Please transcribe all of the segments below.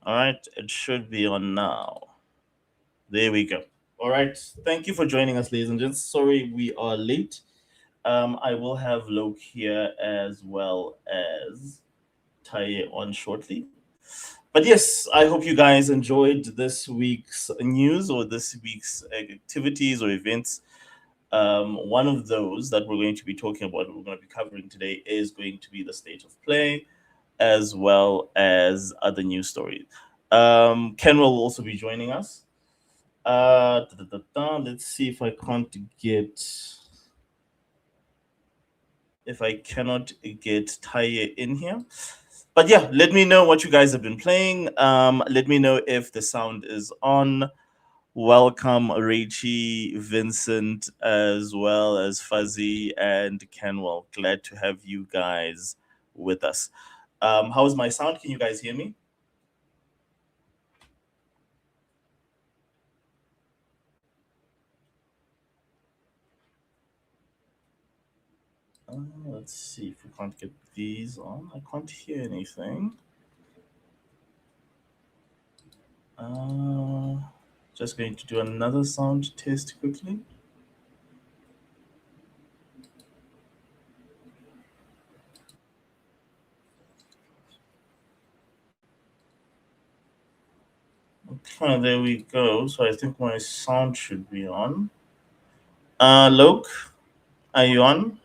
All right, it should be on now. There we go. All right, thank you for joining us, ladies and gents. Sorry we are late. I will have Loke here as well as Taye on shortly. But yes, I hope you guys enjoyed this week's news or this week's activities or events. One of those that we're going to be talking about, we're going to be covering today, is going to be the state of play as well as other news stories. Ken will also be joining us. Let's see if I can't get if I cannot get Taye in here. But yeah, let me know what you guys have been playing. Let me know if the sound is on. Welcome, Rachie, Vincent, as well as Fuzzy and Kenwell. Glad to have you guys with us. How's my sound? Can you guys hear me? Let's see if we can't get these on. I can't hear anything. Just going to do another sound test quickly. Okay, there we go. So I think my sound should be on. Loke, are you on?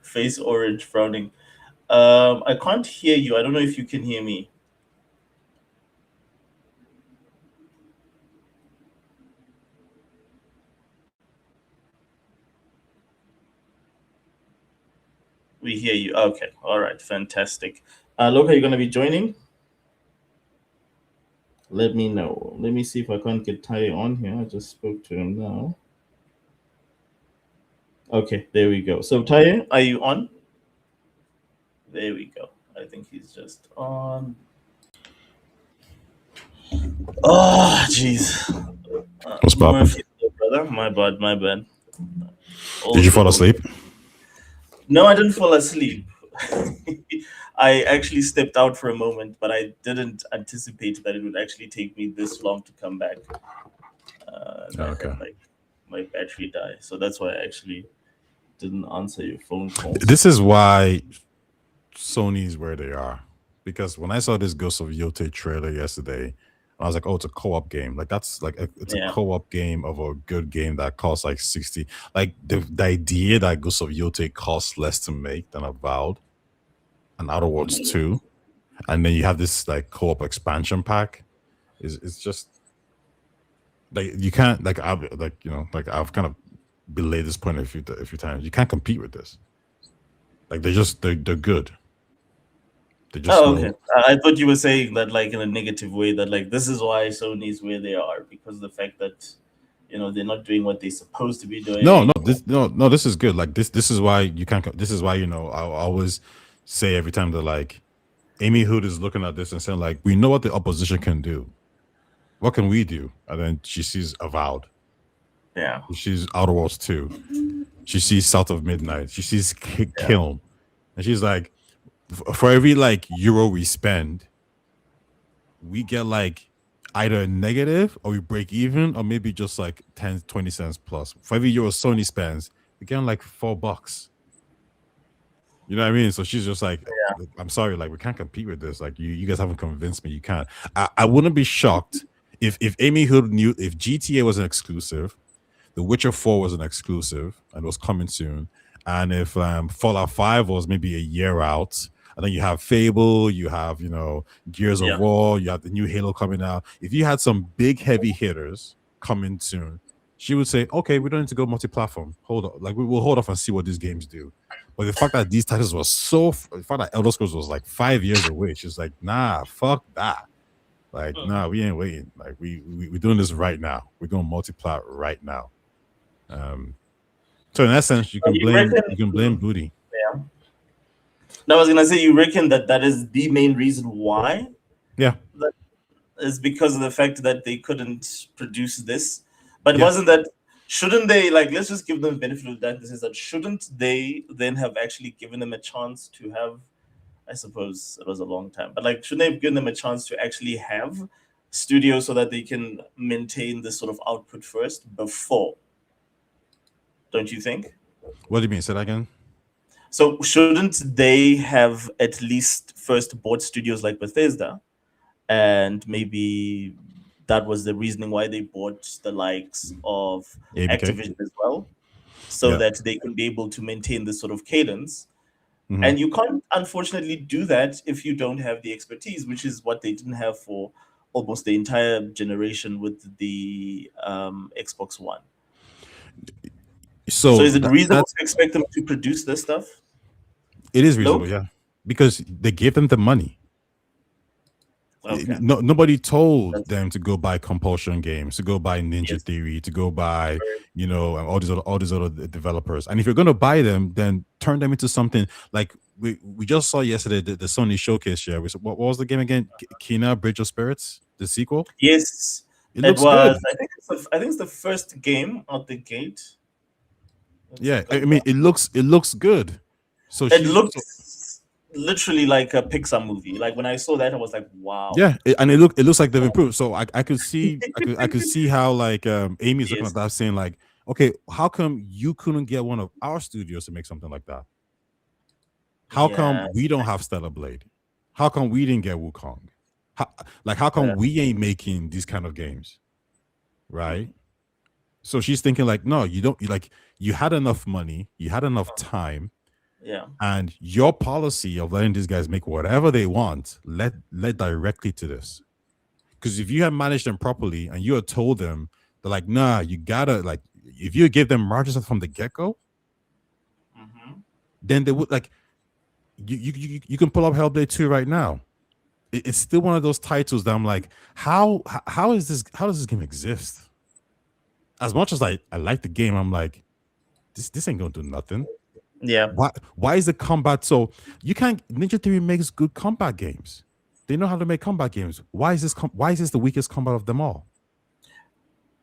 Face orange, frowning. I can't hear you. I don't know if you can hear me. We hear you. Okay. All right. Fantastic. Look, are you going to be joining? Let me know. Let me see if I can't get Ty on here. I just spoke to him now. Okay. There we go. So, Ty, are you on? There we go. I think he's just on. Oh, jeez. What's poppin'? Brother? My bad. My bad. Did you fall asleep? No, I didn't fall asleep. I actually stepped out for a moment, but I didn't anticipate that it would actually take me this long to come back. Okay. My battery died, so that's why I actually didn't answer your phone call. This is why Sony's where they are. Because when I saw this Ghost of Yote trailer yesterday, I was like, "Oh, it's a co-op game. Like it's a co-op game of a good game that costs like 60." Like the idea that Ghost of Yote costs less to make than Avowed and Outer Worlds 2, and then you have this like co-op expansion pack. It's just like you can't like I've kind of belayed this point a few times. You can't compete with this. Like they're good. Okay. I thought you were saying that like in a negative way, that like this is why Sony's where they are, because of the fact that they're not doing what they're supposed to be doing. No, this is good. Like this is why you can't. This is why I always say every time that like Amy Hood is looking at this and saying like, we know what the opposition can do. What can we do? And then she sees Avowed. Yeah. She's Outer Worlds 2. She sees South of Midnight. She sees Kiln. And she's like, for every like euro we spend, we get like either a negative or we break even, or maybe just like 10, 20 cents plus. For every euro Sony spends, we get like $4. You know what I mean? So she's just like, I'm sorry, like we can't compete with this. Like you guys haven't convinced me you can't. I wouldn't be shocked if Amy Hood knew if GTA was an exclusive, The Witcher 4 was an exclusive and was coming soon, and if Fallout 5 was maybe a year out, and then you have Fable, you have Gears of War, you have the new Halo coming out. If you had some big heavy hitters coming soon, she would say, okay, we don't need to go multi-platform. Hold on, like we'll hold off and see what these games do. But the fact that these titles were the fact that Elder Scrolls was like 5 years away, she's like, nah, fuck that. Like, nah, we ain't waiting. Like we're doing this right now. We're going multi-plat right now. So in that sense, you can blame Booty. Yeah. Now I was gonna say, you reckon that is the main reason why? Yeah. That is because of the fact that they couldn't produce this. But wasn't that Shouldn't they, like, let's just give them the benefit of the doubt. This is that shouldn't they then have actually given them a chance to have, I suppose it was a long time, but like, shouldn't they have given them a chance to actually have studios so that they can maintain this sort of output first before? Don't you think? What do you mean? Say that again. So shouldn't they have at least first bought studios like Bethesda, and maybe that was the reasoning why they bought the likes of ABK. Activision as well, so Yeah. that they can be able to maintain this sort of cadence. Hmm. And you can't, unfortunately, do that if you don't have the expertise, which is what they didn't have for almost the entire generation with the Xbox One. So So is it reasonable that's to expect them to produce this stuff? it is reasonable, Low? yeah, because they gave them the money. Okay. No, nobody told That's, them to go buy compulsion games, to go buy Ninja yes. Theory, to go buy, all these other developers. And if you're gonna buy them, then turn them into something like we just saw yesterday the Sony showcase share. What was the game again? Kina Bridge of Spirits, the sequel. Yes, It it looks good. was. I think it's the first game out the gate. Let's Yeah, look I at mean that. it looks good. So It she's so, looks literally like a Pixar movie. Like when I saw that, I was like, "Wow." yeah, and it looks like they've improved. So I could see I could see how like Amy's looking at Yes, that saying like, okay, how come you couldn't get one of our studios to make something like that? How come we yes, don't have Stellar Blade? How come we didn't get Wukong? How, how come yeah, we ain't making these kind of games, right? So she's thinking like, no, you don't. You had enough money, you had enough time, yeah, and your policy of letting these guys make whatever they want led directly to this. Because if you had managed them properly and you had told them they're like, nah, you gotta like, if you give them margins from the get go, hmm, then they would like you can pull up Hellblade 2 right now. It's still one of those titles that I'm like, how does this game exist? As much as I like the game, I'm like, this ain't gonna do nothing. yeah, Why is the combat so you can't Ninja Theory makes good combat games. They know how to make combat games. Why is this the weakest combat of them all?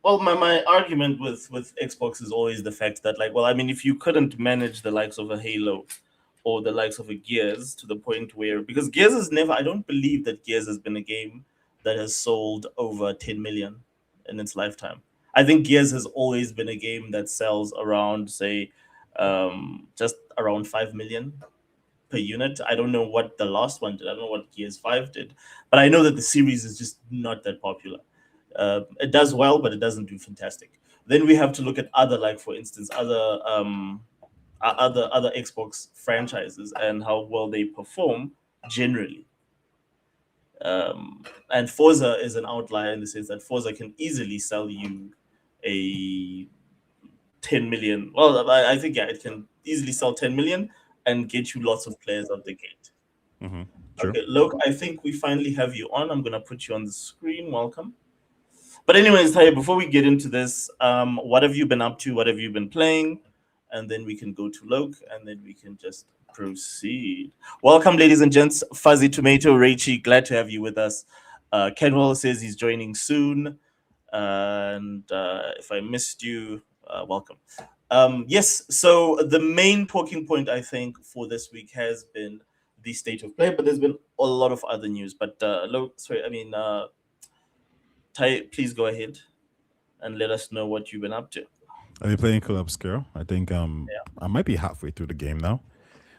Well, my argument with Xbox is always the fact that, like, well, I mean, if you couldn't manage the likes of a Halo or the likes of a Gears to the point where, because Gears has never, I don't believe that Gears has been a game that has sold over 10 million in its lifetime. I think Gears has always been a game that sells around, say, just around 5 million per unit. I don't know what the last one did. I don't know what Gears 5 did, but I know that the series is just not that popular. It does well, but it doesn't do fantastic. Then we have to look at other, like for instance, other Xbox franchises and how well they perform generally. And Forza is an outlier in the sense that Forza can easily sell you a 10 million. Well, I think, yeah, it can easily sell 10 million and get you lots of players out the gate. Mm-hmm. True. Okay, look, I think we finally have you on. I'm gonna put you on the screen. Welcome. But anyways, Taya, before we get into this, what have you been up to? What have you been playing? And then we can go to Loke, and then we can just proceed. Welcome, ladies and gents. Fuzzy Tomato, Raichi, glad to have you with us. Kenwell says he's joining soon. And if I missed you, welcome. Yes, so the main talking point, I think, for this week has been the state of play, but there's been a lot of other news. But Loke, sorry, I mean, Ty, please go ahead and let us know what you've been up to. Are you playing Club Scale? I think Yeah. I might be halfway through the game now,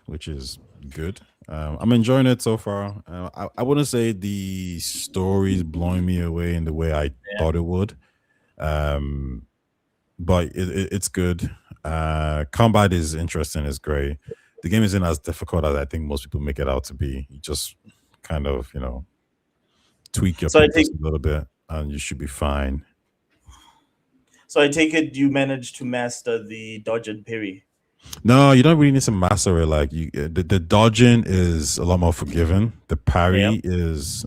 which is good. I'm enjoying it so far. I wouldn't say the story's blowing me away in the way I Yeah. thought it would, um, but it's good. Combat is interesting. It's great. The game isn't as difficult as I think most people make it out to be. You just kind of tweak your So I take pixels a little bit, and you should be fine. so I take it you managed to master the dodge and parry. No, you don't really need to master it. Like the dodging is a lot more forgiving. The Yeah. parry is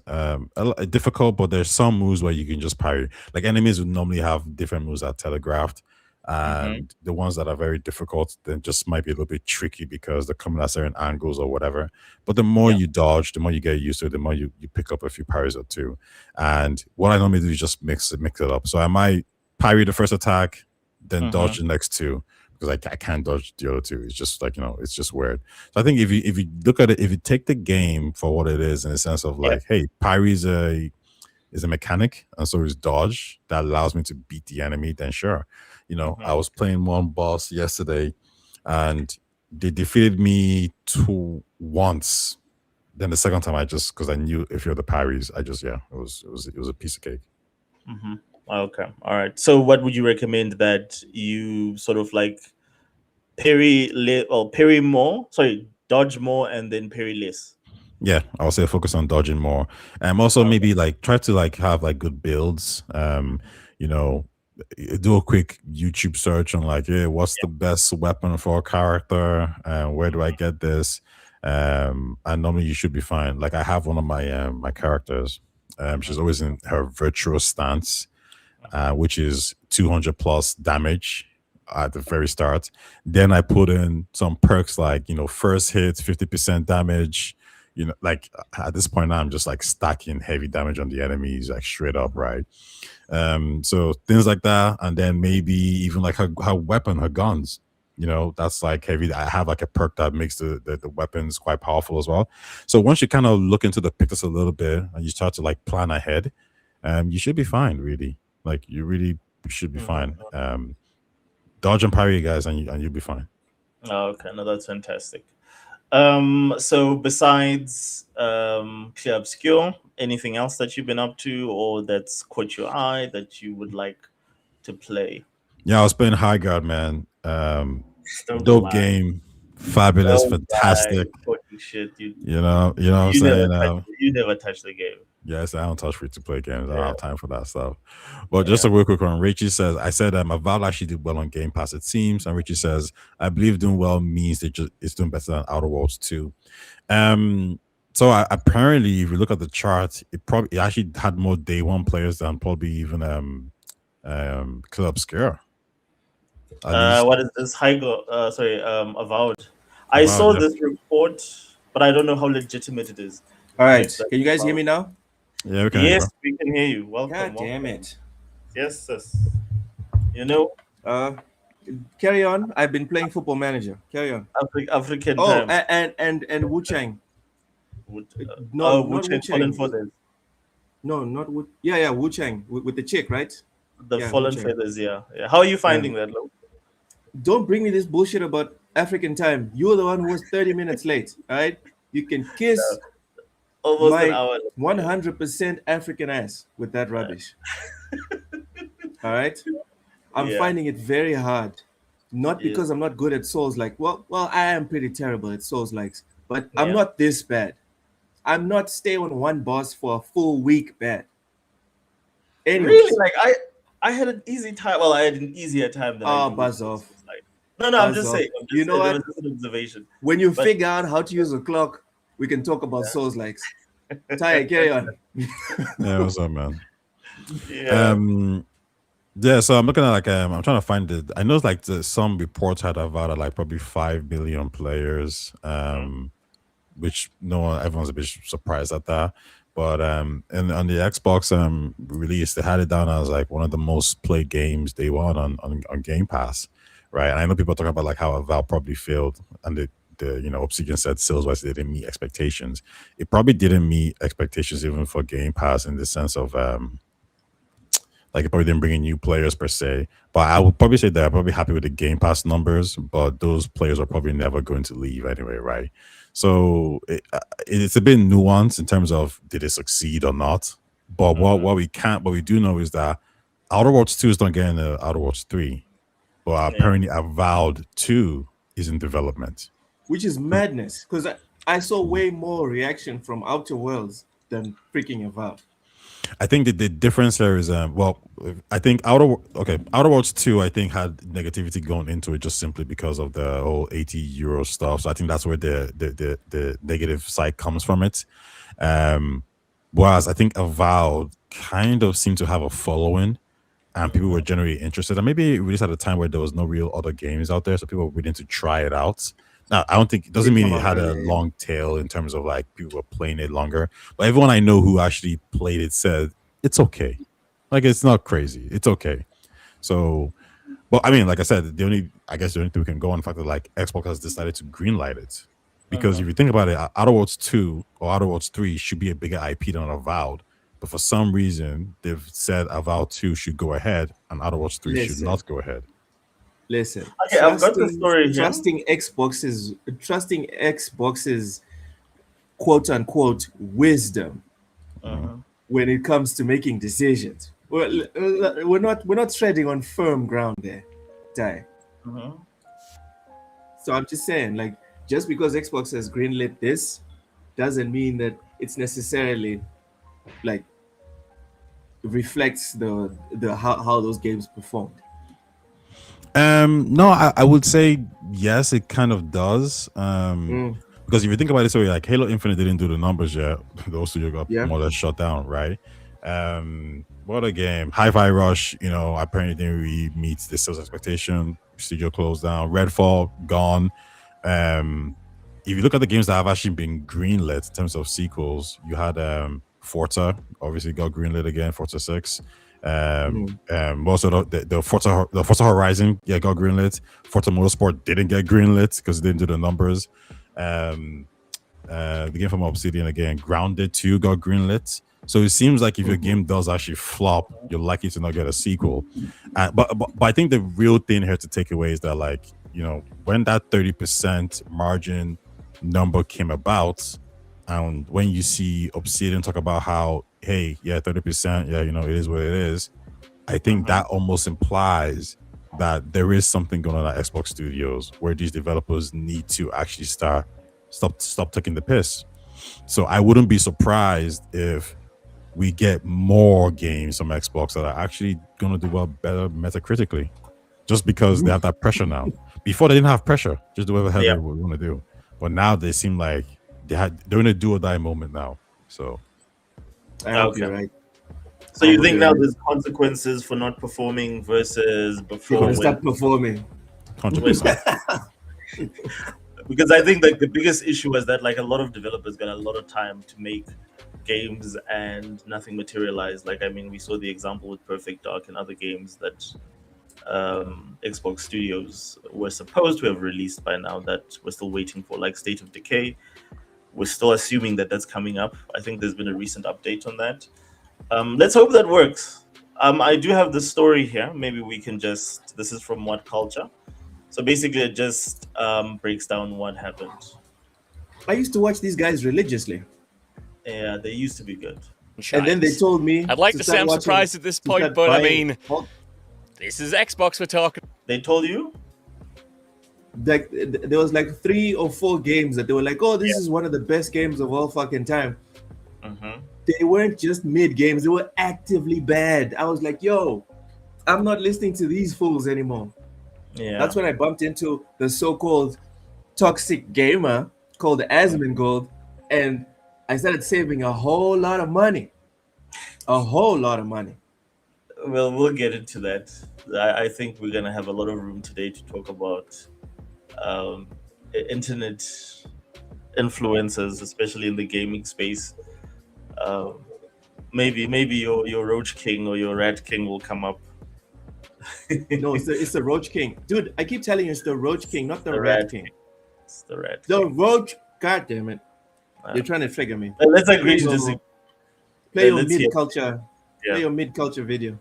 difficult, but there's some moves where you can just parry. Like enemies would normally have different moves that are telegraphed, Mm-hmm. and the ones that are very difficult then just might be a little bit tricky because they're coming at certain angles or whatever. But the more Yeah. you dodge, the more you get used to it, the more you pick up a few parries or two. And what I normally do is just mix it up. So I might parry the first attack, then Mm-hmm. dodge the next two because I can't dodge the other two. It's just like it's just weird. So I think if you look at it, if you take the game for what it is in the sense of Yeah. like, hey, Pyre is a mechanic, and so is dodge that allows me to beat the enemy. Then sure, Mm-hmm. I was playing one boss yesterday, and they defeated me two once. Then the second time, I just because I knew if you're the parries, I just it was a piece of cake. Mm-hmm. Okay. All right. So, what would you recommend that you sort of like parry more? Sorry, dodge more and then parry less. Yeah, I would say focus on dodging more. Also Okay. maybe like try to like have like good builds. You know, do a quick YouTube search on like, yeah, what's the best weapon for a character? Where do I get this? And normally you should be fine. Like I have one of my characters. Mm-hmm. She's always in her virtuous stance, which is 200 plus damage at the very start. Then I put in some perks like, first hit, 50% damage. Like at this point now, I'm just like stacking heavy damage on the enemies, like straight up, right? So things like that. And then maybe even like her weapon, her guns. That's like heavy. I have like a perk that makes the weapons quite powerful as well. So once you kind of look into the pictures a little bit and you start to like plan ahead, you should be fine, really. Like you really should be fine. Mm-hmm. Dodge and parry, guys, and you'll be fine. Oh, okay. No, that's fantastic. So besides Clear Obscure, anything else that you've been up to or that's caught your eye that you would like to play? Yeah, I was playing Highguard, man. Don't Dope lie. game, fabulous, Don't lie. fantastic. Talking shit. What I'm You never saying. touch you never touch the game. Yes, I don't touch free to play games. I don't Yeah. have time for that stuff. But just Yeah. a real quick one. Richie says, I said Avowed actually did well on Game Pass, it seems. And Richie says, I believe doing well means it's doing better than Outer Worlds 2. So apparently, if you look at the chart, it actually had more day one players than probably even Club Obscure. At least What is this? Highguard, sorry, Avowed. I Avowed, saw yeah. this report, but I don't know how legitimate it is. All right. If that's Can you guys hear Avowed. me now? Yeah, we can hear you, Yes, bro. we can hear you. Welcome, God damn welcome. it. Yes, yes. You know, Uh, carry on. I've been playing Football Manager. Carry on. African Oh, time. and Wu Chang. Wu Not Wu Chang Fallen Chang. Feathers. No, not Wu. Yeah, Wu Chang with the chick, right? The Yeah, Wu Fallen Chang. Feathers, yeah. Yeah. How are you Yeah. finding that, Lo? Don't bring me this bullshit about African time. You're the one who was 30 minutes late. All right. You can kiss Almost an my hour. 100% African ass with that rubbish. All right. I'm Yeah. finding it very hard. Not Yeah. because I'm not good at Souls like well, I am pretty terrible at Souls likes, but I'm Yeah. not this bad. I'm not stay on one boss for a full week bad. Anyways, Really? Like I had an easy time. Well, I had an easier time than I do with buzz off. Souls. Like, no, I'm Buzz just off. saying. You know there what? was just an observation. When you But- figure out how to use a clock, we can talk about Souls likes. Ty, carry on. Yeah, what's up, man? Yeah. Yeah, so I'm looking at like I'm trying to find it. I know like some reports had about like probably 5 million players, which everyone's a bit surprised at that. But and on the Xbox release, they had it down as like one of the most played games they won on Game Pass, right? And I know people are talking about like how Valve probably failed, and the Obsidian said sales wise they didn't meet expectations. It probably didn't meet expectations even for Game Pass in the sense of like it probably didn't bring in new players per se. But I would probably say that I'm probably happy with the Game Pass numbers, but those players are probably never going to leave anyway, right? So it's a bit nuanced in terms of did it succeed or not. But what we do know is that Outer Worlds 2 is not getting Outer Worlds 3, but apparently Avowed 2 is in development. Which is madness, because I saw way more reaction from Outer Worlds than freaking Avowed. I think the difference there is I think Outer Worlds 2 I think had negativity going into it just simply because of the whole €80 stuff. So I think that's where the negative side comes from it. Whereas I think Avowed kind of seemed to have a following and people were generally interested. And maybe it released at a time where there was no real other games out there, so people were willing to try it out. Now, I don't think it doesn't mean it had a long tail in terms of like people were playing it longer. But everyone I know who actually played it said it's okay. Like it's not crazy. It's okay. So Well, I mean, like I said, I guess the only thing we can go on the fact that like Xbox has decided to greenlight it. Because if you think about it, Outer Worlds 2 or Outer Worlds 3 should be a bigger IP than Avowed. But for some reason, they've said Avowed 2 should go ahead and Outer Worlds 3 should Listen, not go ahead. listen. Okay, I've got the story here. Trusting Xbox's quote unquote wisdom when it comes to making decisions. Well, we're not treading on firm ground there, Ty. So I'm just saying, like, just because Xbox has greenlit this doesn't mean that it's necessarily like reflects the how those games performed. No, I would say yes, it kind of does. Because if you think about it, so like Halo Infinite didn't do the numbers yet. Those studio got more or less shut down, right? What a game. Hi-Fi Rush, apparently didn't really meet the sales expectation. Studio closed down. Redfall gone. If you look at the games that have actually been greenlit in terms of sequels, you had Forza, obviously got greenlit again, Forza 6. Also the Forza Horizon, got greenlit. Forza Motorsport didn't get greenlit because it didn't do the numbers. The game from Obsidian again, Grounded 2 got greenlit. So it seems like if your game does actually flop, you're likely to not get a sequel. But I think the real thing here to take away is that, like, when that 30% margin number came about, and when you see Obsidian talk about how, hey, 30%, it is what it is, I think that almost implies that there is something going on at Xbox Studios where these developers need to actually stop taking the piss. So I wouldn't be surprised if we get more games from Xbox that are actually going to do well better metacritically, just because they have that pressure now. Before they didn't have pressure, just do whatever they want to do. But now they seem like they're in a do or die moment now. So I hope you're right. So you think now there's consequences for not performing versus before? Stop performing. 100%. Because I think that the biggest issue was that, like, a lot of developers got a lot of time to make games and nothing materialized. Like, I mean, we saw the example with Perfect Dark and other games that Xbox Studios were supposed to have released by now that we're still waiting for, like State of Decay. We're still assuming that that's coming up. I think there's been a recent update on that. Let's hope that works. I do have the story here. Maybe we can this is from What Culture. So basically it just breaks down what happened. I used to watch these guys religiously. Yeah, they used to be good. And then they told me... I'd like to say I'm surprised at this point, but I mean, this is Xbox we're talking. They told you? Like, there was like 3 or 4 games that they were like, oh, this is one of the best games of all fucking time. They weren't just mid games, they were actively bad. I was like, yo, I'm not listening to these fools anymore. Yeah. That's when I bumped into the so-called toxic gamer called Asmongold, and I started saving a whole lot of money. Well, we'll get into that. I think we're going to have a lot of room today to talk about internet influencers, especially in the gaming space. Maybe your Roach King or your Rat King will come up. No, it's the Roach King. Dude, I keep telling you it's the Roach King, not the Rat King. It's the Rat The King. Roach, god damn it. You're trying to trigger me. Let's agree to disagree. Play your mid-culture. Yeah. Play your mid-culture video.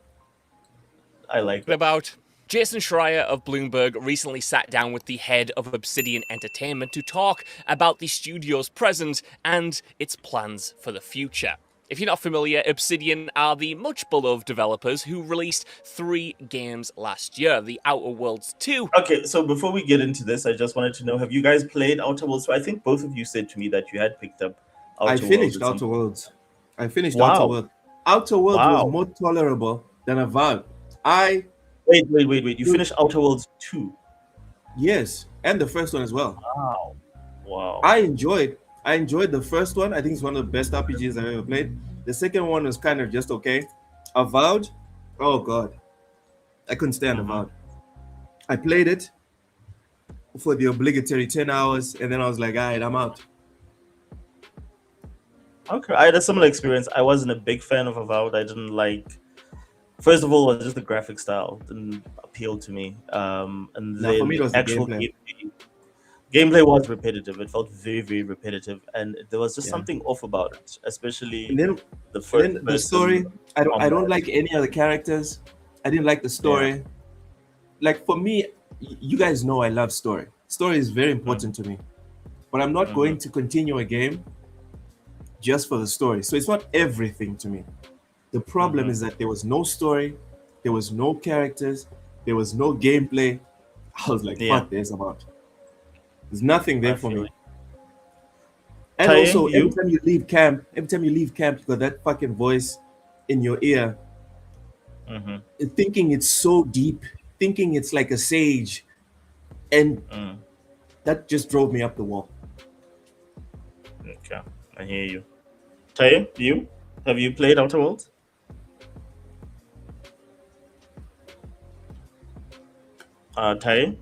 I like that. About Jason Schreier of Bloomberg recently sat down with the head of Obsidian Entertainment to talk about the studio's present and its plans for the future. If you're not familiar, Obsidian are the much-beloved developers who released 3 games last year, The Outer Worlds 2. Okay, so before we get into this, I just wanted to know, have you guys played Outer Worlds? So I think both of you said to me that you had picked up Outer Worlds. I finished Outer Worlds. Wow. Outer Worlds. Outer Worlds was more tolerable than Avowed. Wait. You finished Outer Worlds 2? Yes, and the first one as well. Wow. I enjoyed the first one. I think it's one of the best RPGs I've ever played. The second one was kind of just okay. Avowed, oh god, I couldn't stand Avowed. I played it for the obligatory 10 hours, and then I was like, all right, I'm out. Okay, I had a similar experience. I wasn't a big fan of Avowed. I didn't like First of all, was just the graphic style didn't appeal to me, and Now, for then me, it the was the actual gameplay. gameplay was repetitive. It felt very, very repetitive, and there was just Yeah. something off about it, And especially then, the and first then the person story. I don't combat. like any of the characters. I didn't like the Yeah. story. Like for me, you guys know I love story. Story is very Mm-hmm. important to me. But I'm not going to continue a game just for the story. So it's not everything to me. The problem Mm-hmm. is that there was no story, there was no characters, there was no gameplay. I was like, Yeah, fuck this about. There's nothing there I for feel me. like. And Taye, also, every you? time you leave camp, you got that fucking voice in your ear, Mm-hmm. thinking it's so deep, thinking it's like a sage, and Mm. that just drove me up the wall. Okay, I hear you. Taye, you? Have you played Outer Worlds? Taye?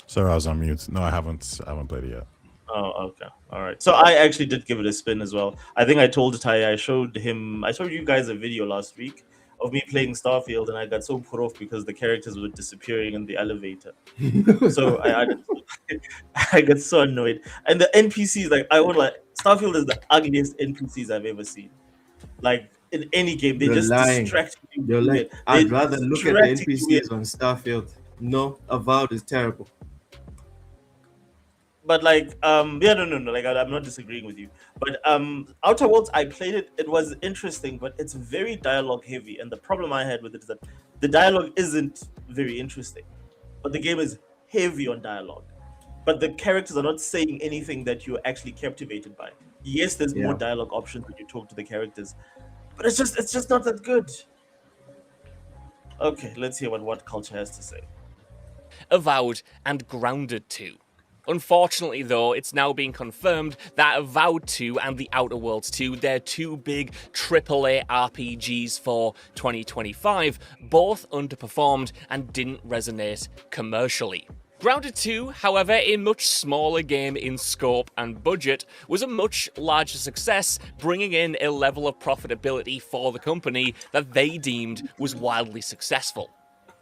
Sorry, I was on mute. No, I haven't. I haven't played it yet. Oh, okay. All right. So I actually did give it a spin as well. I think I told Taye, I showed you guys a video last week of me playing Starfield, and I got so put off because the characters were disappearing in the elevator. So I got so annoyed. And the NPCs, like, I would like, Starfield is the ugliest NPCs I've ever seen. Like, in any game, they You're just lying. distract you. You're like, They're I'd rather look at the distracting you. NPCs on Starfield. No, Avowed is terrible. But like yeah, no, like I'm not disagreeing with you, but Outer Worlds, I played it, it was interesting, but it's very dialogue heavy, and the problem I had with it is that the dialogue isn't very interesting, but the game is heavy on dialogue, but the characters are not saying anything that you're actually captivated by. Yes, there's more Yeah. dialogue options when you talk to the characters, but it's just not that good. Okay, let's hear what culture has to say. Avowed and Grounded 2. Unfortunately, though, it's now being confirmed that Avowed 2 and The Outer Worlds 2, they're two big AAA RPGs for 2025, both underperformed and didn't resonate commercially. Grounded 2, however, a much smaller game in scope and budget, was a much larger success, bringing in a level of profitability for the company that they deemed was wildly successful.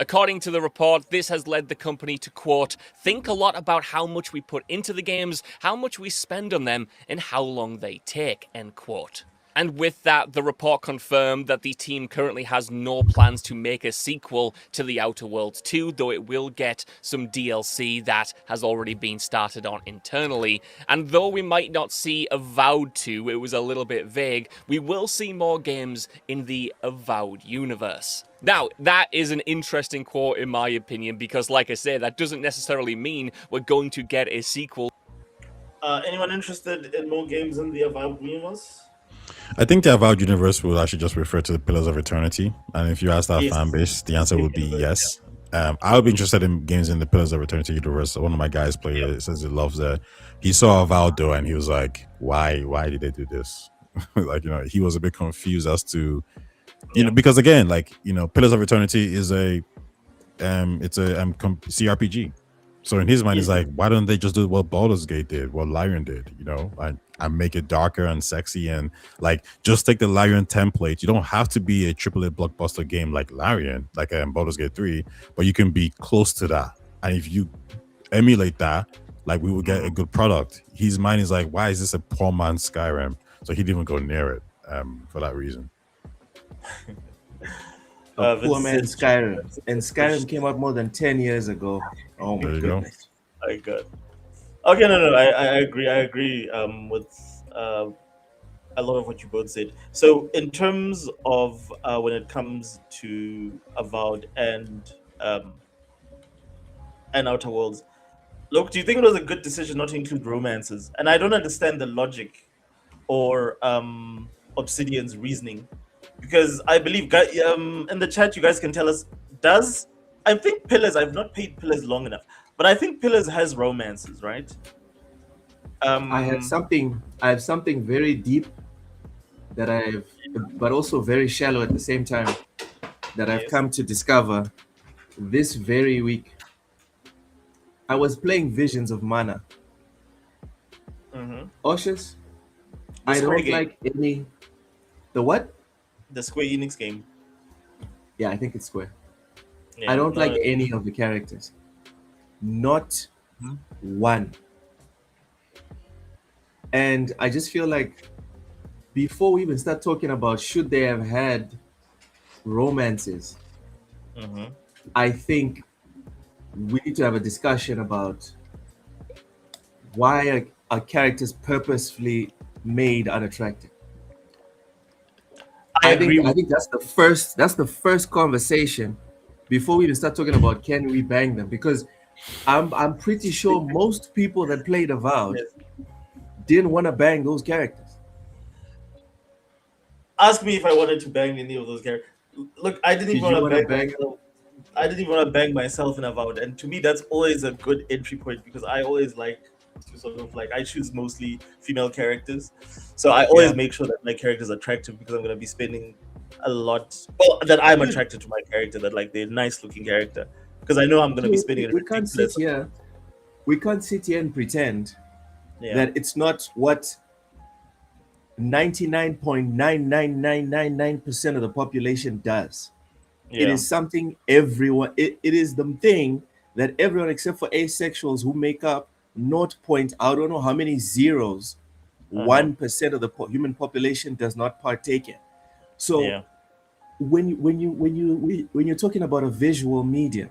According to the report, this has led the company to, quote, think a lot about how much we put into the games, how much we spend on them, and how long they take, end quote. And with that, the report confirmed that the team currently has no plans to make a sequel to The Outer Worlds 2, though it will get some DLC that has already been started on internally. And though we might not see Avowed 2, it was a little bit vague, we will see more games in the Avowed universe. Now, that is an interesting quote in my opinion, because like I say, that doesn't necessarily mean we're going to get a sequel. Anyone interested in more games in the Avowed universe? I think the Avowed universe will actually just refer to the Pillars of Eternity. And if you ask our Yes. fan base, the answer would be yes. I would be interested in games in the Pillars of Eternity universe. One of my guys played it, says he loves it. He saw Avowed though, and he was like, why did they do this? Like, he was a bit confused as to, because again, like, Pillars of Eternity is it's a CRPG. So in his mind, he's like, why don't they just do what Baldur's Gate did, what Lyrian did, and make it darker and sexy, and like just take the Lyrian template. You don't have to be a AAA blockbuster game like Lyrian, like Baldur's Gate 3, but you can be close to that. And if you emulate that, like, we will get a good product. His mind is like, why is this a poor man's Skyrim? So he didn't even go near it for that reason. A poor Vince man's said- Skyrim. And Skyrim came out more than 10 years ago. Oh my There you go. goodness. I got. Okay, no, I agree. I agree with a lot of what you both said. So, in terms of when it comes to Avowed and Outer Worlds, look, do you think it was a good decision not to include romances? And I don't understand the logic or Obsidian's reasoning, because I believe in the chat you guys can tell us. I think Pillars? I've not played Pillars long enough, but I think Pillars has romances, right? I have something very deep but also very shallow at the same time, that I've Yes. come to discover this very week. I was playing Visions of Mana. Oshus, I Square don't game. like any. The what? The Square Enix game. Yeah, I think it's Square. I Yeah, don't like no. any of the characters. Not Mhm. one. And I just feel like before we even start talking about should they have had romances, Mhm. I think we need to have a discussion about why are characters purposefully made unattractive. I I agree think I with. think that's the first conversation before we even start talking about can we bang them, because I'm pretty sure most people that played Avowed Yes. didn't want to bang those characters. Ask me if I wanted to bang any of those characters. Look, I didn't even Did want you to want to bang bang? myself. I didn't even want to bang myself in Avowed, and to me, that's always a good entry point because I always like to sort of like I choose mostly female characters, so I always Yeah. make sure that my character is attractive because I'm gonna be spending a lot. Well, that I'm Dude, attracted to my character, that like they're nice looking character because I know I'm gonna be dude, spending a we can't sit ridiculous. here. We can't sit here and pretend Yeah, that it's not what 99.99999% of the population does. It yeah, is something everyone, it is the thing that everyone except for asexuals who make up not point, I don't know how many zeros, uh huh, 1% of the human population does not partake in. So yeah, when you're talking about a visual medium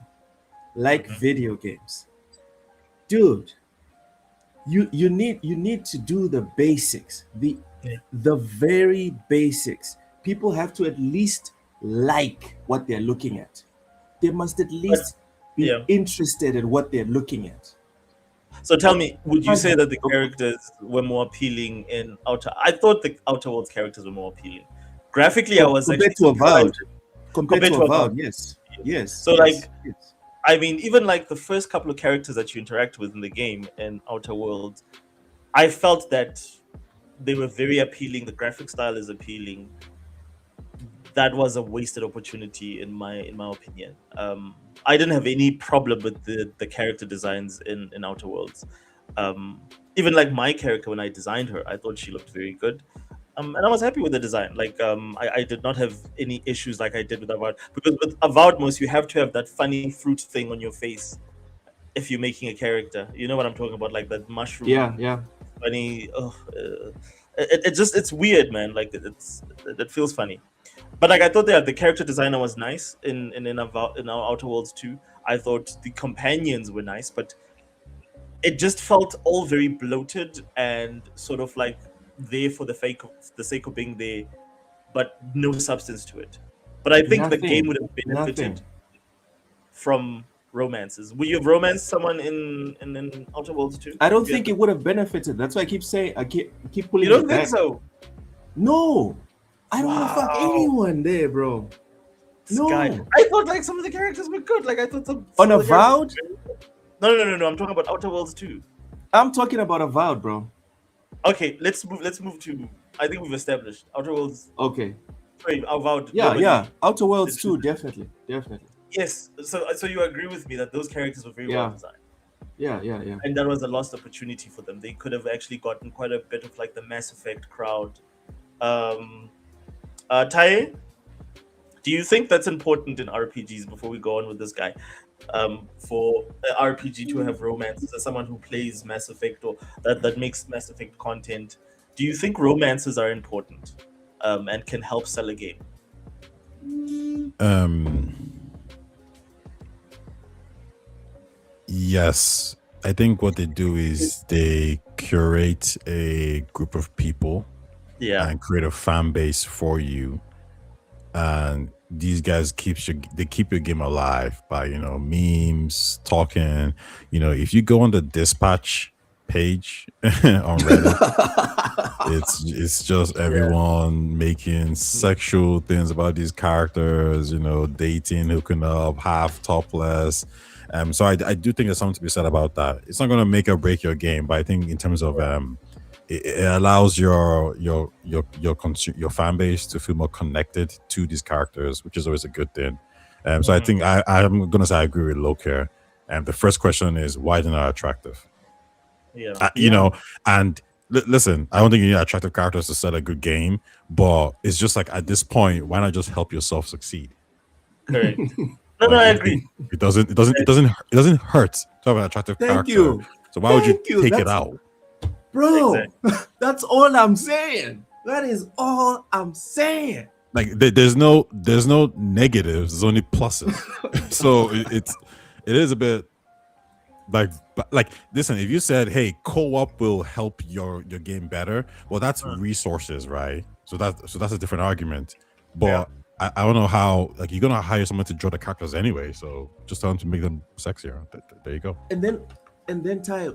like hmm, video games, dude, you need to do the basics, yeah. the very basics. People have to at least like what they're looking at. They must at But least be yeah. interested in what they're looking at. So tell me, would you Can't say have- that the characters were more appealing in Outer? I thought the Outer Worlds characters were more appealing. Graphically, I was compared actually to surprised Avowed, compared compared to to Avowed. Avowed, yes, yes, So yes, like, yes. I mean, even like the first couple of characters that you interact with in the game in Outer Worlds, I felt that they were very appealing. The graphic style is appealing. That was a wasted opportunity in my opinion. I didn't have any problem with the character designs in Outer Worlds. Even like my character when I designed her, I thought she looked very good. And I was happy with the design. Like I did not have any issues like I did with Avowed because with Avowed most you have to have that funny fruit thing on your face if you're making a character. You know what I'm talking about, like that Yeah, mushroom yeah. funny. It just it's weird, man. Like it feels funny. But like I thought the character designer was nice in our Outer Worlds too. I thought the companions were nice, but it just felt all very bloated and sort of like there for the sake of being there, but no substance to it. But I think the game Nothing, would have benefited nothing. from romances. Would you have romanced someone in Outer Worlds too? I don't If you had think the- it would have benefited. That's why I keep saying, I keep You pulling don't it think back. so? No, I don't want to fuck Wow, anyone there, bro. this guy. No. I thought like some of the characters were good. Like I thought On some of the characters. Avowed, No. I'm talking about Outer Worlds too. I'm talking about Avowed, bro. Okay, let's move. Let's move to. I think we've established Outer Worlds. Okay. Sorry, Avowed. Yeah, Nobody. yeah. Outer Worlds did- too, definitely, definitely. Yes. So you agree with me that those characters were very well Yeah. designed, Yeah, yeah, yeah. and that was a lost opportunity for them. They could have actually gotten quite a bit of like the Mass Effect crowd. Um, Tae, do you think that's important in RPGs? Before we go on with this guy, for an RPG to have romances, as someone who plays Mass Effect or that makes Mass Effect content, do you think romances are important, and can help sell a game? Um, yes, I think what they do is they curate a group of people Yeah, and create a fan base for you, and these guys they keep your game alive by memes, talking. If you go on the dispatch page on Reddit, it's just everyone making sexual things about these characters, dating, hooking up, half topless. So I do think there's something to be said about that. It's not going to make or break your game, but I think in terms of it allows your fan base to feel more connected to these characters, which is always a good thing. So I think I'm gonna say I agree with Loker. And the first question is why they're not attractive. yeah, And listen, I don't think you need attractive characters to set a good game, but it's just like at this point, why not just help yourself succeed? Correct. No, I agree. It doesn't hurt to have an attractive Thank character. you. So why would you Thank you. take it That's- out? Bro, that's all I'm saying. That is all I'm saying. Like there's no negatives. There's only pluses. So it is a bit like listen. If you said, "Hey, co-op will help your game better," well, that's resources, right? So that's a different argument. But I don't know how. Like you're gonna hire someone to draw the characters anyway, so just tell them to make them sexier. There you go. And then Ty,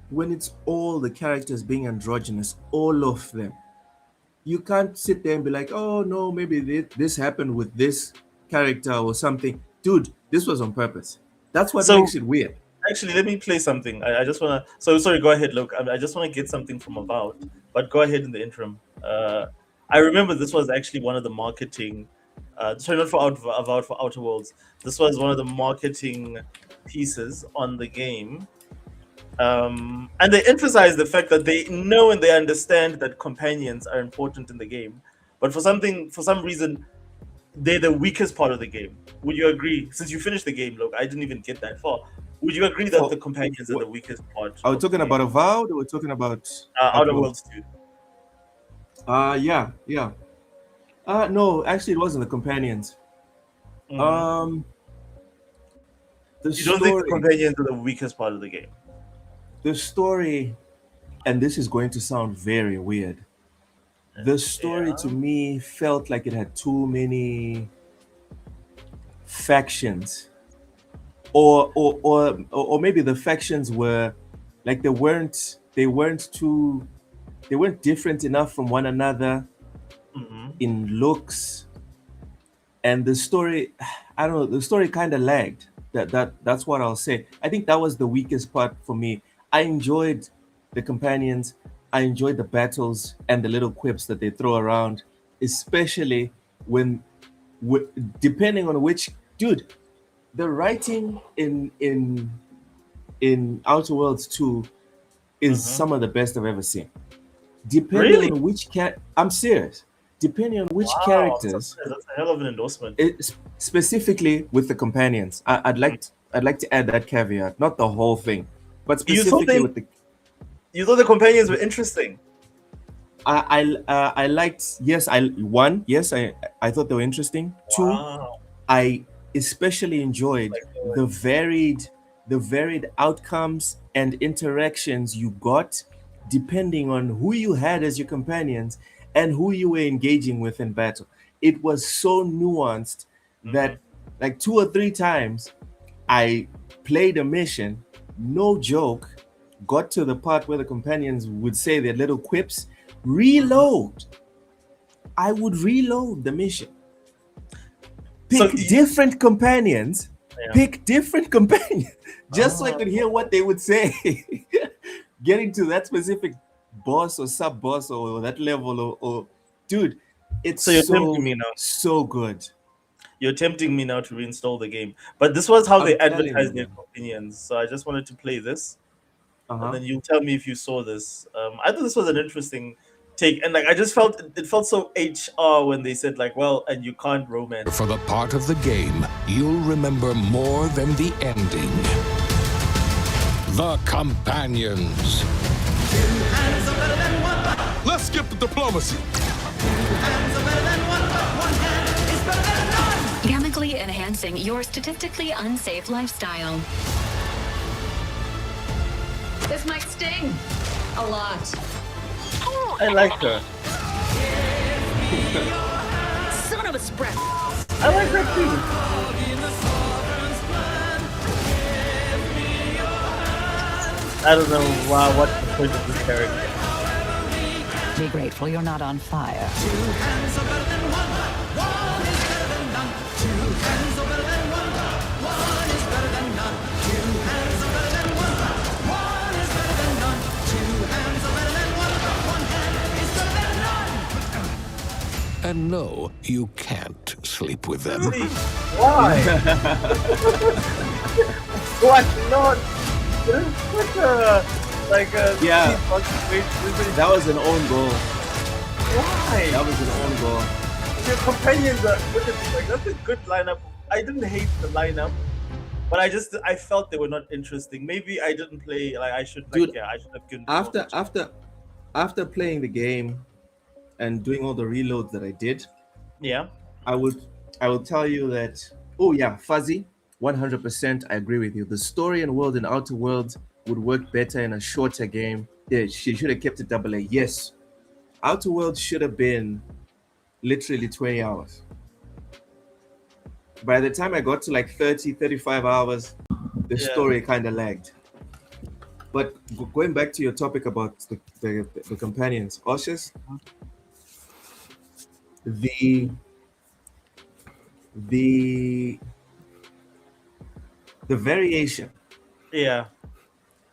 when it's all the characters being androgynous, all of them, you can't sit there and be like, oh no, maybe this happened with this character or something. Dude, this was on purpose. That's what makes it weird. Actually, let me play something. I just want to. So sorry, go ahead, Luke. I just want to get something from Avowed, but go ahead in the interim. I remember this was actually one of the marketing. Sorry, not for Avowed, for Outer Worlds. This was one of the marketing pieces on the game. And they emphasize the fact that they know and they understand that companions are important in the game, but for some reason, they're the weakest part of the game. Would you agree? Since you finished the game, look, I didn't even get that far. Would you agree that the companions are the weakest part? Are we talking about Avowed or we're talking about Outer Worlds 2? Yeah. No, actually, it wasn't the companions. You don't think the companions are the weakest part of the game? The story, and this is going to sound very weird. The story to me felt like it had too many factions, or maybe the factions were like they weren't different enough from one another in looks, and the story, I don't know, the story kind of lagged. That's what I'll say. I think that was the weakest part for me. I enjoyed the companions. I enjoyed the battles and the little quips that they throw around, especially when, depending on which dude, the writing in Outer Worlds 2 is some of the best I've ever seen. Depending on which I'm serious. Depending on which characters. That's a hell of an endorsement. Specifically with the companions, I'd like to add that caveat, not the whole thing, but specifically with the. You thought the companions were interesting. I liked. Yes, I thought they were interesting. Wow. 2, I especially enjoyed the varied outcomes and interactions you got depending on who you had as your companions and who you were engaging with in battle. It was so nuanced that like 2 or 3 times I played a mission, no joke, got to the part where the companions would say their little quips, reload. I would reload the mission. Pick different companions, just so I could hear what they would say. Getting to that specific boss or sub boss or that level or dude, it's so you're tempting me now. So good. You're tempting me now to reinstall the game. But this was how they advertised their companions. So I just wanted to play this. And then you tell me if you saw this. I thought this was an interesting take, and like I just felt it felt so HR when they said like, well, and you can't romance. For the part of the game you'll remember more than the ending. The companions. Let's skip the diplomacy. Chemically enhancing your statistically unsafe lifestyle. This might sting a lot. I like her. Son of a spread. I like her too. I don't know what's the point of this character. Be grateful you're not on fire. And no, you can't sleep with them. Really? Why? What? Not? Such a yeah. That That was an own goal. Why? That was an own goal. your companions are like that's a good lineup. I didn't hate the lineup, but I felt they were not interesting. Maybe I didn't play like I should. Like, Dude, yeah, I should have given. After playing the game and doing all the reloads that I did, Yeah. I would tell you that, oh yeah, Fuzzy, 100%, I agree with you. The story and world in Outer Worlds would work better in a shorter game. Yeah, she should have kept it AA. Yes, Outer Worlds should have been literally 20 hours. By the time I got to like 30, 35 hours, the story kind of lagged. But going back to your topic about the companions, Oshes, the variation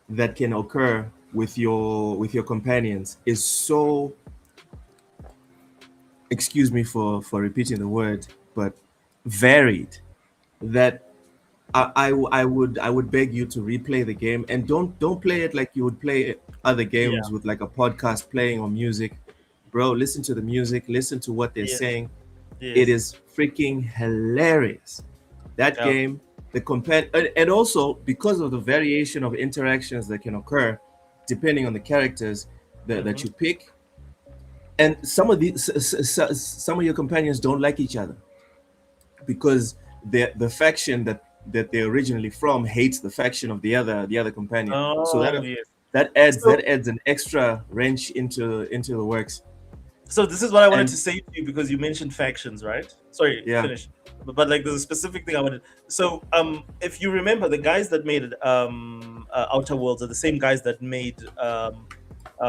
that can occur with your companions is so, excuse me for repeating the word, but varied, that I would beg you to replay the game, and don't play it like you would play other games with like a podcast playing or music. Bro, listen to the music, listen to what they're saying. It is freaking hilarious. That game, and also because of the variation of interactions that can occur depending on the characters that you pick, and some of your companions don't like each other because the faction that they're originally from hates the faction of the other companion. So that adds an extra wrench into the works. So this is what I wanted to say to you, because you mentioned factions, right? Sorry, finish. But like there's a specific thing I wanted. So if you remember, the guys that made Outer Worlds are the same guys that made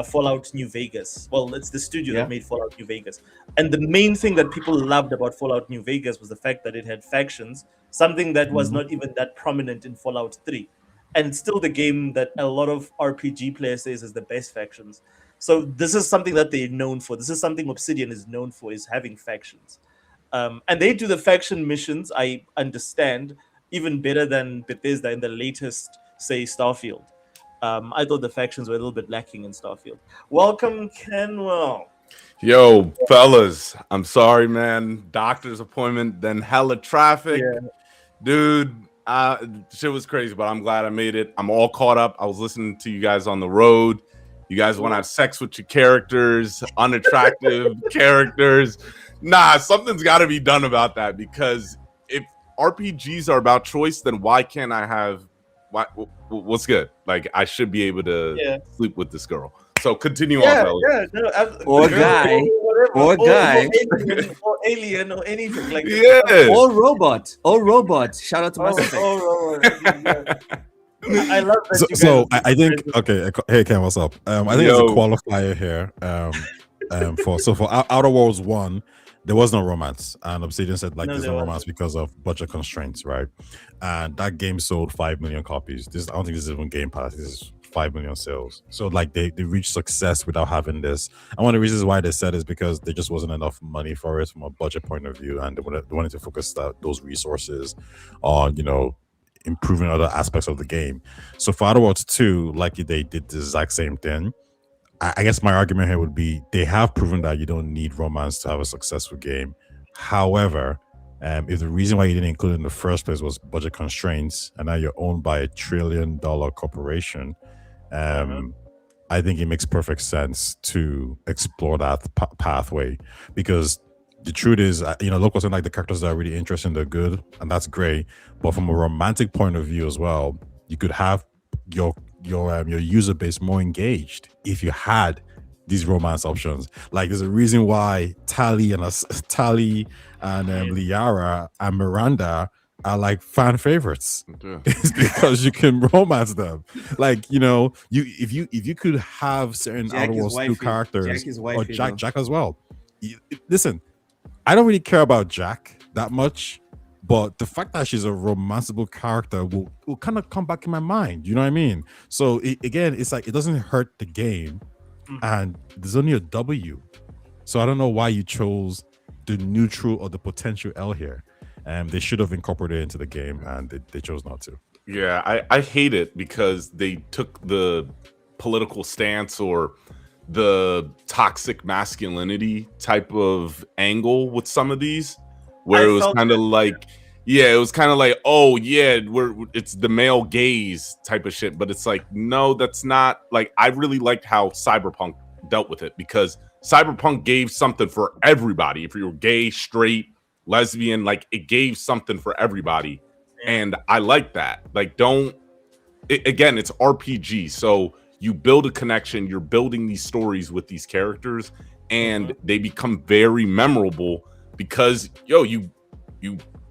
Fallout New Vegas. Well, it's the studio that made Fallout New Vegas. And the main thing that people loved about Fallout New Vegas was the fact that it had factions, something that was not even that prominent in Fallout 3. And still the game that a lot of RPG players say is the best factions. So this is something that they're known for. This is something Obsidian is known for, is having factions. And they do the faction missions, I understand, even better than Bethesda in the latest, say, Starfield. I thought the factions were a little bit lacking in Starfield. Welcome, Kenwell. Yo, fellas, I'm sorry, man. Doctor's appointment, then hella traffic. Dude, shit was crazy, but I'm glad I made it. I'm all caught up. I was listening to you guys on the road. You guys want to have sex with your characters, unattractive characters. Nah, something's got to be done about that, because if RPGs are about choice, then why can't I have... what's good? Like, I should be able to sleep with this girl. So continue on, fellas. Or guy. Or alien or anything like that. Or robot. Shout out to Mass Effect. I love that. I think hey Ken, what's up? I think there's a qualifier here. For Outer Worlds 1, there was no romance, and Obsidian said there's no romance because of budget constraints, right? And that game sold 5 million copies. I don't think this is even Game Pass. This is 5 million sales. So like they reached success without having this. And one of the reasons why they said is because there just wasn't enough money for it from a budget point of view, and they wanted to focus those resources on improving other aspects of the game. So for Outer Worlds 2, like they did the exact same thing. I guess my argument here would be they have proven that you don't need romance to have a successful game. However, if the reason why you didn't include it in the first place was budget constraints, and now you're owned by $1 trillion corporation, I think it makes perfect sense to explore that pathway, because the truth is, look what's like the characters that are really interesting, they're good, and that's great. But from a romantic point of view as well, you could have your user base more engaged if you had these romance options. Like there's a reason why Tali and Liara and Miranda are like fan favorites. It's because you can romance them. Like if you could have certain Outer Worlds 2 characters, or Jack as well. Listen, I don't really care about Jack that much, but the fact that she's a romanceable character will kind of come back in my mind. You know what I mean? So it's like it doesn't hurt the game, and there's only a W. So I don't know why you chose the neutral or the potential L here. They should have incorporated it into the game, and they chose not to. Yeah, I hate it because they took the political stance or the toxic masculinity type of angle with some of these, where it was kind of like, yeah, it was kind of like, oh yeah, it's the male gaze type of shit, but it's like, no, that's not. Like, I really liked how Cyberpunk dealt with it, because Cyberpunk gave something for everybody. If you were gay, straight, lesbian, like, it gave something for everybody, and I like that. Like, again, it's RPG, so you build a connection, you're building these stories with these characters, and they become very memorable because you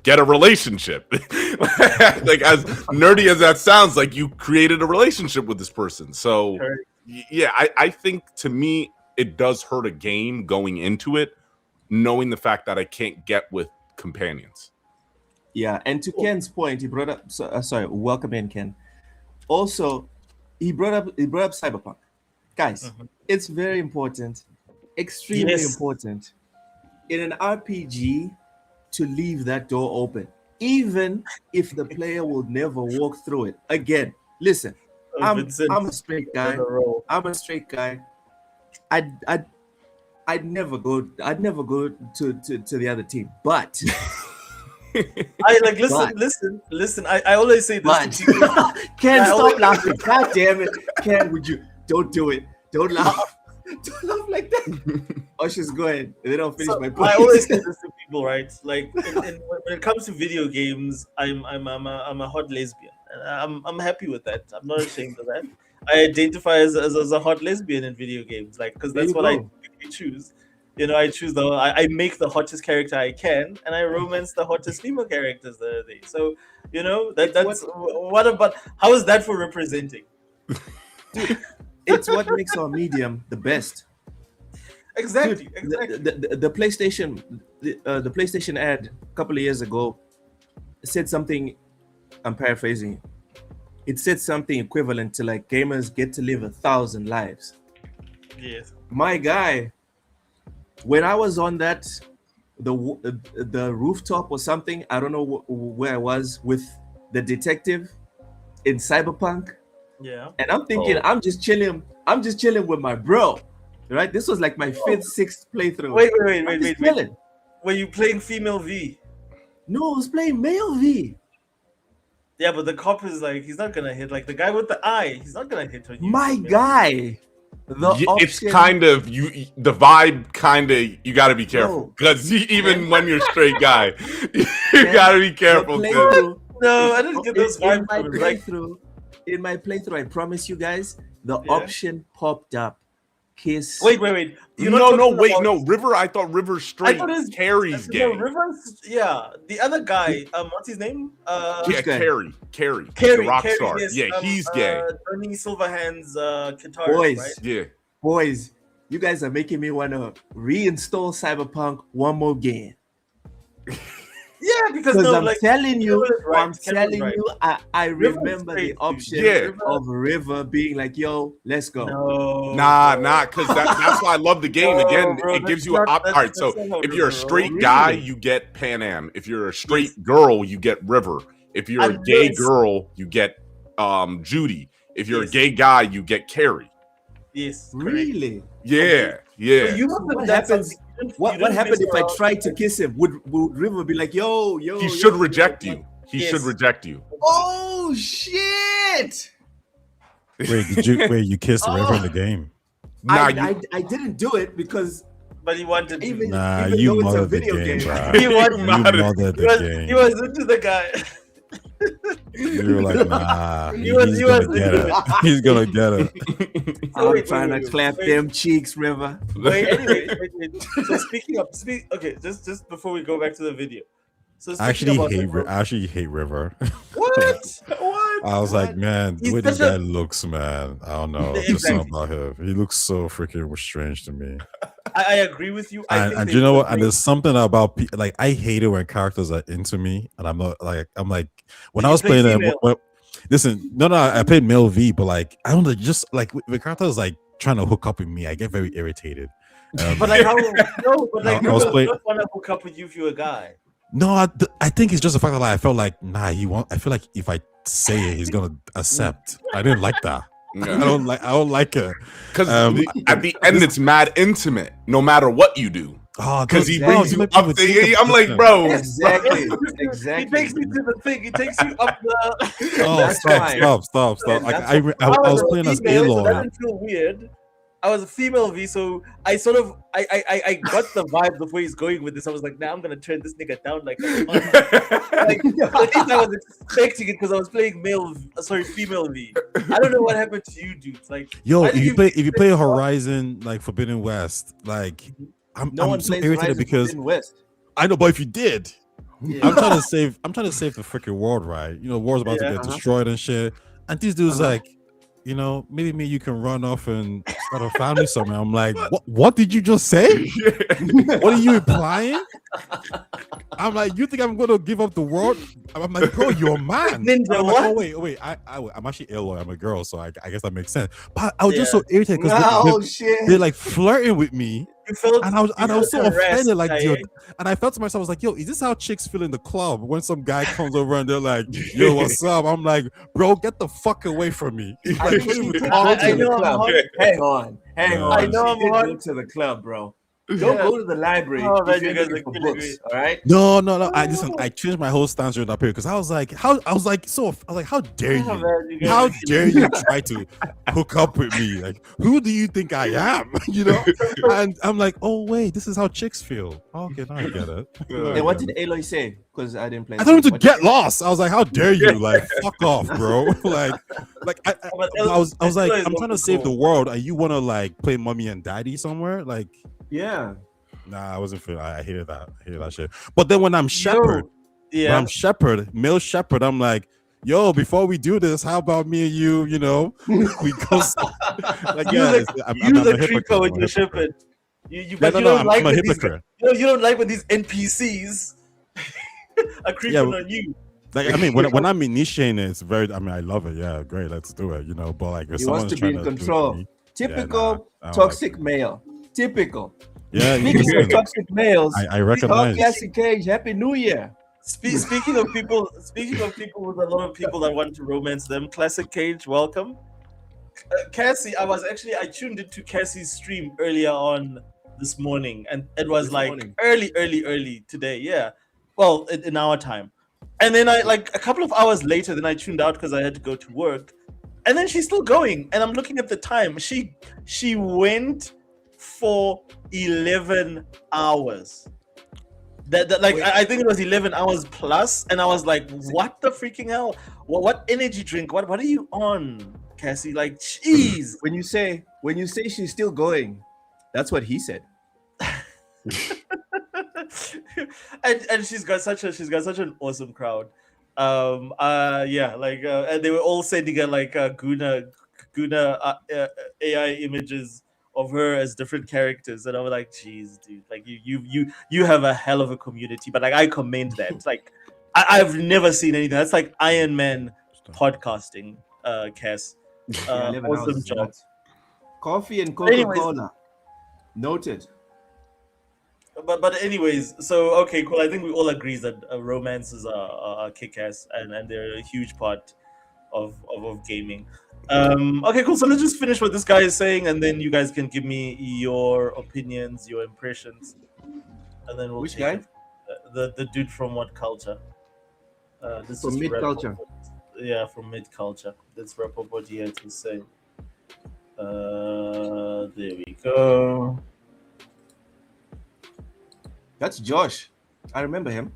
get a relationship. Like, as nerdy as that sounds, like, you created a relationship with this person. So yeah, I think, to me, it does hurt a game going into it, knowing the fact that I can't get with companions. Yeah, and to Ken's point, he brought up. Sorry, welcome in, Ken. Also, he brought up Cyberpunk. Guys, it's very important, extremely important in an RPG to leave that door open, even if the player will never walk through it. Again, listen, I'm a straight guy. I'd never go to the other team, but I like listen. I always say this. Ken, stop laughing. God damn it. Ken, would you don't do it. Don't laugh. Don't laugh like that. Oh, she's going. And then I'll finish my point. I always say this to people, right? Like, when it comes to video games, I'm a hot lesbian. And I'm happy with that. I'm not ashamed of that. I identify as a hot lesbian in video games, like, because that's what I choose. You know, I choose I make the hottest character I can, and I romance the hottest female characters that are there. So, you know, that's what about, how is that for representing? Dude, it's what makes our medium the best. Exactly. Dude, the PlayStation, the PlayStation ad a couple of years ago said something. I'm paraphrasing. It said something equivalent to, like, gamers get to live 1,000 lives. Yes. My guy, when I was on that, the rooftop or something, I don't know where I was, with the detective in Cyberpunk. Yeah. And I'm thinking, I'm just chilling with my bro. Right? This was like my 5th, 6th playthrough. Wait. Were you playing female V? No, I was playing male V. Yeah, but the cop is like, he's not gonna hit. Like, the guy with the eye, he's not gonna hit on you. My guy. It's kind of the vibe. Kind of, you got to be careful, because even when you're a straight guy, you got to be careful. No, I didn't get those vibes. In my playthrough, I promise you guys, the option popped up. Kiss. Wait. No. River. I thought River straight carries gay. No, River's, yeah. The other guy, what's his name? Carrie, the rock star. Yes, yeah, he's gay. Johnny Silverhand's guitarist, right? Boys, you guys are making me want to reinstall Cyberpunk one more game. Yeah, because I'm telling you, I remember the option of River being like, "Yo, let's go." Nah, because that's why I love the game. Again, it gives you an all right. So if you're a straight guy, you get Pan Am. If you're a straight girl, you get River. If you're a gay girl, you get Judy. If you're a gay guy, you get Carrie. Yes. Really? Yeah. So what happens? What happened if I tried to kiss him? Would River be like, yo? He should reject you. He should reject you. Oh shit! Wait, you kissed River in the game? I didn't do it because. But he wanted to. You mothered the game, bro. He mothered the game. He was into the guy. You were like, nah, he's gonna get it. He's gonna get it. I'm trying to clap them cheeks, River. Anyway. So okay, just before we go back to the video. So I actually hate River. What? I was like, man, the way this guy looks, man. I don't know. Just something about him. He looks so freaking strange to me. I agree with you. And you know what? And there's something about like, I hate it when characters are into me, and I'm like when I was playing them. Listen, no, I played male V, but like, I don't know, just like the characters like trying to hook up with me, I get very irritated. But like, how? No, but like, I was playing. Want to hook up with you if you're a guy. No, I think it's just the fact that I felt like, I feel like if I say it, he's gonna accept. I didn't like that. I don't like her. Because at the end, it's mad intimate, no matter what you do. Oh, Because he bro, brings you you up would there. think I'm of like, this. bro. Exactly. He Exactly. takes you to the thing. He takes you up the. Oh, That's fine. stop. And Like that's I what- was a playing as female, so that Aloy. didn't feel weird. I was a female V, so I sort of I got the vibe before he's going with this. I was like, nah, I'm gonna turn this nigga down like like at least I was expecting it because I was playing female V. I don't know what happened to you dudes. Like Yo, why if did you play Horizon like Forbidden West, like I'm one so plays irritated Horizon because Forbidden West. I know, but if you did, Yeah. I'm trying to save the freaking world, right? You know, war's about to Yeah, get destroyed and shit. And these dudes like, you know, maybe me you can run off and start a family somewhere. I'm like, what did you just say? What are you implying? I'm like, you think I'm gonna give up the world? I'm like, bro, you're a man. Ninja, I'm like, what? oh wait, I'm actually Aloy. I'm a girl, so I guess that makes sense. But I was just Yeah. so irritated because Oh shit. they're like flirting with me. You felt, And I was so harassed, offended, like, guy, yo, eh? and I felt to myself, I was like, yo, is this how chicks feel in the club when some guy comes over and they're like, yo, what's up? I'm like, bro, get the fuck away from me. I Like, think she did I go to the know I'm club. hot. Hang on. Yeah. I know I'm She did hot. go to the club, bro. Don't go to the library Oh, man, if you're you guys looking are for killing books. me. All right. no. I changed my whole stance during that period because I was like, how dare Oh, you? man, you guys How are dare you try to hook up with me? Like, who do you think I am? You know? And I'm like, oh wait, this is how chicks feel. Okay, now I get it. Now I And what get did it. Aloy say? Because I didn't play. I told him to What did get lost. I was like, how dare you? Like, fuck off, bro. like I was like, Aloy is I'm trying to also save the cool. world, and you want to like play mommy and daddy somewhere? Like, Yeah. nah, I wasn't feeling. I hated that. I hated that shit. But then when I'm shepherd, Yeah. male shepherd, I'm like, yo, before we do this, how about me and you? You know, we go. Like, You yeah, the, it's- I'm you a the hypocrite, creeper with I'm a your hypocrite. shepherd. You Yeah, but no, you no, don't I'm like a when these hypocrite. you don't like when these NPCs are creeping but- on you. Like, I mean, when I'm initiating it, it's very. I mean, I love it. Yeah, great, let's do it. You know, but like, if He wants someone's to be trying in do it to control. me, Typical I don't toxic like male. Typical. yeah, Speaking of listen, toxic males, I recognize. Cassie Cage, Happy New Year. Speaking of people with a lot of people that want to romance them, Classic Cage, welcome. Cassie, I tuned into Cassie's stream earlier on this morning, and it was This like morning. early today. Yeah, well, in our time. And then I like a couple of hours later, then I tuned out because I had to go to work. And then she's still going, and I'm looking at the time. She went for 11 hours. That like I think it was 11 hours plus, and I was like, what the freaking hell? What energy drink? What are you on, Cassie? Like, jeez. When you say she's still going, that's what he said. and she's got such an awesome crowd. Yeah, like and they were all sending her like Guna AI images of her as different characters, and I was like, geez, dude, like you have a hell of a community. But like, I commend that. Like, I've never seen anything that's like Iron Man podcasting. Cass, 11 awesome hours, job. nuts. Coffee and Anyways. Coca-Cola. Noted. But anyways, so okay, cool. I think we all agree that romances are kick-ass, and they're a huge part of gaming. Okay, cool. So let's just finish what this guy is saying, and then you guys can give me your opinions, your impressions, and then we'll Which take guy? it. The dude from what culture? This From is Mid wrap up Culture. what- Yeah, from Mid Culture. Let's wrap up what he had to say. There we go. That's Josh. I remember him.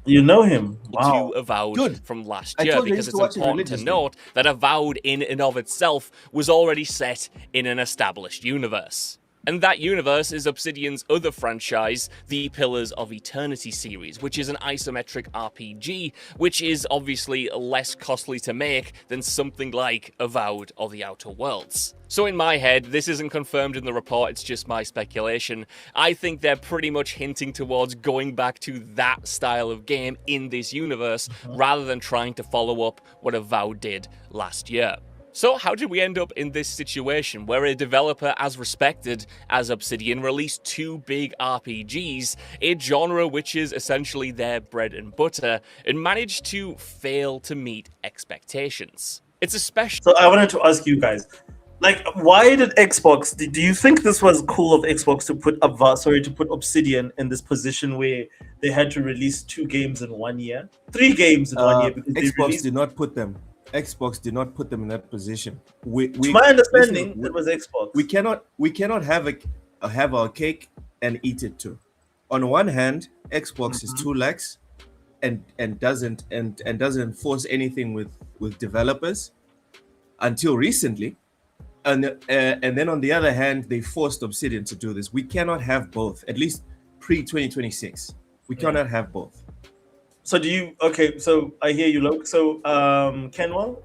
You know him. Wow. To Avowed Good. from last I year, told you I because used it's to watch it important to religiously. note that Avowed in and of itself was already set in an established universe. And that universe is Obsidian's other franchise, the Pillars of Eternity series, which is an isometric RPG, which is obviously less costly to make than something like Avowed or The Outer Worlds. So in my head, this isn't confirmed in the report, it's just my speculation. I think they're pretty much hinting towards going back to that style of game in this universe, rather than trying to follow up what Avowed did last year. So how did we end up in this situation where a developer as respected as Obsidian released two big RPGs, a genre which is essentially their bread and butter, and managed to fail to meet expectations? It's a special. So I wanted to ask you guys, like, why did Xbox? Do you think this was cool of Xbox to put Obsidian in this position where they had to release 2 games in 1 year, 3 games in 1 year because they Xbox released. did not put them. Xbox did not put them in that position. To my understanding, it was Xbox. We cannot have our cake and eat it too. On one hand, Xbox is too lax and doesn't force anything with developers until recently. And then on the other hand, they forced Obsidian to do this. We cannot have both, at least pre-2026. We cannot have both. So so I hear you, Loke. So Kenwell,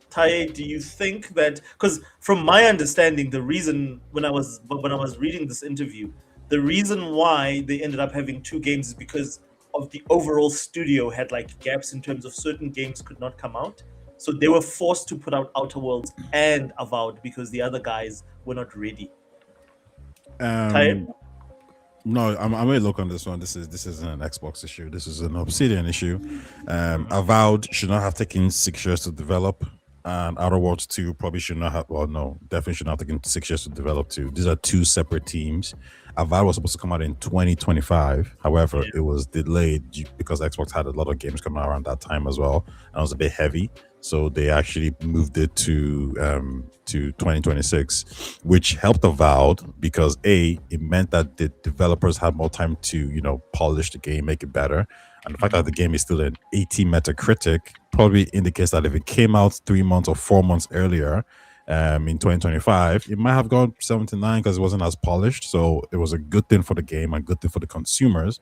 Taye, do you think that, because from my understanding, the reason when I was reading this interview, the reason why they ended up having 2 games is because of the overall studio had like gaps in terms of certain games could not come out. So they were forced to put out Outer Worlds and Avowed because the other guys were not ready. Taye? No, I'm gonna look on this one. This isn't an Xbox issue. This is an Obsidian issue. Avowed should not have taken 6 years to develop, and Outer Worlds 2 probably should not have. Well, no, definitely should not have taken 6 years to develop too. These are 2 separate teams. Avowed was supposed to come out in 2025. However, it was delayed because Xbox had a lot of games coming out around that time as well, and it was a bit heavy. So they actually moved it to 2026, which helped Avowed because it meant that the developers had more time to polish the game, make it better. And the fact that the game is still an 80 Metacritic probably indicates that if it came out 3 months or 4 months earlier, in 2025, it might have gone 79 because it wasn't as polished. So it was a good thing for the game and good thing for the consumers,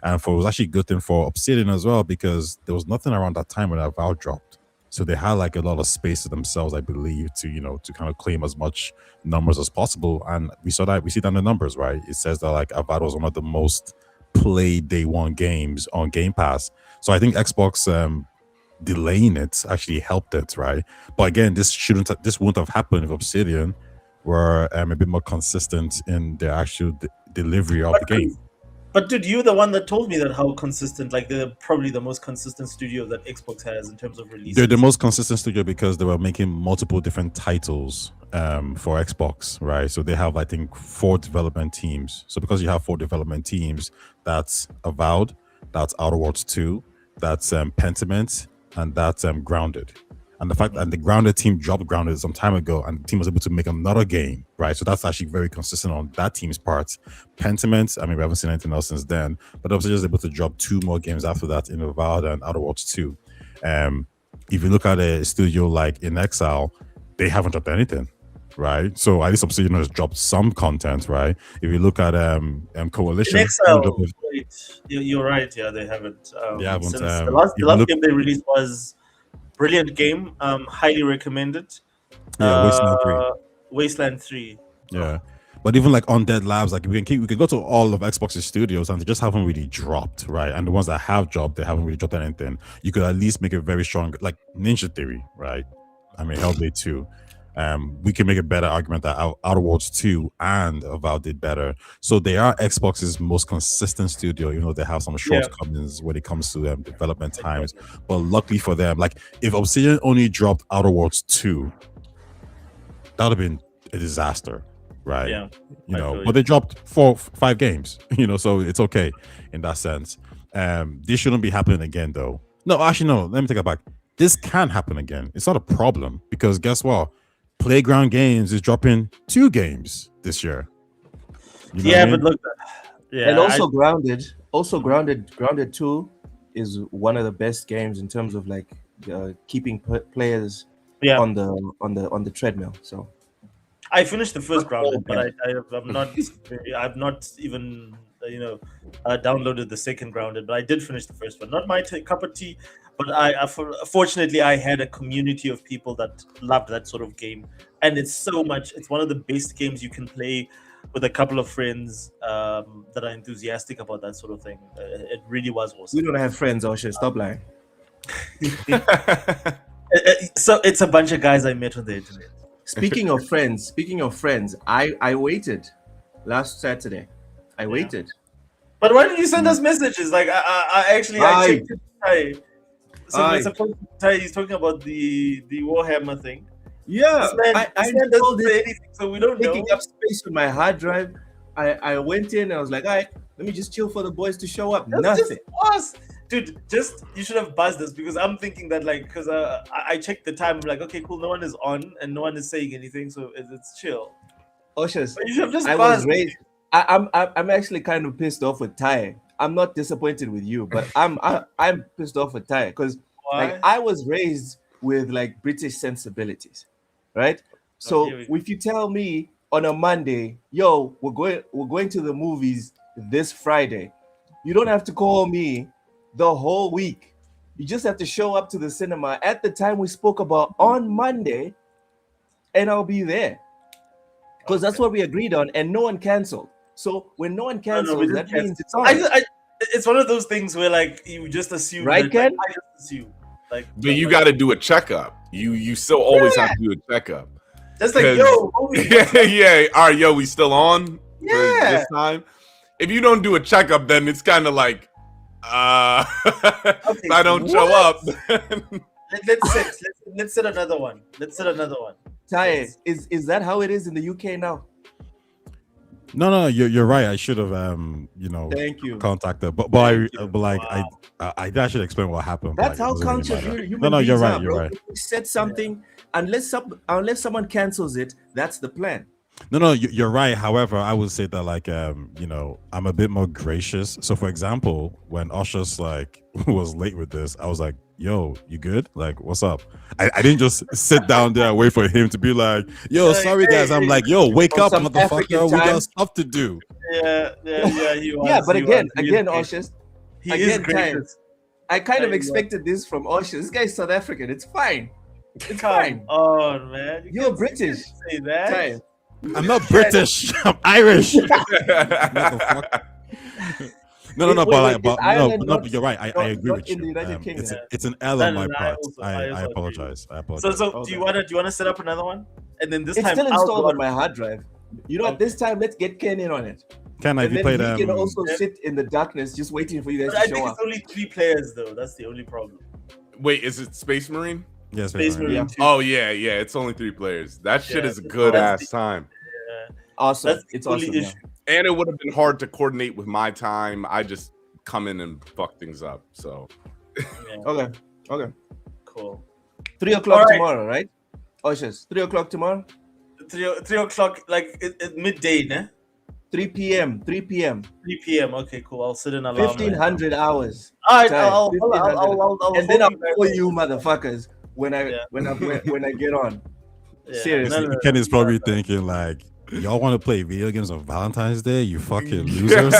and it was actually a good thing for Obsidian as well because there was nothing around that time when Avowed dropped. So they had like a lot of space to themselves, I believe, to kind of claim as much numbers as possible. And we see that in the numbers, right? It says that like Avowed was one of the most played day one games on Game Pass. So I think Xbox delaying it actually helped it, right? But again, this wouldn't have happened if Obsidian were a bit more consistent in their actual delivery of the game. But dude, you're the one that told me that how consistent, like they're probably the most consistent studio that Xbox has in terms of releases. They're the most consistent studio because they were making multiple different titles for Xbox, right? So they have, I think, 4 development teams. So because you have 4 development teams, that's Avowed, that's Outer Worlds 2, that's Pentiment, and that's Grounded. And the fact that the Grounded team dropped Grounded some time ago and the team was able to make another game, right? So that's actually very consistent on that team's part. Pentiment, I mean, we haven't seen anything else since then, but obviously just able to drop 2 more games after that in Avowed and Outer Worlds 2. If you look at a studio like In Exile, they haven't dropped anything, right? So at least Obsidian has dropped some content, right? If you look at Coalition, In Exile, you're right. Yeah, they haven't. They haven't. Since the last game they released was brilliant game. Highly recommended. Yeah, Wasteland 3. Yeah. But even like Undead Labs, like we can go to all of Xbox's studios and they just haven't really dropped, right? And the ones that have dropped, they haven't really dropped anything. You could at least make a very strong, like Ninja Theory, right? I mean, Hellblade 2. We can make a better argument that Outer Worlds 2 and Avowed did better. So they are Xbox's most consistent studio, even though they have some shortcomings when it comes to development times. But luckily for them, like if Obsidian only dropped Outer Worlds 2, that would have been a disaster, right? Yeah. But they dropped 4-5 games, so it's okay in that sense. This shouldn't be happening again, though. No, actually, no. Let me take it back. This can happen again. It's not a problem because guess what? Playground Games is dropping 2 games this year. But look, and also Grounded 2 is one of the best games in terms of like keeping players on the treadmill. So I finished the first Grounded, but I've not even downloaded the second Grounded, but I did finish the first one. Not my cup of tea, but fortunately I had a community of people that loved that sort of game, and it's one of the best games you can play with a couple of friends that are enthusiastic about that sort of thing. It really was awesome. We don't have friends, Osha. Stop lying. So it's a bunch of guys I met on the internet. Speaking of friends, I waited last Saturday. I waited. But why didn't you send us messages? Like I checked it. So Aye. it's supposed to, he's talking about the Warhammer thing. Yeah, This man installed doesn't say this, anything, so we don't know. taking up space on my hard drive. I went in. I was like, all right, let me just chill for the boys to show up. That's Nothing. just us. Dude, you should have buzzed us because I'm thinking that like because I checked the time. I'm like, okay, cool, no one is on and no one is saying anything, so it's chill. Oshas, But you should have just I was buzzed. raised. I'm actually kind of pissed off with Ty. I'm not disappointed with you, but I'm pissed off with Ty because like I was raised with like British sensibilities, right? So here we go. if you tell me on a Monday, yo, we're going to the movies this Friday, you don't have to call me the whole week. You just have to show up to the cinema at the time we spoke about on Monday, and I'll be there. Because that's what we agreed on, and no one canceled. So when no one we cancels, didn't that cancel. means it's on. It's one of those things where like you just assume, Right, that, Ken? Like, I just assume, like. But you got to do a checkup. You still always have to do a checkup. Just like 'Cause- yo, yeah. All right, yo, we still on for Yeah. this time. If you don't do a checkup, then it's kind of like, if I don't show up. let's set another one. Let's set another one. Ty, is that how it is in the UK now? No, you're right. I should have Thank you. contacted, but like I should explain what happened. but, That's like, how it doesn't really conscious matter. human No, you're beings right. are, You're bro. right. If we said something, unless someone cancels it, that's the plan. No, you're right. However, I would say that like I'm a bit more gracious. So for example, when Ushers like was late with this, I was like, yo, you good? Like, what's up? I didn't just sit down there and wait for him to be like, yo, sorry guys. I'm like, yo, wake On up, some motherfucker. African We time. got stuff to do. Yeah. He was, Yeah, but he again, was. Oshas, He is again, great. Ty, I kind of Yeah. expected this from Oshas. This guy's South African. It's fine. It's Come fine. on, man. You You're can't British. say that. Ty. I'm not British. I'm Irish. Motherfucker. No, Wait, but is Ireland no, not- but you're right. I agree not with in the you. United Kingdom? It's an L No, on no, my no, part. also I agree. apologize. I So apologize. do Okay. you wanna set up another one? And then this It's time still I'll installed go on my hard drive. You know what? This time, let's get Ken in on it. Can I And you then played he can also sit in the darkness just waiting for you But guys I to think show it's up. only 3 players though. That's the only problem. Wait, is it Space Marine? Yes, Space Marine Yeah. 2. Oh yeah, it's only 3 players. That shit Yeah, is a good that's ass time. Awesome. That's the It's only awesome. Yeah. issue. And it would have been hard to coordinate with my time. I just come in and fuck things up. So Yeah, Okay. cool. 3 o'clock All right. tomorrow, right? Oshas, 3 o'clock tomorrow? 3 o'clock, like at midday, ne? 3 p.m. 3 p.m. 3 p.m. Okay, cool. I'll sit in alarm. 1,500 hours. All right, Time. I'll 1,500. And then I'll phone you call back. you motherfuckers when I get on. Yeah. Seriously. No. Ken is probably thinking like, y'all want to play video games on Valentine's Day? You fucking losers!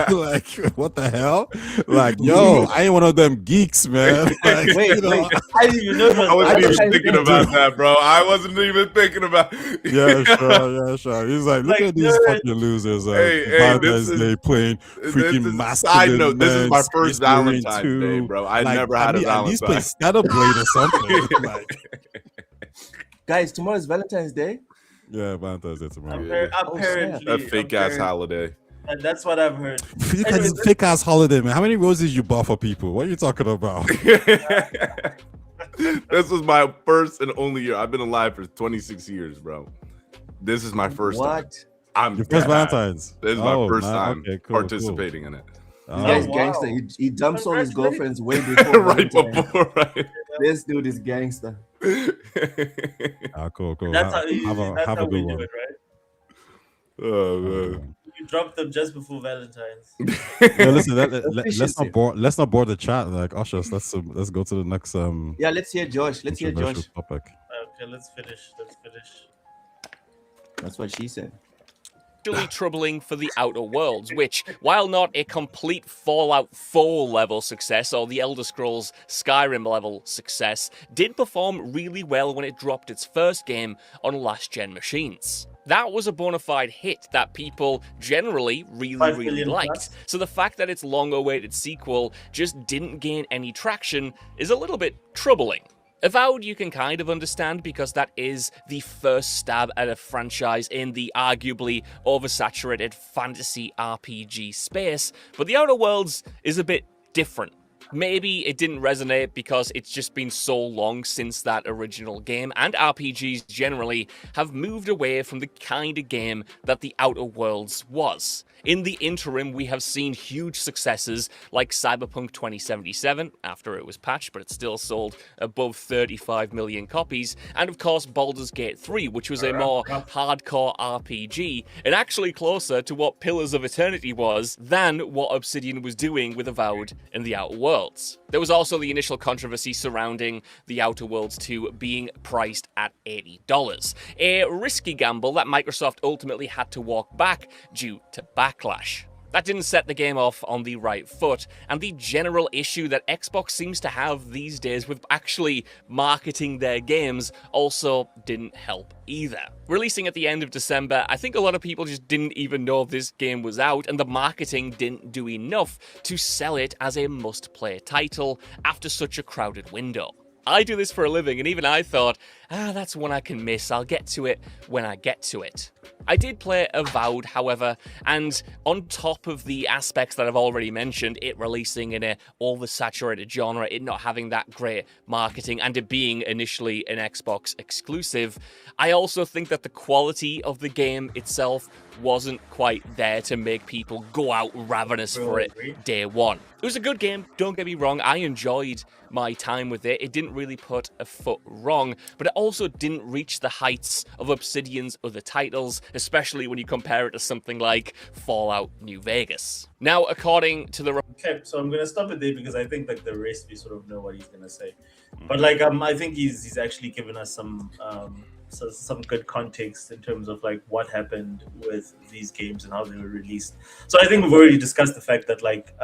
Like, what the hell? Like, yo, I ain't one of them geeks, man. Like, Wait, you know, wait. I didn't even know it was I wasn't even Valentine's thinking Day. about that, bro. I wasn't even thinking about. yeah, sure. He's like, look Like, at these nerd. fucking losers. Hey, Valentine's this is- Day playing This freaking is- masculine. side note, this is my men, first Space Marine Valentine's 2. Day, bro. I Like, never had a at least play Valentine. Scatterblade or something. Like, Guys, tomorrow's Valentine's Day. yeah, Valentine's Day tomorrow. apparently That fake ass apparently- holiday. And that's what I've heard. Fake ass holiday, man. How many roses you bought for people? What are you talking about? This was my first and only year. I've been alive for 26 years, bro. This is my first time. What? I'm Your first dead ass. Valentine's. This is my Oh, first nah, time okay, cool, participating in it. This Oh, guy's wow. gangster. He dumps all his Congratulations. girlfriends way before Right Valentine's. before, right? This dude is gangster. cool. That's how, Have a we good do one. it, right? Oh man. You drop them just before Valentine's. Yeah, listen. Let's Efficiency. not bore the chat. Like, ushers, let's go to the next Yeah, let's hear Josh. Let's hear controversial Josh. topic. Okay, let's finish. That's what she said. Really troubling for the Outer Worlds, which, while not a complete Fallout 4 level success or the Elder Scrolls Skyrim level success, did perform really well when it dropped its first game on last-gen machines. That was a bona fide hit that people generally 5 really million liked. plus. So the fact that its long-awaited sequel just didn't gain any traction is a little bit troubling. Avowed you can kind of understand because that is the first stab at a franchise in the arguably oversaturated fantasy RPG space, but The Outer Worlds is a bit different. Maybe it didn't resonate because it's just been so long since that original game, and RPGs generally have moved away from the kind of game that The Outer Worlds was. In the interim, we have seen huge successes like Cyberpunk 2077, after it was patched, but it still sold above 35 million copies, and of course Baldur's Gate 3, which was a more hardcore RPG, and actually closer to what Pillars of Eternity was than what Obsidian was doing with Avowed and The Outer Worlds. There was also the initial controversy surrounding The Outer Worlds 2 being priced at $80, a risky gamble that Microsoft ultimately had to walk back due to backlash. That didn't set the game off on the right foot, and the general issue that Xbox seems to have these days with actually marketing their games also didn't help either. Releasing at the end of December, I think a lot of people just didn't even know this game was out, and the marketing didn't do enough to sell it as a must-play title after such a crowded window. I do this for a living, and even I thought, that's one I can miss, I'll get to it when I get to it. I did play Avowed, however, and on top of the aspects that I've already mentioned, it releasing in a oversaturated genre, it not having that great marketing, and it being initially an Xbox exclusive, I also think that the quality of the game itself wasn't quite there to make people go out ravenous for it day one. It was a good game, don't get me wrong, I enjoyed my time with it. It didn't really put a foot wrong, but it also didn't reach the heights of Obsidian's other titles, especially when you compare it to something like Fallout New Vegas. Now, according to the... Okay, so I'm gonna stop it there because I think like the rest we sort of know what he's gonna say. But like I think he's actually given us some good context in terms of like what happened with these games and how they were released. So I think we've already discussed the fact that like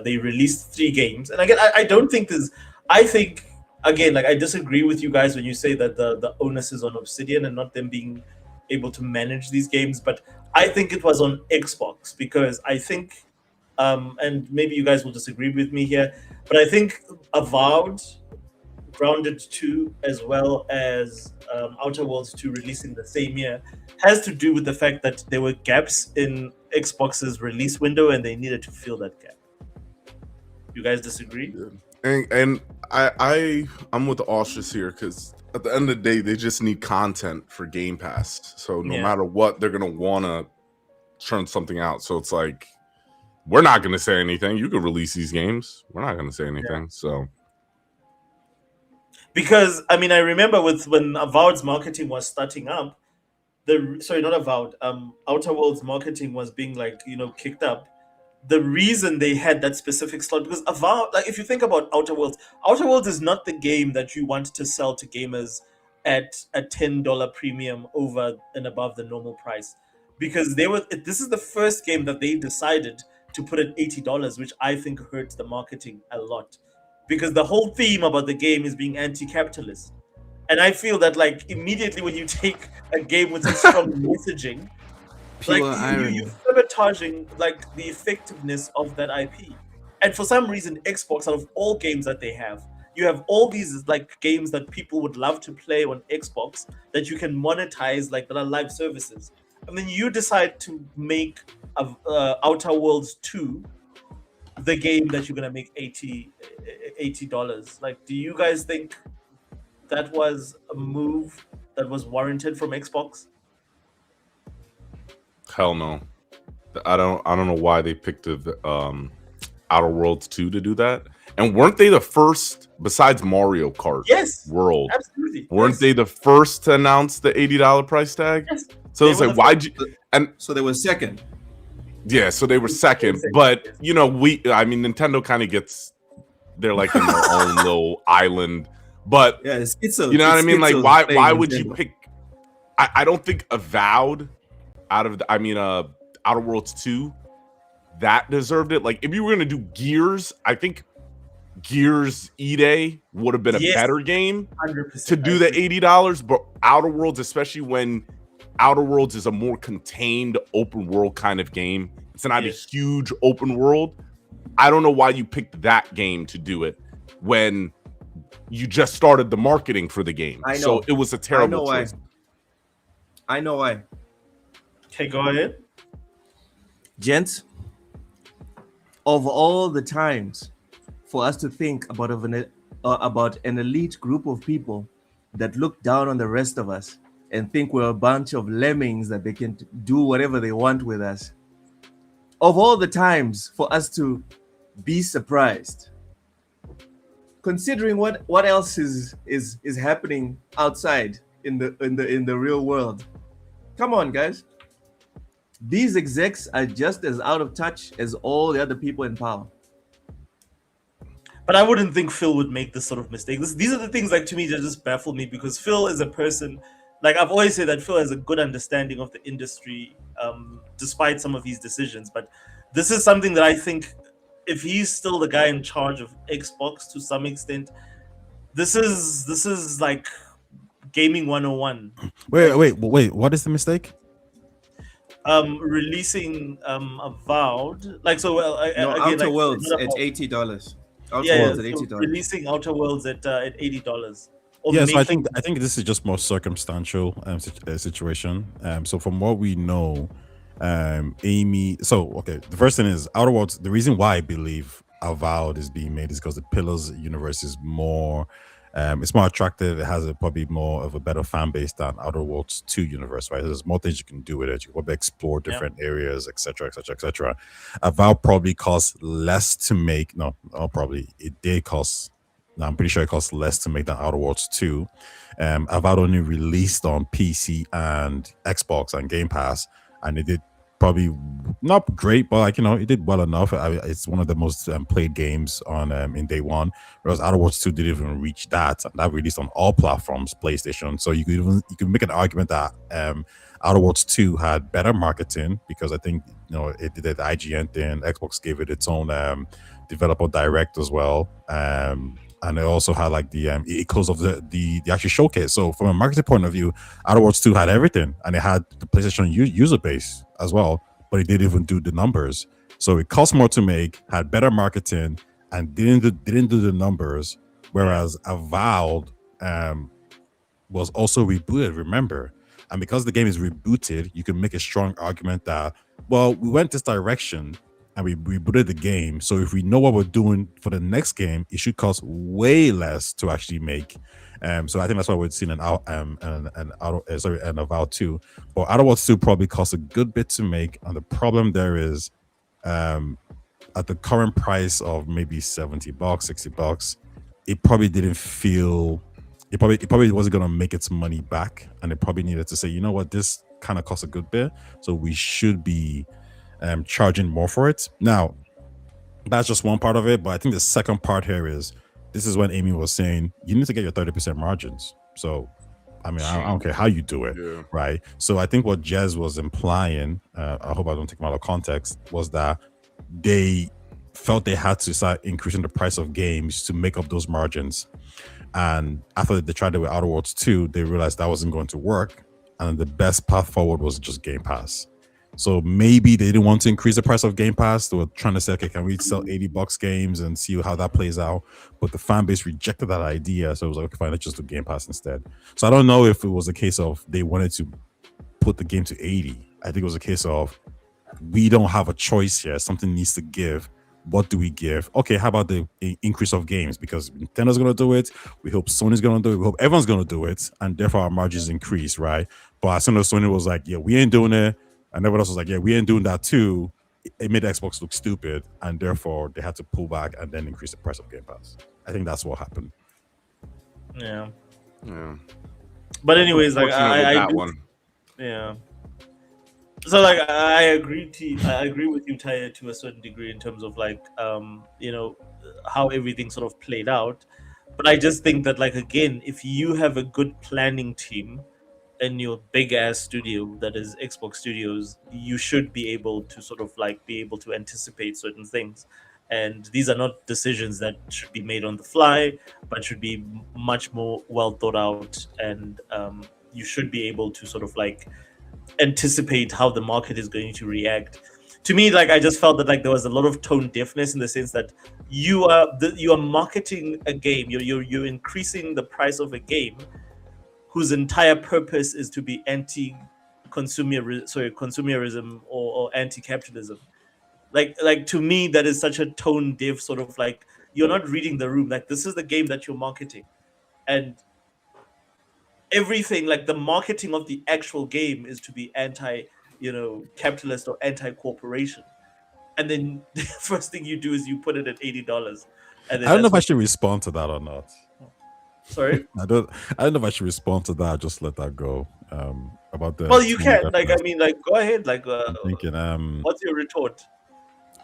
they released 3 games, and again I don't think there's. I think again like I disagree with you guys when you say that the onus is on Obsidian and not them being able to manage these games, but I think it was on Xbox because I think and maybe you guys will disagree with me here, but I think Avowed, Grounded 2, as well as Outer Worlds 2 releasing the same year has to do with the fact that there were gaps in Xbox's release window and they needed to fill that gap. You guys disagree? And I'm with the Austrians here because at the end of the day, they just need content for Game Pass. So no matter what, they're gonna want to churn something out. So it's like we're not gonna say anything. You can release these games. We're not gonna say anything. So because I mean, I remember when Avowed's marketing was starting up, Outer Worlds marketing was being kicked up. The reason they had that specific slot, because Avowed, like if you think about Outer Worlds is not the game that you want to sell to gamers at a $10 premium over and above the normal price, because this is the first game that they decided to put at $80, which I think hurts the marketing a lot, because the whole theme about the game is being anti-capitalist. And I feel that like immediately when you take a game with a strong messaging, you're sabotaging like the effectiveness of that IP. And for some reason, Xbox, out of all games that they have, you have all these like games that people would love to play on Xbox that you can monetize, like that are live services. And then you decide to make Outer Worlds 2 the game that you're gonna make $80. Like, do you guys think that was a move that was warranted from Xbox? hell no. I don't know why they picked the Outer Worlds 2 to do that. And weren't they the first, besides Mario Kart World? Absolutely. Weren't they the first to announce the $80 price tag? Yes. So it's like, why'd you? And so they were second. Yeah, so they were second. But Nintendo kind of gets, they're like in their own little island. But yeah, you know what I mean? Like, why would you pick? I don't think Avowed Outer Worlds 2 that deserved it. Like, if you were gonna do Gears, I think Gears E-Day would have been a better game 100%, to do the $80. But Outer Worlds, especially when Outer Worlds is a more contained open world kind of game, it's not a huge open world. I don't know why you picked that game to do it when you just started the marketing for the game. I know. So it was a terrible choice. I know why. Okay, go ahead. Gents, of all the times for us to think about an elite group of people that look down on the rest of us and think we're a bunch of lemmings that they can do whatever they want with us. Of all the times for us to be surprised, considering what else is happening outside in the real world. Come on, guys. These execs are just as out of touch as all the other people in power. But I wouldn't think Phil would make this sort of mistake. These are the things, like, to me, that just baffle me, because Phil is a person, like, I've always said that Phil has a good understanding of the industry, despite some of his decisions. But this is something that I think, if he's still the guy in charge of Xbox to some extent, this is like gaming 101. Wait. What is the mistake? Releasing Avowed, like, so well. Outer like, Worlds at $80. Outer Yeah, Worlds at so $80. releasing Outer Worlds at $80. Or Yeah, so I making- think this is just more circumstantial situation. So from what we know, Amy. So okay, the first thing is Outer Worlds. The reason why I believe Avowed is being made is because the Pillars universe is more. It's more attractive. It has probably more of a better fan base than Outer Worlds 2 universe, right? There's more things you can do with it. You can probably explore different areas, etc., etc., etc. Avowed probably costs less to make. No, probably it did cost. No, I'm pretty sure it costs less to make than Outer Worlds 2. Avowed only released on PC and Xbox and Game Pass, and it did probably not great, but like, it did well enough. It's one of the most played games on in day one, whereas Outer Worlds 2 didn't even reach that. And that released on all platforms, PlayStation. So you could make an argument that Outer Worlds 2 had better marketing, because I think it did the IGN thing. Xbox gave it its own developer direct as well. And it also had like the it closed off the actual showcase. So from a marketing point of view, Outer Worlds 2 had everything, and it had the PlayStation user base as well, but it didn't even do the numbers. So it cost more to make, had better marketing, and didn't do the numbers. Whereas Avowed was also rebooted, remember? And because the game is rebooted, you can make a strong argument that, well, we went this direction and we rebooted the game. So if we know what we're doing for the next game, it should cost way less to actually make. So I think that's why we've seen an Avowed 2. But Outer Worlds 2 probably costs a good bit to make. And the problem there is, at the current price of maybe $70, $60, it probably didn't feel. It probably wasn't gonna make its money back, and it probably needed to say, you know what, this kind of costs a good bit, so we should be charging more for it. Now, that's just one part of it, but I think the second part here is, this is when Amy was saying you need to get your 30% margins. So, I mean, I don't care how you do it, right? So I think what Jez was implying, I hope I don't take him out of context, was that they felt they had to start increasing the price of games to make up those margins. And after they tried it with Outer Worlds 2, they realized that wasn't going to work. And the best path forward was just Game Pass. So maybe they didn't want to increase the price of Game Pass. They were trying to say, okay, can we sell $80 games and see how that plays out? But the fan base rejected that idea. So it was like, okay, fine, let's just do Game Pass instead. So I don't know if it was a case of they wanted to put the game to 80. I think it was a case of, we don't have a choice here. Something needs to give. What do we give? Okay, how about the increase of games? Because Nintendo's going to do it. We hope Sony's going to do it. We hope everyone's going to do it. And therefore our margins increase, right? But as soon as Sony was like, yeah, we ain't doing it, and everyone else was like, yeah, we ain't doing that too, it made Xbox look stupid. And therefore they had to pull back and then increase the price of Game Pass. I think that's what happened. Yeah. Yeah. But anyways, like, I that one. Yeah. So like I agree with you, Taya, to a certain degree in terms of like how everything sort of played out. But I just think that, like, again, if you have a good planning team in your big ass studio that is Xbox Studios, you should be able to sort of like be able to anticipate certain things. And these are not decisions that should be made on the fly, but should be much more well thought out. And you should be able to sort of like anticipate how the market is going to react. To me, like, I just felt that like there was a lot of tone deafness in the sense that you are marketing a game, you're increasing the price of a game whose entire purpose is to be consumerism or anti-capitalism. Like to me, that is such a tone deaf sort of like you're not reading the room. Like this is the game that you're marketing, and everything like the marketing of the actual game is to be anti, capitalist or anti corporation, and then the first thing you do is you put it at $80, and I then don't know that's if I should respond to that or not. sorry. I don't know if I should respond to that. Just let that go. About the Well, you can like I definite. mean like go ahead like I'm thinking what's your retort?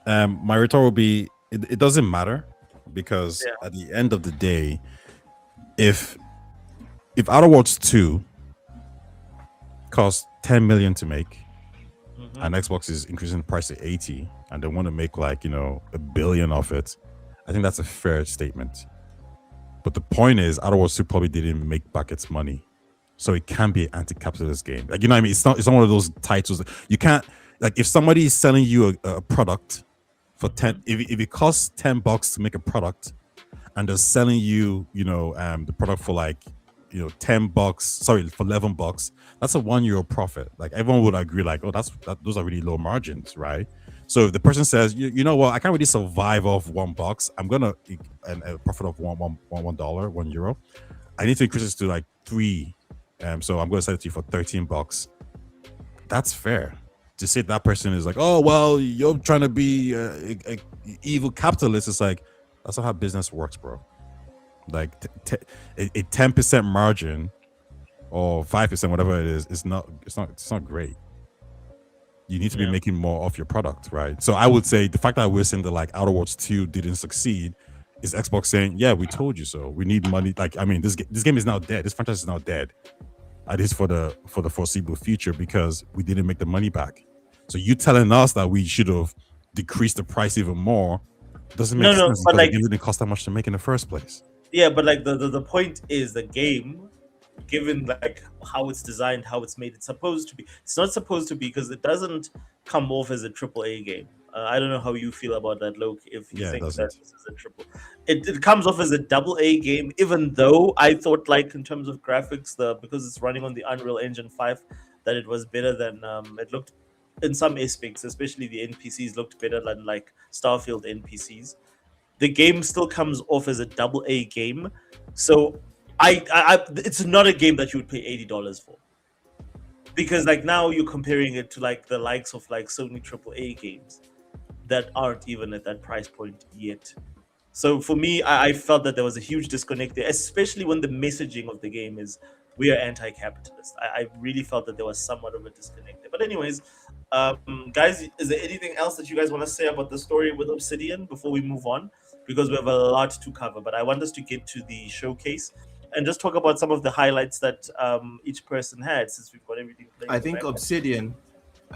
my retort will be it doesn't matter because Yeah. at the end of the day, if Outer Worlds 2 costs 10 million to make Mhm. and Xbox is increasing the price to 80 and they want to make like, $1 billion off it, I think that's a fair statement. But the point is, Outer Worlds 2 probably didn't make back its money. So it can be an anti-capitalist game. Like, you know what I mean? It's not one of those titles that you can't, like, if somebody is selling you a product for 10, if it costs $10 to make a product and they're selling you, the product for like, $10, sorry, for $11, that's a €1 profit. Like everyone would agree, like, oh, those are really low margins, right? So if the person says, you know what, I can't really survive off $1, I'm gonna a profit of $1, €1. I need to increase this to like 3. So I'm gonna sell it to you for $13. That's fair. To say that person is like, oh well, you're trying to be a evil capitalist. It's like that's not how business works, bro. Like a 10% margin or 5%, whatever it is, it's not great. You need to be making more of your product, right? So I would say the fact that we're saying that like Outer Worlds 2 didn't succeed is Xbox saying, yeah, we told you so. We need money. Like, I mean, this game is now dead. This franchise is now dead. At least for the foreseeable future because we didn't make the money back. So you telling us that we should have decreased the price even more doesn't make sense but because like the game didn't cost that much to make in the first place. yeah, but like the point is the game, given like how it's designed, how it's made, it's not supposed to be because it doesn't come off as a triple A game. I don't know how you feel about that, Loke. If you think that this is a triple, it comes off as a double A game. Even though I thought, like in terms of graphics, because it's running on the Unreal Engine 5, that it was better than it looked in some aspects. Especially the NPCs looked better than like Starfield NPCs. The game still comes off as a double A game, so it's not a game that you would pay $80 for. Because like now you're comparing it to like the likes of like Sony AAA games that aren't even at that price point yet. So for me, I felt that there was a huge disconnect there, especially when the messaging of the game is we are anti-capitalist. I really felt that there was somewhat of a disconnect there. But anyways, guys, is there anything else that you guys want to say about the story with Obsidian before we move on? Because we have a lot to cover, but I want us to get to the showcase and just talk about some of the highlights that each person had, since we've got everything playing. I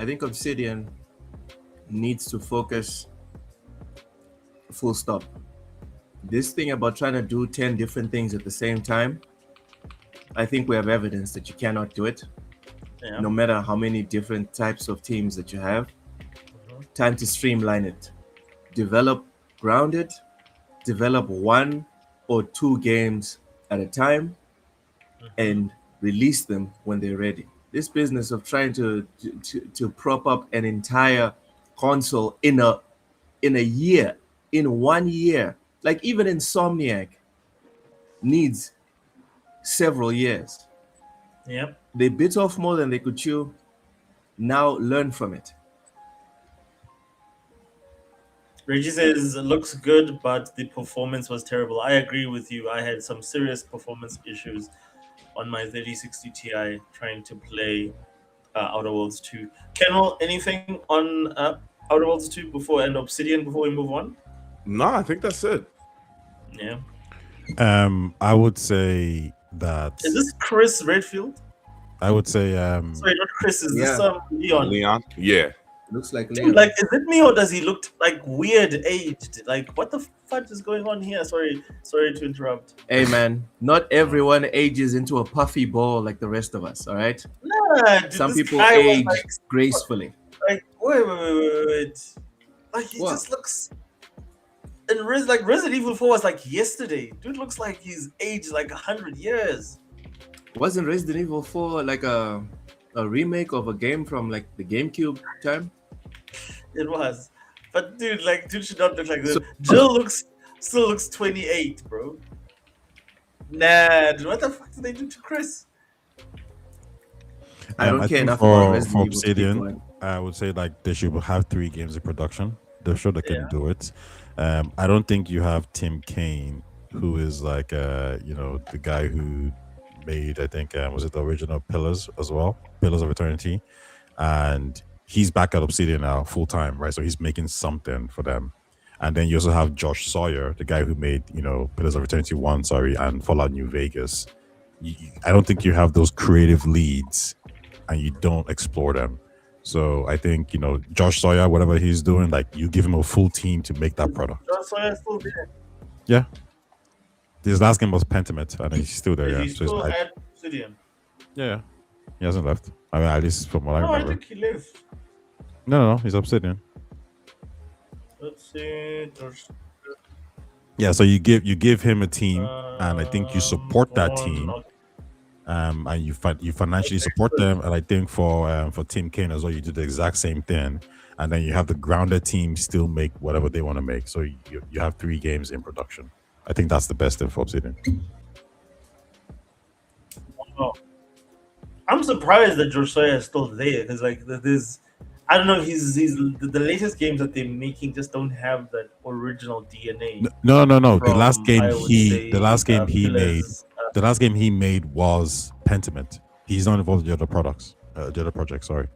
think Obsidian needs to focus full stop. This thing about trying to do 10 different things at the same time, I think we have evidence that you cannot do it. Yeah. No matter how many different types of teams that you have. Time to streamline it. Develop grounded, develop 1 or 2 games at a time, and release them when they're ready. This business of trying to prop up an entire console in a year, in 1 year, like even Insomniac needs several years. Yep. They bit off more than they could chew. Now learn from it. Reggie says it looks good, but the performance was terrible. I agree with you. I had some serious performance issues on my 3060 Ti trying to play Outer Worlds 2. Kennel, anything on Outer Worlds 2 and Obsidian before we move on? No, I think that's it. Yeah. I would say that. Is this Chris Redfield? I would say. Sorry, not Chris. Is this Leon? Leon? Yeah. Looks like Dude, like, is it me or does he look like weird aged? Like, what the fuck is going on here? Sorry to interrupt. Hey man, not everyone ages into a puffy ball like the rest of us. All right. Nah, dude, some this people guy was, age like, gracefully. Like, wait. Like, he just looks. And Resident Evil 4 was like yesterday. Dude looks like he's aged like 100 years. Wasn't Resident Evil 4 like a remake of a game from like the GameCube time? It was. But dude, like, dude should not look like this. So- Jill still looks 28, bro. Nah, dude, what the fuck did they do to Chris? I don't care think enough for, about Resident for Evil to pick Obsidian, one. I would say like they should have 3 games in production. They're sure they can Yeah. do it. I don't think you have Tim Kaine, who is like the guy who made, I think, was it the original Pillars as well, Pillars of Eternity, and he's back at Obsidian now full time, right? So he's making something for them. And then you also have Josh Sawyer, the guy who made Pillars of Eternity 1, and Fallout New Vegas. I don't think you have those creative leads, and you don't explore them. So I think Josh Sawyer, whatever he's doing, like you give him a full team to make that product. Josh Sawyer's still there. Yeah. His last game was Pentiment, and he's still there. Is Yeah. he So it's still like, at Obsidian? yeah, he hasn't left. I mean, at least from what I No, I remember. think he left. No, he's Obsidian. Let's see. Josh. Yeah. So you give him a team, and I think you support that on- team. And you financially support them, and I think for Tim Kaine as well, you do the exact same thing, and then you have the grounded team still make whatever they want to make. So you have 3 games in production. I think that's the best thing for Obsidian. Oh. I'm surprised that Josh Sawyer is still there because, like, there's, I don't know, he's the latest games that they're making just don't have that original DNA. No. The from, last game I would say, the last game he made, Pillars, the last game he made was Pentiment. He's not involved in the other products, the other project. Sorry.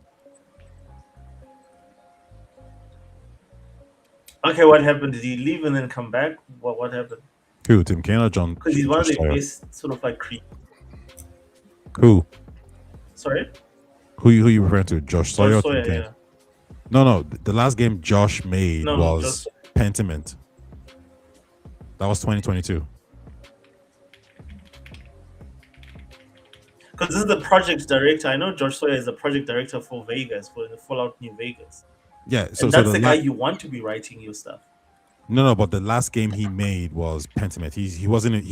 Okay, what happened? Did he leave and then come back? What happened? Who? Tim Kaine or John? Because he's one of the Josh Sawyer? best sort of like Who? Sorry, Who you referring to? Josh Sawyer or Josh Tim Sawyer, Kaine? yeah. No. The last game Josh made No, was Josh- Pentiment. That was 2022. Because this is the project director. I know Josh Sawyer is the project director for Vegas, for the Fallout New Vegas. Yeah. So And that's the the guy you want to be writing your stuff. No, but the last game he made was Pentiment. He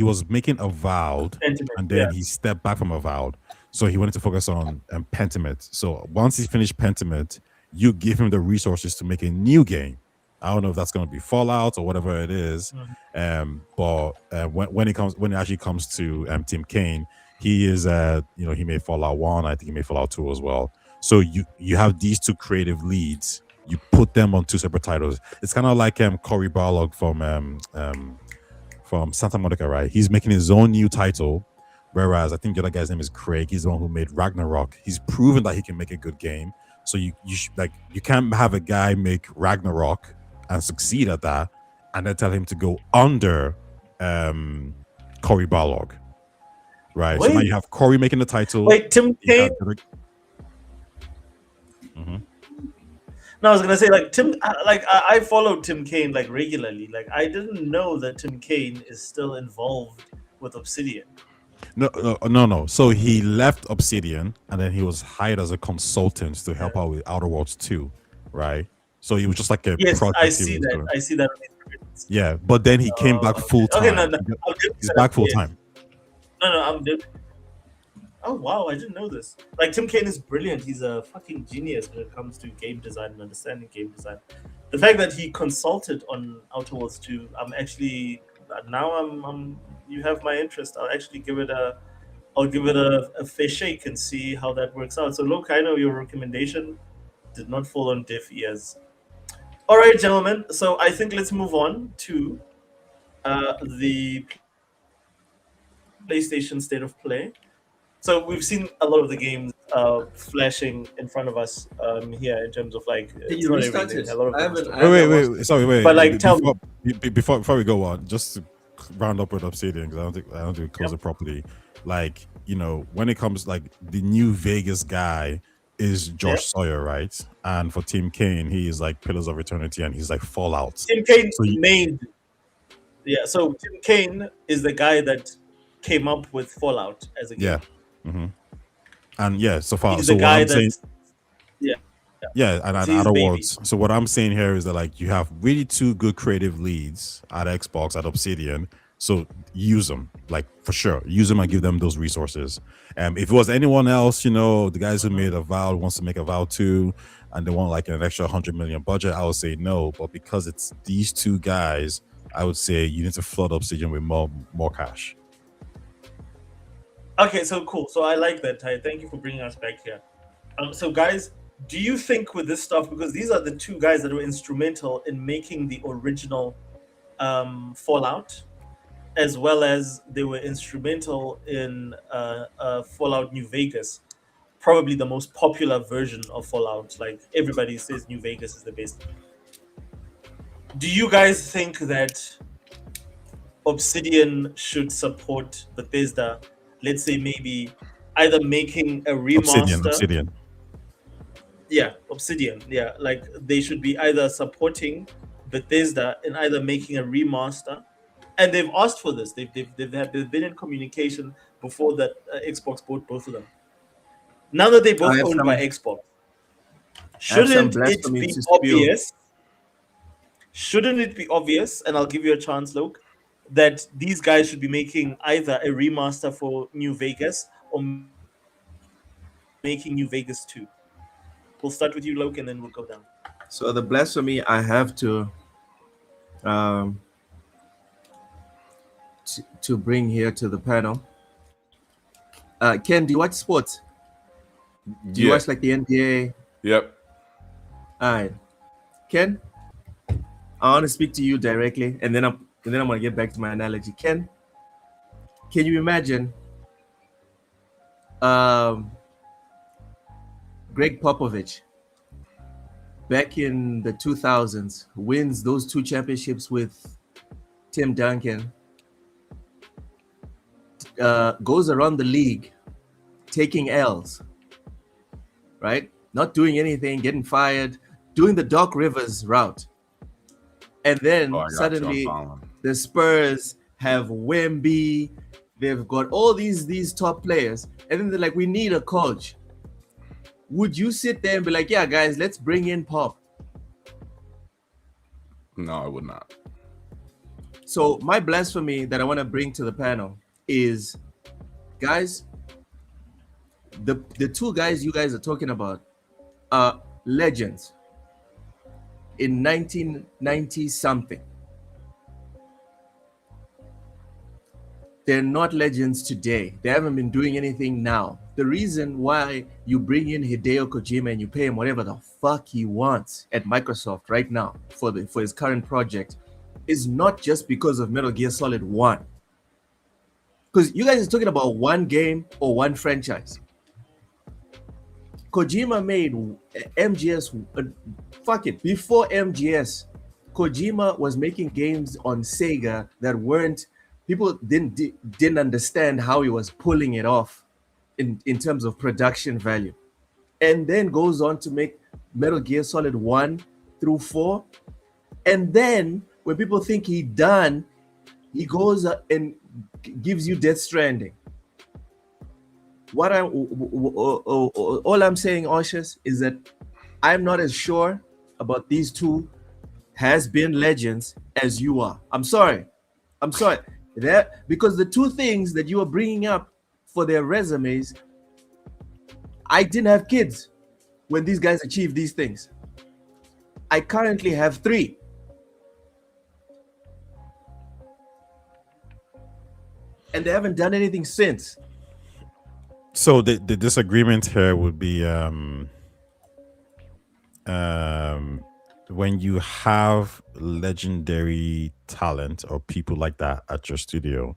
was making Avowed, Pentiment, and then yeah. he stepped back from Avowed. So he wanted to focus on Pentiment. So once he finished Pentiment, you give him the resources to make a new game. I don't know if that's going to be Fallout or whatever it is. But when it actually comes to Tim Kaine, he is he made Fallout 1. I think he made Fallout 2 as well. So you have these 2 creative leads. You put them on 2 separate titles. It's kind of like Cory Barlog from Santa Monica, right? He's making his own new title, whereas I think the other guy's name is Craig. He's the one who made Ragnarok. He's proven that he can make a good game. So you can't have a guy make Ragnarok and succeed at that, and then tell him to go under Cory Barlog, right? So now Wait. you have Cory making the title. Wait, Tim you have Kaine? Mhm. No, I was gonna say like I followed Tim Kaine like regularly. Like I didn't know that Tim Kaine is still involved with Obsidian. No. So he left Obsidian, and then he was hired as a consultant to help out with Outer Worlds 2, right? So he was just like a Yes, project I he see was that. doing. I see that. On his credits. Yeah, but then he came back Okay. full time. Okay, no, I'll give He's that back up, full yes. time. No, I'm different. Oh wow, I didn't know this. Like Tim Kaine is brilliant. He's a fucking genius when it comes to game design and understanding game design. The fact that he consulted on Outer Worlds 2, I'm actually now I'm you have my interest. I'll actually give it a fair shake and see how that works out. So look, I know your recommendation did not fall on deaf ears. All right, gentlemen. So I think let's move on to the PlayStation State of Play. So we've seen a lot of the games flashing in front of us here in terms of like. Can it's you not restart everything. it? A lot of I them haven't- still- I haven't watched- Wait. Sorry, wait. But, like, tell before we go on, just to round up with Obsidian, because I don't think we close it properly. Like, when it comes like the new Vegas guy is Josh Sawyer, right? And for Tim Kaine, he is like Pillars of Eternity, and he's like Fallout. Tim Kaine So you- made. Yeah, so Tim Kaine is the guy that came up with Fallout as a game. Yeah. hmm And yeah, so far, He's so the what guy I'm saying, that's. Yeah. yeah, and It's his other baby. words. So what I'm saying here is that like you have really 2 good creative leads at Xbox, at Obsidian. So use them, like for sure. Use them and give them those resources. If it was anyone else, the guys who made Avowed wants to make Avowed 2, and they want like an extra 100 million budget, I would say no. But because it's these two guys, I would say you need to flood Obsidian with more cash. Okay, so cool. So I like that, Ty. Thank you for bringing us back here. So guys, do you think with this stuff, because these are the two guys that were instrumental in making the original Fallout, as well as they were instrumental in Fallout New Vegas, probably the most popular version of Fallout. Like everybody says New Vegas is the best. Do you guys think that Obsidian should support Bethesda? Let's say maybe either making a remaster. Obsidian. Yeah, Obsidian. Yeah, like they should be either supporting Bethesda in either making a remaster, and they've asked for this. They've been in communication before that Xbox bought both of them. Now that they're both owned by Xbox, shouldn't it be obvious? Shouldn't it be obvious? And I'll give you a chance, Luke, that these guys should be making either a remaster for New Vegas or making New Vegas 2. We'll start with you, Luke, and then we'll go down. So the blasphemy I have to bring here to the panel. Ken, do you watch sports? Do you watch like the NBA? Yep. All right, Ken, I want to speak to you directly, and then I'm gonna get back to my analogy. Ken, can you imagine Greg Popovich back in the 2000s wins those 2 championships with Tim Duncan, goes around the league taking L's, right? Not doing anything, getting fired, doing the Doc Rivers route. And then suddenly the Spurs have Wemby, they've got all these top players, and then they're like, we need a coach. Would you sit there and be like, yeah, guys, let's bring in Pop? No, I would not. So my blasphemy that I want to bring to the panel is, guys, the 2 guys you guys are talking about are legends in 1990 something. They're not legends today. They haven't been doing anything now. The reason why you bring in Hideo Kojima and you pay him whatever the fuck he wants at Microsoft right now for his current project is not just because of Metal Gear Solid 1. Because you guys are talking about one game or one franchise. Kojima made MGS, fuck it, before MGS, Kojima was making games on Sega that weren't, people didn't understand how he was pulling it off in terms of production value. And then goes on to make Metal Gear Solid 1 through 4. And then when people think he's done, he goes and gives you Death Stranding. All I'm saying, Oshus, is that I'm not as sure about these 2 has-been legends as you are. I'm sorry. That because the 2 things that you are bringing up for their resumes, I didn't have kids when these guys achieved these things. I currently have 3. And they haven't done anything since. So the disagreement here would be when you have legendary talent or people like that at your studio,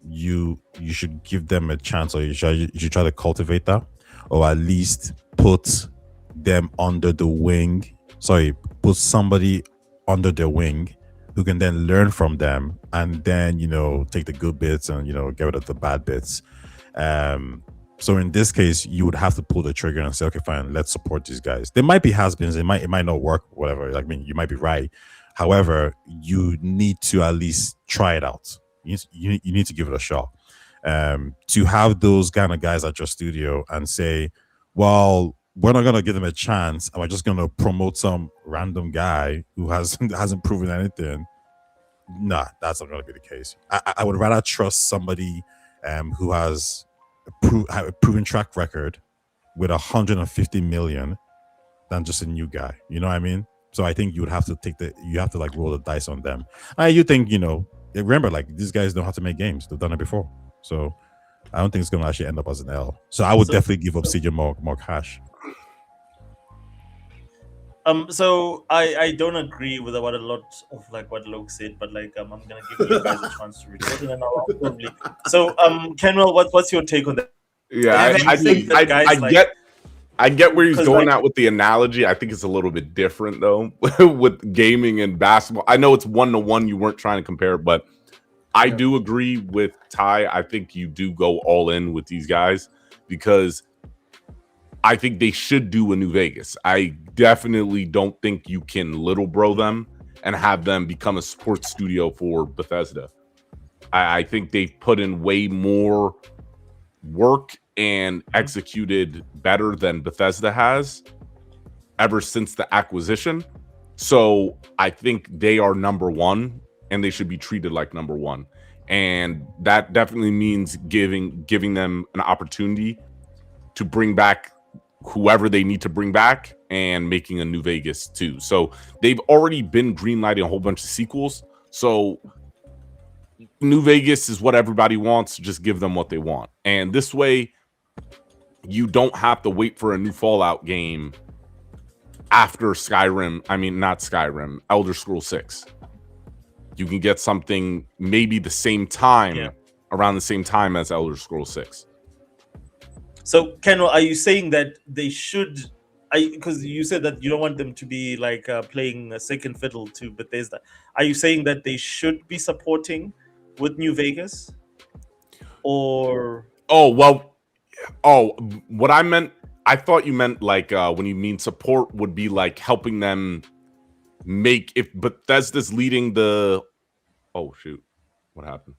you should give them a chance, or you should try to cultivate that, or at least put them under the wing. Put somebody under their wing who can then learn from them, and then take the good bits and get rid of the bad bits. So in this case, you would have to pull the trigger and say, okay, fine, let's support these guys. There might be has-beens, it might not work, whatever. I mean, you might be right. However, you need to at least try it out. You need to give it a shot. To have those kind of guys at your studio and say, well, we're not gonna give them a chance. Am I just gonna promote some random guy who hasn't proven anything? Nah, that's not gonna be the case. I would rather trust somebody who has a proven track record with 150 million than just a new guy. You know what I mean? So I think you would have to like roll the dice on them. You think, remember, like, these guys know how to make games. They've done it before. So I don't think it's going to actually end up as an L. So I would definitely give Obsidian more cash. So I don't agree with what a lot of like what Luke said, but like I'm gonna give you guys a chance to retort, and then I'll probably. So Kenwell, what's your take on that? Yeah, I think that guys I get where he's 'cause, going like- at with the analogy. I think it's a little bit different though with gaming and basketball. I know it's 1-to-1. You weren't trying to compare, but I do agree with Ty. I think you do go all in with these guys because I think they should do a New Vegas. I definitely don't think you can little bro them and have them become a sports studio for Bethesda. I think they've put in way more work and executed better than Bethesda has ever since the acquisition. So I think they are number one and they should be treated like number one. And that definitely means giving them an opportunity to bring back whoever they need to bring back and making a New Vegas too. So they've already been greenlighting a whole bunch of sequels. So New Vegas is what everybody wants. Just give them what they want. And this way, you don't have to wait for a new Fallout game after Skyrim. I mean, not Skyrim, Elder Scrolls 6. You can get something maybe the same time, around the same time as Elder Scrolls 6. So, Ken, are you saying that they should? Because you said that you don't want them to be like playing a second fiddle to Bethesda. Are you saying that they should be supporting with New Vegas? Or what I meant, I thought you meant like when you mean support would be like helping them make, if Bethesda's leading the, oh shoot, what happened?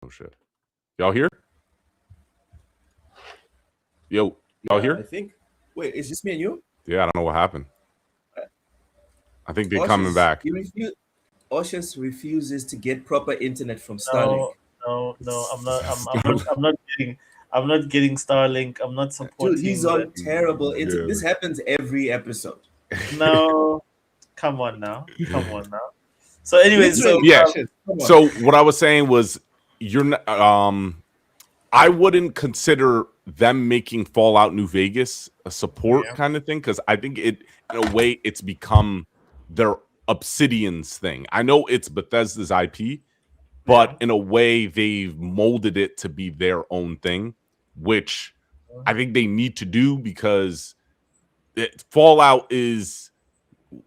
Oh shit. Y'all here? Yo, y'all here? I think. Wait, is this me and you? Yeah, I don't know what happened. I think they're coming back. Oshus refuses to get proper internet from Starlink. No, I'm not getting Starlink. I'm not supporting. Dude, he's on terrible internet. This happens every episode. No, come on now. So anyway, so So what I was saying was, you're not, I wouldn't consider them making Fallout New Vegas a support kind of thing, because I think it, in a way, it's become their Obsidian's thing. I know it's Bethesda's IP, but in a way, they've molded it to be their own thing, which I think they need to do, because Fallout is,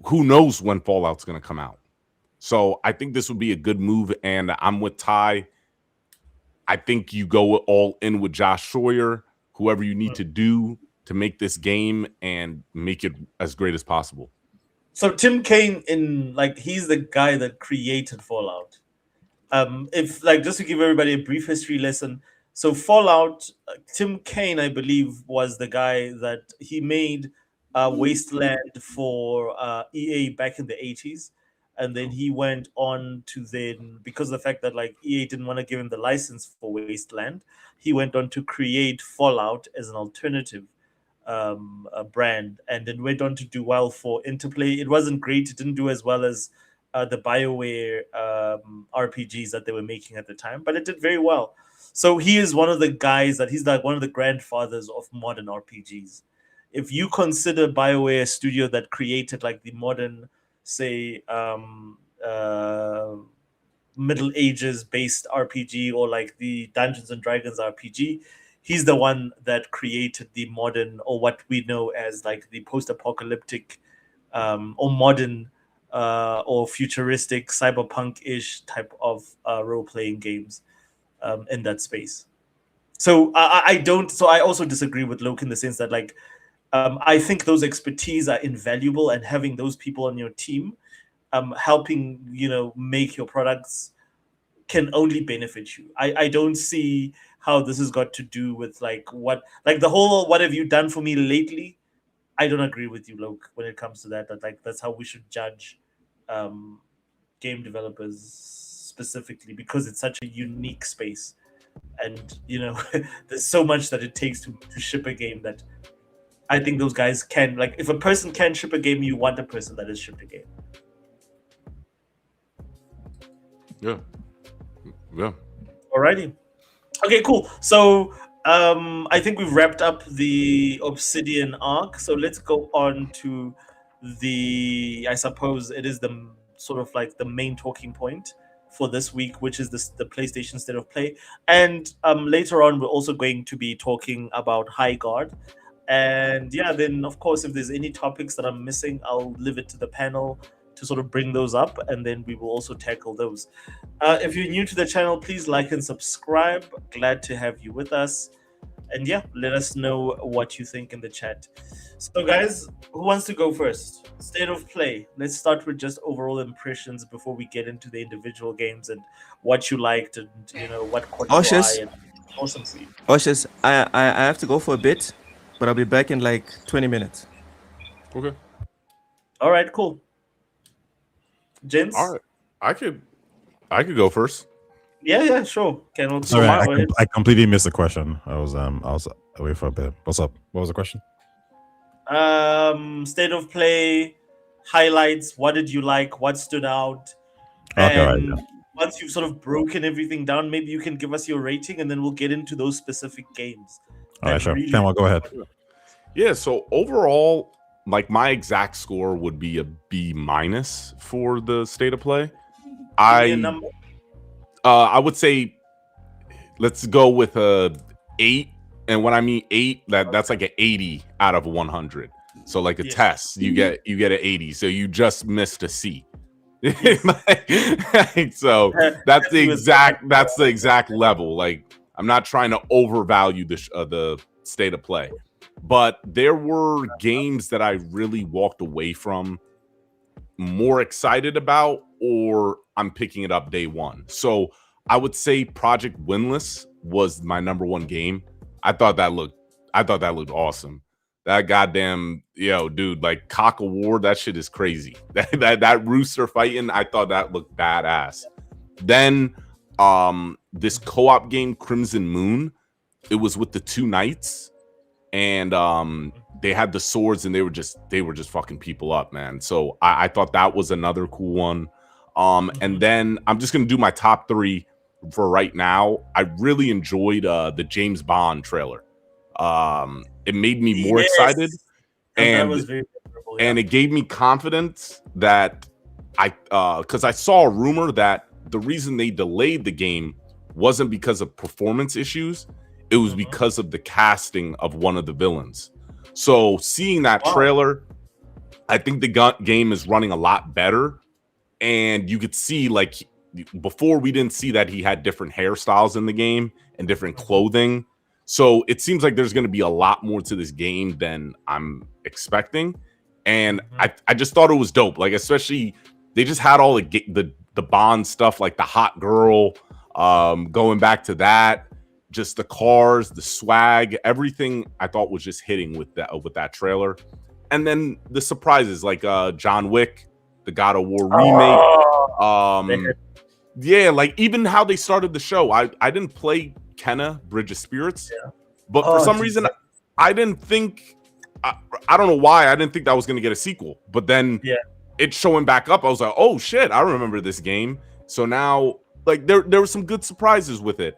who knows when Fallout's going to come out. So I think this would be a good move, and I'm with Ty. I think you go all in with Josh Sawyer, whoever you need to do to make this game and make it as great as possible. So Tim Kaine, he's the guy that created Fallout. If just to give everybody a brief history lesson, so Fallout, Tim Kaine, I believe, was the guy that he made Wasteland for EA back in the 80s. And then he went on to because of the fact that EA didn't want to give him the license for Wasteland, he went on to create Fallout as an alternative brand, and then went on to do well for Interplay. It wasn't great. It didn't do as well as the BioWare RPGs that they were making at the time, but it did very well. So he is one of the guys he's one of the grandfathers of modern RPGs. If you consider BioWare a studio that created the modern, say, Middle Ages based RPG, or the Dungeons and Dragons RPG, he's the one that created the modern, or what we know as the post-apocalyptic or modern or futuristic cyberpunk-ish type of role-playing games in that space. So I also disagree with Loke in the sense that I think those expertise are invaluable, and having those people on your team helping make your products can only benefit you. I don't see how this has got to do with the whole "what have you done for me lately." I don't agree with you, Loke, when it comes to that. That's how we should judge game developers specifically because it's such a unique space, and there's so much that it takes to ship a game that I think those guys can. Like, if a person can ship a game, you want a person that has shipped a game. Yeah. Alrighty. Okay, cool. So I think we've wrapped up the Obsidian arc. So let's go on to I suppose it is the sort of like the main talking point for this week, which is the PlayStation State of Play. And later on, we're also going to be talking about Highguard. And yeah, then of course, if there's any topics that I'm missing, I'll leave it to the panel to sort of bring those up, and then we will also tackle those. If you're new to the channel, please like and subscribe. Glad to have you with us. And yeah, let us know what you think in the chat. So guys, who wants to go first? State of Play. Let's start with just overall impressions before we get into the individual games and what you liked and what caught your eye and awesome for you. Oshis, I have to go for a bit, but I'll be back in like 20 minutes. Okay. All right, cool. Gents? All right. I could go first. Yeah, sure. Can Sorry, I completely missed the question. I was away for a bit. What's up? What was the question? State of Play, highlights. What did you like? What stood out? Okay, And once you've sort of broken everything down, maybe you can give us your rating, and then we'll get into those specific games. All right, sure. Kenwell, go ahead. Yeah. So overall, like, my exact score would be a B- for the State of Play. I would say let's go with a 8, and when I mean 8, that's like an 80 out of 100. So like a test, you get an 80. So you just missed a C. So that's the exact level. Like, I'm not trying to overvalue the State of Play. But there were games that I really walked away from more excited about, or I'm picking it up day one. So I would say Project Windless was my number one game. I thought that looked awesome. That goddamn, dude, like Cock Award, that shit is crazy. That rooster fighting, I thought that looked badass. Then this co-op game, Crimson Moon, it was with the two knights. And they had the swords, and they were just fucking people up, man. So I thought that was another cool one. And then I'm just gonna do my top 3 for right now. I really enjoyed the James Bond trailer. It made me more excited, and that was very memorable, and it gave me confidence that because I saw a rumor that the reason they delayed the game wasn't because of performance issues. It was because of the casting of one of the villains. So seeing that trailer, I think the game is running a lot better. And you could see, like, before we didn't see that he had different hairstyles in the game and different clothing. So it seems like there's going to be a lot more to this game than I'm expecting. And I just thought it was dope. Like, especially, they just had all the Bond stuff, like the hot girl, going back to that. Just the cars, the swag, everything I thought was just hitting with that trailer. And then the surprises, like John Wick, the God of War remake. Yeah, like even how they started the show. I didn't play Kenna, Bridge of Spirits, but for some reason I didn't think, I don't know why, I didn't think that was going to get a sequel. But then it's showing back up. I was like, oh shit, I remember this game. So now, like, there were some good surprises with it.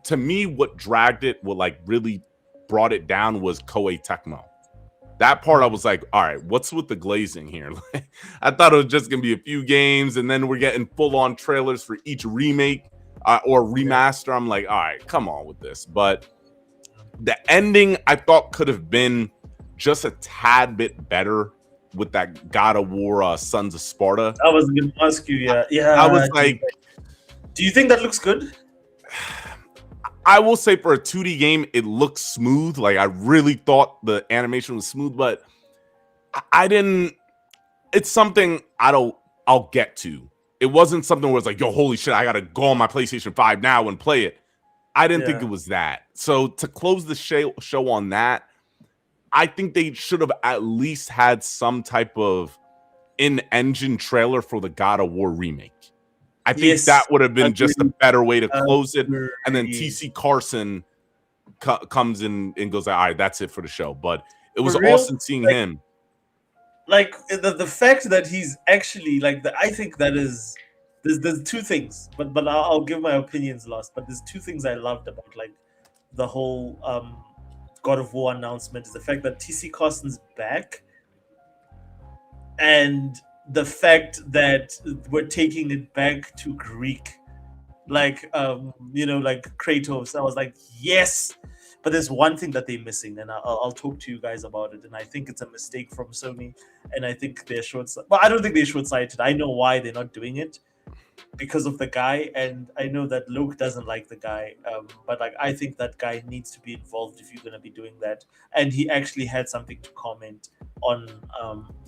To me, what dragged it, what like really brought it down, was Koei Tecmo. That part, I was like, all right, what's with the glazing here? I thought it was just gonna be a few games, and then we're getting full-on trailers for each remake or remaster. I'm like, all right, come on with this. But the ending, I thought, could have been just a tad bit better with that God of War, Sons of Sparta. I was gonna ask you, I was like, do you think that looks good? I will say, for a 2D game, it looks smooth. Like, I really thought the animation was smooth, but I didn't. It's something I'll get to. It wasn't something where it's like, yo, holy shit, I gotta go on my PlayStation 5 now and play it. I didn't think it was that. So to close the show on that, I think they should have at least had some type of in-engine trailer for the God of War remake. I think Yes, that would have been just a agreed. better way to close it. And then Agreed. TC Carson comes in and goes, all right, that's it for the show. But it was For real, awesome seeing like- him. Like the fact that he's actually like I think that is there's two things, but I'll give my opinions last. But there's two things I loved about like the whole God of War announcement is the fact that TC Carson's back, and the fact that we're taking it back to Greek, like like Kratos. I was like, yes. But there's one thing that they're missing, and I'll talk to you guys about it. And I think it's a mistake from Sony, and I think they're short-sighted. Well, I don't think they're short-sighted. I know why they're not doing it, because of the guy, and I know that Luke doesn't like the guy. But like, I think that guy needs to be involved if you're going to be doing that. And he actually had something to comment on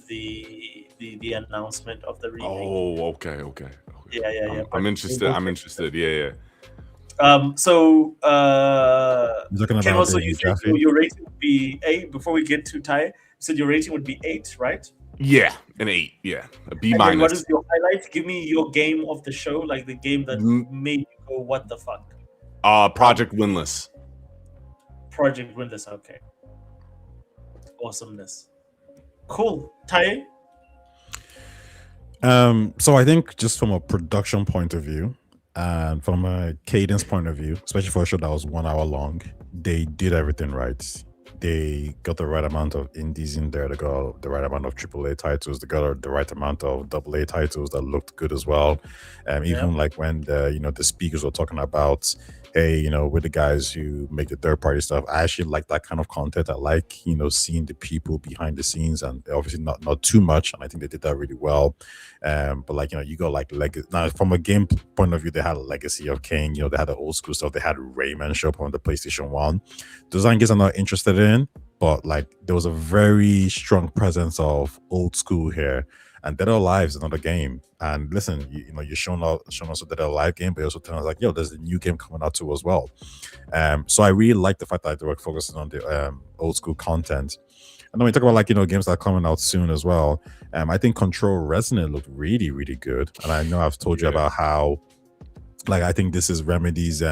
the announcement of the remake. Oh, okay. Yeah. I'm interested. Yeah. So You're talking Ken, about also the you said graphic? your rating would be 8. Before we get to Ty, you said your rating would be 8, right? Yeah, an 8. Yeah, a B And then what minus. is your highlight? Give me your game of the show, like the game that made you go, "What the fuck?" Project Windless. Project Windless. Okay. Awesomeness. Cool. Ty. So I think just from a production point of view and from a cadence point of view, especially for a show that was 1 hour long, they did everything right. They got the right amount of indies in there. They got the right amount of AAA titles. They got the right amount of AA titles that looked good as well. Even like when the speakers were talking about, hey, with the guys who make the third party stuff, I actually like that kind of content. I like seeing the people behind the scenes, and obviously not too much. And I think they did that really well. But like you got like legacy. Now from a game point of view, they had a Legacy of Kain. They had the old school stuff. They had Rayman show up on the PlayStation 1. Those are games I'm not interested in, but like there was a very strong presence of old school here. And Dead or Alive is another game. And listen, you're showing us a Dead or Alive game, but you're also telling us like, yo, there's a new game coming out too as well. So I really like the fact that they were focusing on the old school content. And then we talk about like games that are coming out soon as well. I think Control Resonant looked really, really good. And I know I've told you about how like I think this is Remedy's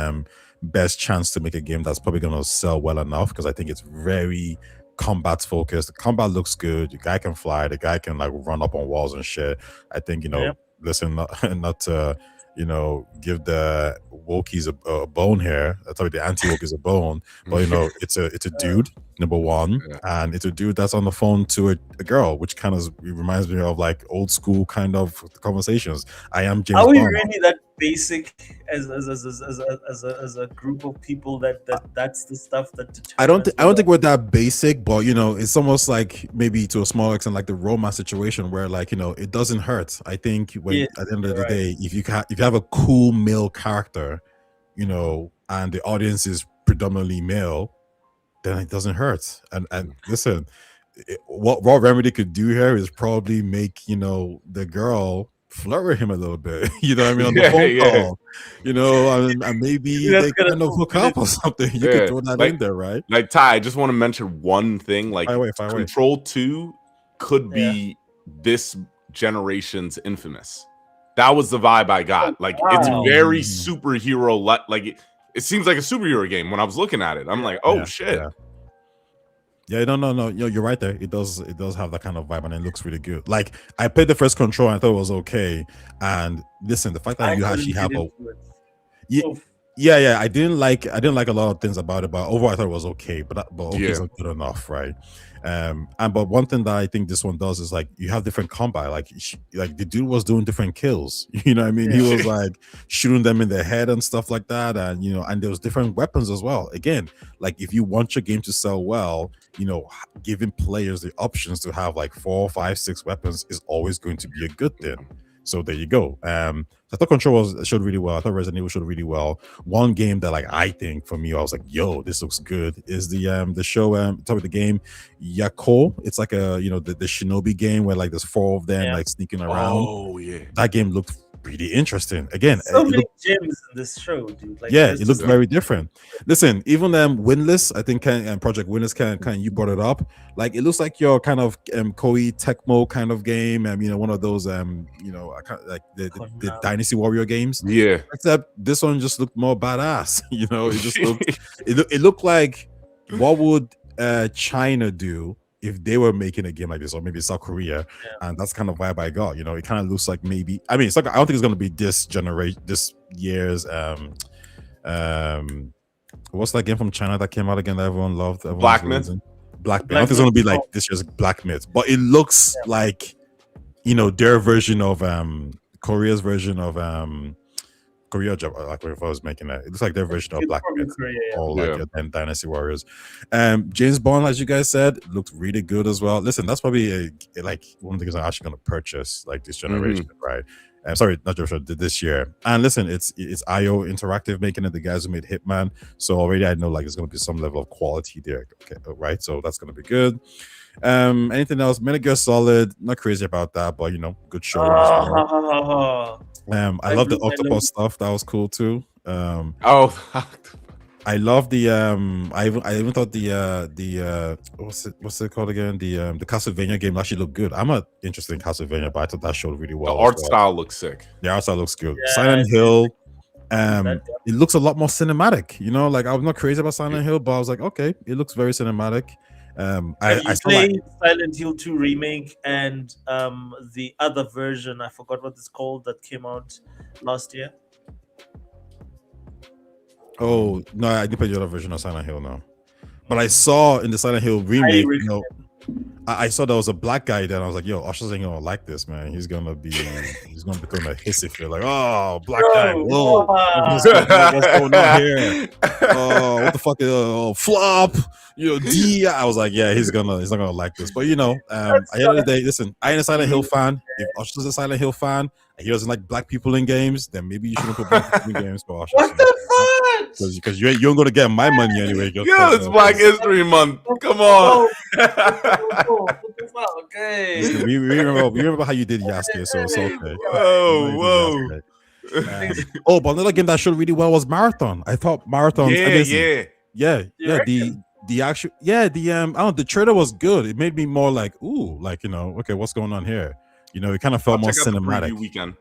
best chance to make a game that's probably gonna sell well enough, because I think it's very combat focused. The combat looks good. The guy can fly. The guy can like run up on walls and shit. I think listen, not to give the wokies a bone here. I tell you, the anti-wokies a bone, but it's a dude, number one, and it's a dude that's on the phone to a girl, which kind of reminds me of like old school kind of conversations. I am James Are we Bond. really that basic as a group of people that's the stuff that I don't think we're that basic, but it's almost like maybe to a small extent like the romance situation where like it doesn't hurt. I think when at the end of the day, if you have a cool male character, and the audience is predominantly male, then it doesn't hurt. And listen, what Raw Remedy could do here is probably make the girl flirt with him a little bit, on the phone call, and maybe they kind of hook up or something. You could throw that in there, right? Like Ty, I just want to mention one thing. Like fire away. Control 2 could be this generation's Infamous. That was the vibe I got. Like it's very superhero. Like it seems like a superhero game when I was looking at it. I'm like, oh shit. Yeah, no. You're right there. It does have that kind of vibe, and it looks really good. Like I played the first Control, and I thought it was okay. And listen, the fact that you actually have a I didn't like a lot of things about it, but overall I thought it was okay. But okay is not good enough, right? But one thing that I think this one does is like you have different combat. Like the dude was doing different kills. You know what I mean? He was like shooting them in the head and stuff like that, and and there was different weapons as well. Again, like if you want your game to sell well, giving players the options to have like 4, 5, 6 weapons is always going to be a good thing. So there you go. I thought Control showed really well. I thought Resident Evil showed really well. One game that I think for me, I was like, yo, this looks good, is the show top of the game, Yako. It's like a the Shinobi game where like there's 4 of them like sneaking around. Oh yeah. That game looked really interesting. Again, So it many looked, gems in this show, dude. Like, yeah, there's it looked just very different. Listen, even Windless, I think Project Windless can you brought it up. Like it looks like your kind of Koei Tecmo kind of game. You know, one of those you know, I can't, like the Dynasty Warrior games. Yeah. Except this one just looked more badass. You know, it just looked it looked like what would China do if they were making a game like this, or maybe South Korea, and that's kind of vibe I got. You know, it kind of looks like maybe. I mean, it's like I don't think it's gonna be this year's what's that game from China that came out again that everyone loved? Black Myth. Black Myth. I don't think it's gonna be like this year's Black Myth, but it looks like, you know, their version of Korea's version of Korea, like if I was making that, it looks like their version of Black Myth, or like Dynasty Warriors. James Bond, as you guys said, looked really good as well. Listen, that's probably like one of the things I'm actually going to purchase like this generation, right? Sorry, not just this year. And listen, it's IO Interactive making it, the guys who made Hitman. So already I know like there's going to be some level of quality there, okay, right? So that's going to be good. Anything else? Metal Gear Solid, not crazy about that, but you know, good show. I love the octopus stuff. That was cool too. I love the I even thought the what's it called again? The Castlevania game actually looked good. I'm not interested in Castlevania, but I thought that showed really well. The art style looks sick. The art style looks good. Silent Hill, it looks a lot more cinematic. You know, like I was not crazy about Silent Hill, but I was like, okay, it looks very cinematic. I played Silent Hill 2 remake and the other version, I forgot what it's called, that came out last year. Oh no, I didn't play the other version of Silent Hill now. But I saw in the Silent Hill remake, you know, I saw there was a black guy there, and I was like, "Yo, Usher's ain't gonna like this, man. He's gonna become a hissy fit, like, oh, black guy, whoa, what's going on here? Oh, what the fuck? Flop, you know, D." I was like, "Yeah, he's not gonna like this." But you know, at the end of the day, listen, I ain't a Silent Hill fan. If Usher's a Silent Hill fan, and he doesn't like black people in games, then maybe you shouldn't put black people in games for Usher. What the fuck? Because you ain't gonna get my money anyway. Yo, it's Black History Month. Come on. Okay. Listen, we remember how you did Yasuke, so it's okay. Whoa. But another game that showed really well was Marathon. I thought Marathon. The actual I don't know, the trailer was good. It made me more like, ooh, like, you know, okay, what's going on here? You know, it kind of felt more cinematic. Weekend.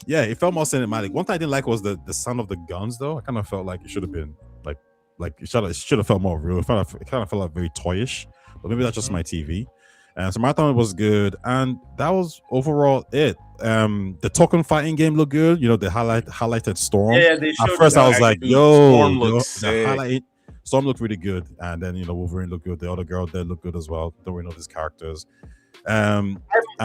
Yeah, it felt more cinematic. One thing I didn't like was the sound of the guns, though. I kind of felt like it should have been like it should have felt more real. It kind of felt like very toyish, but maybe that's just my TV. And so Marathon was good, and that was overall it. The token fighting game looked good. You know, the highlighted Storm. Yeah, they showed at first I was like, yo, Storm looks sick. Storm looked really good, and then you know Wolverine looked good. The other girl there looked good as well. Don't really know these characters. And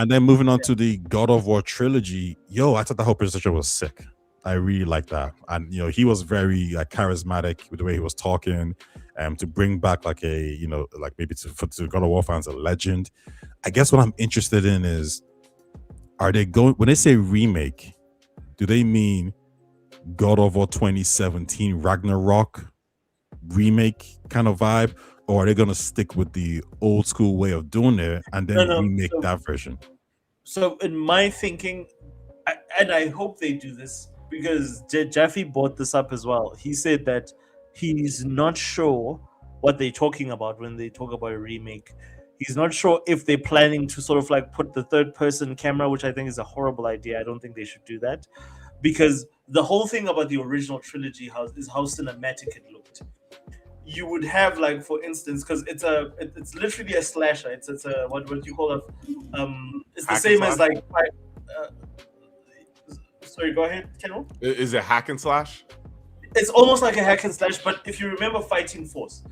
then moving on to the God of War trilogy, I thought the whole presentation was sick. I really liked that, and you know he was very like charismatic with the way he was talking, to bring back like a, you know, like maybe to God of War fans a legend. I guess what I'm interested in is, are they going, when they say remake, do they mean God of War 2017 Ragnarok remake kind of vibe, or are they going to stick with the old school way of doing it and then remake that version? So in my thinking, and I hope they do this, because Jeffy brought this up as well. He said that he's not sure what they're talking about when they talk about a remake. He's not sure if they're planning to sort of like put the third person camera, which I think is a horrible idea. I don't think they should do that, because the whole thing about the original trilogy is how cinematic it looked. You would have, like, for instance, because it's literally a slasher. It's a what you call it? It's the same as like. Sorry, go ahead, Kenro. Is it hack and slash? It's almost like a hack and slash, but if you remember Fighting Force,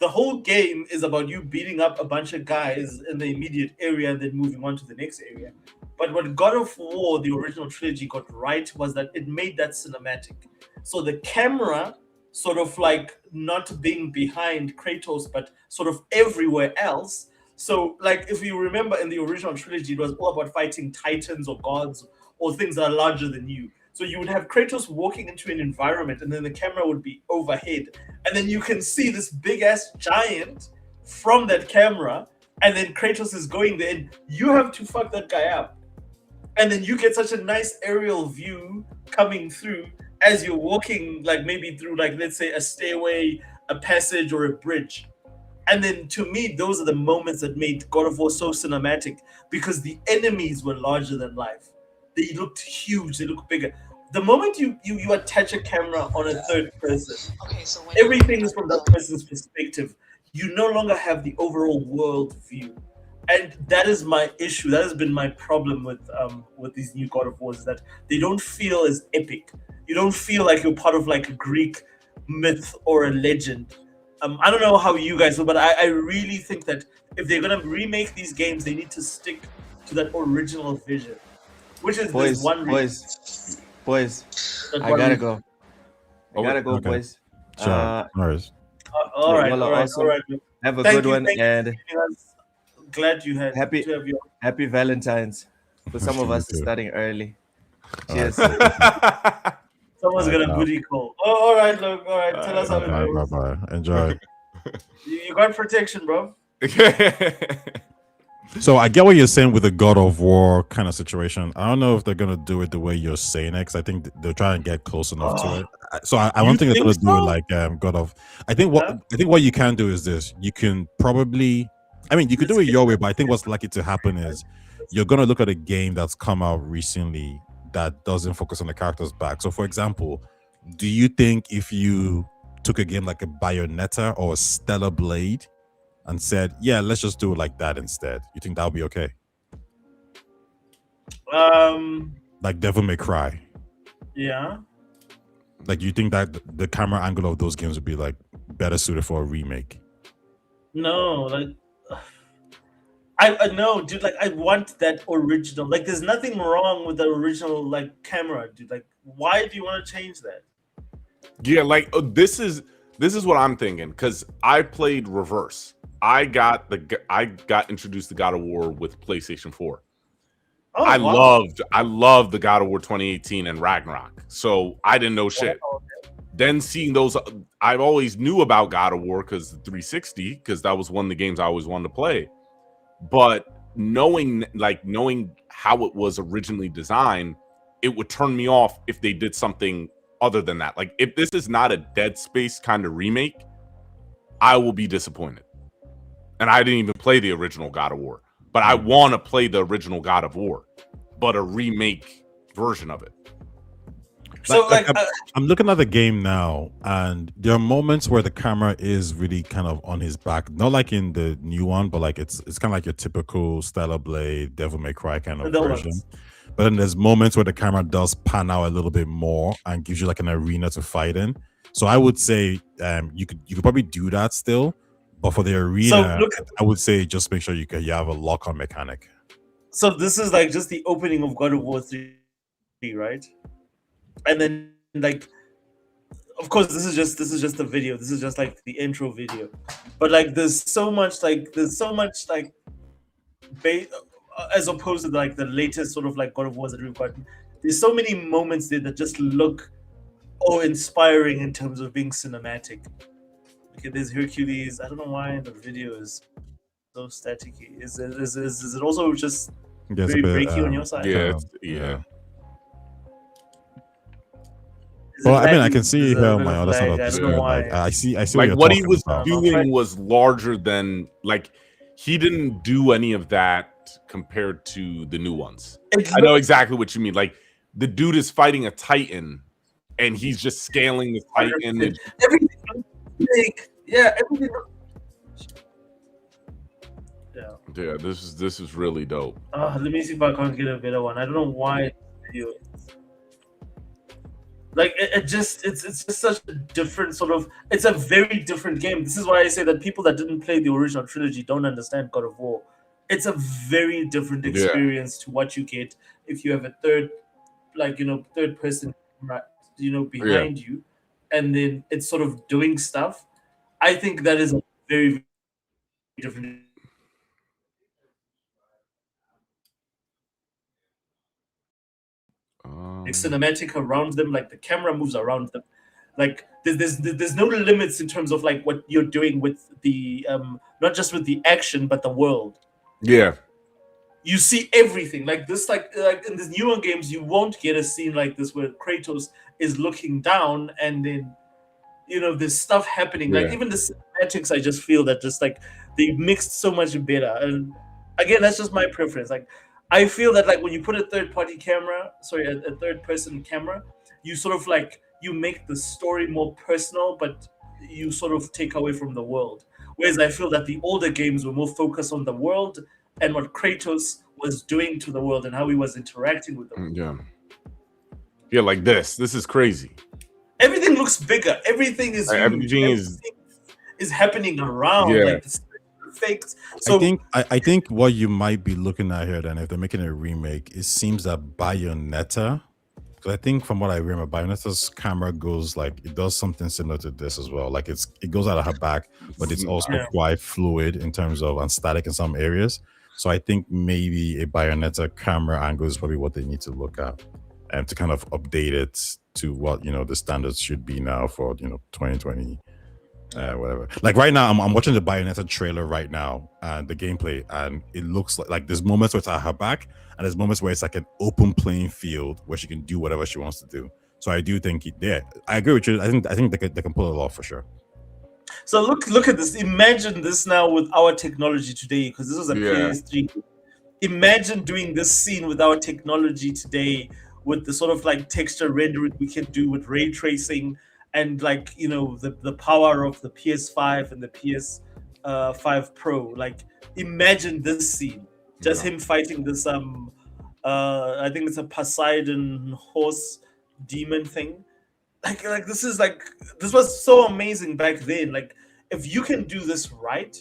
the whole game is about you beating up a bunch of guys in the immediate area and then moving on to the next area. But what God of War, the original trilogy, got right was that it made that cinematic. So the camera sort of like not being behind Kratos, but sort of everywhere else. So like if you remember in the original trilogy, it was all about fighting titans or gods or things that are larger than you. So you would have Kratos walking into an environment, and then the camera would be overhead, and then you can see this big ass giant from that camera, and then Kratos is going there, and you have to fuck that guy up. and then you get such a nice aerial view coming through as you're walking, like maybe through, like, let's say a stairway, a passage, or a bridge. And then to me, those are the moments that made God of War so cinematic, because the enemies were larger than life. They looked huge, they looked bigger. The moment you attach a camera on a third person, everything is from that person's perspective. You no longer have the overall world view. And that is my issue. That has been my problem with these new God of Wars, that they don't feel as epic. You don't feel like you're part of like a Greek myth or a legend. I don't know how you guys feel, but I really think that if they're gonna remake these games, they need to stick to that original vision, which is this one reason. Boys, That I one gotta reason. go. I gotta go, Okay. boys. Sure. No worries. All right, y'all all are right, awesome. all right. Have a Thank good you, one, thank you and for giving us. Glad you had happy to have your. happy Valentine's. For some of You us, too. starting early. All right, Cheers. cool. Someone's All right, gonna now. booty call. Oh, all right, look, all right. Tell us how it Bye goes. bye. Enjoy. You got protection, bro. So I get what you're saying with the God of War kind of situation. I don't know if they're gonna do it the way you're saying it, because I think they're trying to get close enough to it. So I You don't think they're think gonna do it so? like God of. I think what you can do is this. You can probably, I mean, you could do it your way, but I think what's likely to happen is you're gonna look at a game that's come out recently that doesn't focus on the character's back. So, for example, do you think if you took a game like a Bayonetta or a Stellar Blade and said, yeah, let's just do it like that instead, you think that would be okay? Like Devil May Cry. Yeah. Like, you think that the camera angle of those games would be like better suited for a remake? No, like I know, dude. Like, I want that original. Like, there's nothing wrong with the original like camera, dude. Like, why do you want to change that? Yeah, like this is what I'm thinking, because I played reverse. I got introduced to God of War with PlayStation 4. Oh, I wow. loved the God of War 2018 and Ragnarok. So I didn't know shit. Wow. Then seeing those, I always knew about God of War because the 360, because that was one of the games I always wanted to play. But knowing how it was originally designed, it would turn me off if they did something other than that. Like, if this is not a Dead Space kind of remake, I will be disappointed. And I didn't even play the original God of War, but I want to play the original God of War, but a remake version of it. So I'm looking at the game now, and there are moments where the camera is really kind of on his back, not like in the new one, but like it's kind of like your typical Stellar Blade, Devil May Cry kind of version. But then there's moments where the camera does pan out a little bit more and gives you like an arena to fight in. So I would say you could probably do that still, but for the arena, I would say just make sure you have a lock-on mechanic. So this is like just the opening of God of War 3, right? And then, like, of course, this is just the video. This is just like the intro video. But like, there's so much as opposed to like the latest sort of like God of Wars that we've gotten. There's so many moments there that just look inspiring in terms of being cinematic. Okay, there's Hercules. I don't know why the video is so staticky. Is it also just very breaky on your side? Yeah. Well, I mean, I can see here on my other side of the screen. Like, I see. Like, what he was doing was larger than, like, he didn't do any of that compared to the new ones. I know exactly what you mean. Like, the dude is fighting a Titan, and he's just scaling the Titan. Everything, everything. Yeah, this is really dope. Let me see if I can't get a better one. I don't know why video. Like, it's just such a different sort of. It's a very different game. This is why I say that people that didn't play the original trilogy don't understand God of War. It's a very different experience to what you get if you have a third person, behind you, and then it's sort of doing stuff. I think that is a very, very different. Like, cinematic around them, like the camera moves around them, like there's no limits in terms of like what you're doing with the not just with the action but the world. Yeah, you see everything like this. Like in the newer games, you won't get a scene like this where Kratos is looking down and then there's stuff happening. Like Yeah. even the cinematics, I just feel that just like they mixed so much better. And again, that's just my preference. Like I feel that like when you put a a third person camera, you sort of like you make the story more personal, but you sort of take away from the world. Whereas I feel that the older games were more focused on the world and what Kratos was doing to the world and how he was interacting with them. Yeah, like this. This is crazy. Everything looks bigger. Everything is huge. Everything is happening around. Yeah. Like the effects. So I think what you might be looking at here, then, if they're making a remake, it seems that Bayonetta. Because I think from what I remember, Bayonetta's camera goes like it does something similar to this as well. Like it goes out of her back, but it's also quite fluid in terms of and static in some areas. So I think maybe a Bayonetta camera angle is probably what they need to look at, and to kind of update it to what the standards should be now for 2020. Whatever. Like right now, I'm watching the Bayonetta trailer right now and the gameplay, and it looks like there's moments where it's at her back, and there's moments where it's like an open playing field where she can do whatever she wants to do. So I do think, I agree with you. I think they can pull it off for sure. So look at this. Imagine this now with our technology today, because this was a PS3. Imagine doing this scene with our technology today, with the sort of like texture rendering we can do with ray tracing. And like the power of the PS5 and the PS5 Pro. Like imagine this scene, just him fighting this I think it's a Poseidon horse demon thing. Like this was so amazing back then. Like if you can do this right,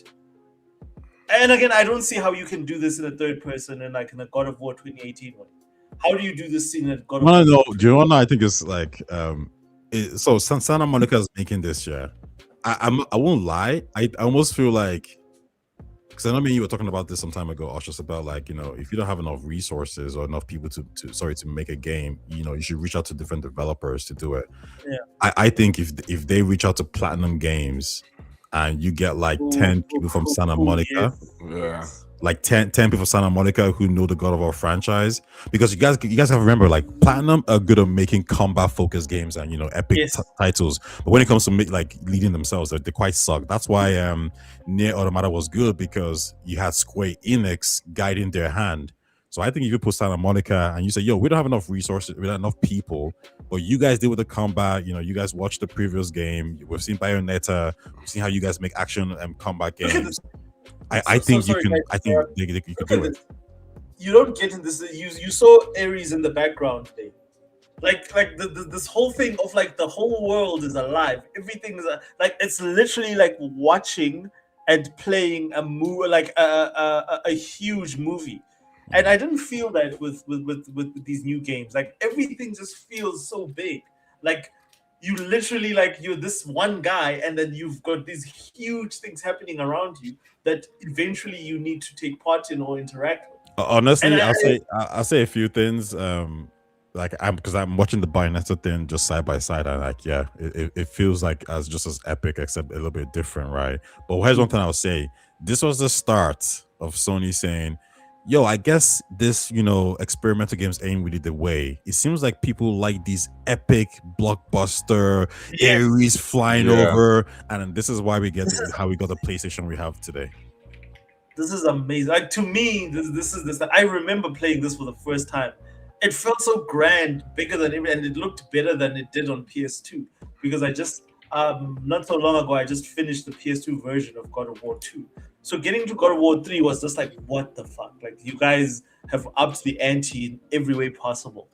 and again, I don't see how you can do this in a third person and like in a God of War 2018 one. How do you do this scene at God of War? No, do you want to know? I think it's like so Santa Monica is making this year. I won't lie. I almost feel like, because I know you were talking about this some time ago, Osh, just about like if you don't have enough resources or enough people to make a game, you should reach out to different developers to do it. Yeah. I think if they reach out to Platinum Games and you get like 10 people from Santa Monica, like 10 people from Santa Monica who know the God of War franchise, because you guys have to remember, like Platinum are good at making combat focused games and epic titles, but when it comes to like leading themselves, they quite suck. That's why Nier Automata was good, because you had Square Enix guiding their hand. So I think if you put Santa Monica and you say, yo, we don't have enough resources, we don't have enough people, but you guys deal with the combat, you guys watched the previous game, we've seen Bayonetta, we've seen how you guys make action and combat games. I think you can do it. You don't get in this. You saw Ares in the background today, like this whole thing of like the whole world is alive. Everything is like it's literally like watching and playing a movie, like a huge movie. And I didn't feel that with these new games. Like everything just feels so big. Like you literally like you're this one guy, and then you've got these huge things happening around you that eventually you need to take part in or interact with. Honestly, I'll say a few things. Because I'm watching the Bayonetta thing just side by side, and like it feels like just as epic, except a little bit different, right? But here's one thing I'll say: this was the start of Sony saying, yo, I guess this, experimental games ain't really the way. It seems like people like these epic blockbuster Ares flying over, and this is why we get how we got the PlayStation we have today. This is amazing. Like to me, this is I remember playing this for the first time. It felt so grand, bigger than ever, and it looked better than it did on PS2, because I just not so long ago I just finished the PS2 version of God of War 2. So getting to God of War 3 was just like, what the fuck? Like you guys have upped the ante in every way possible.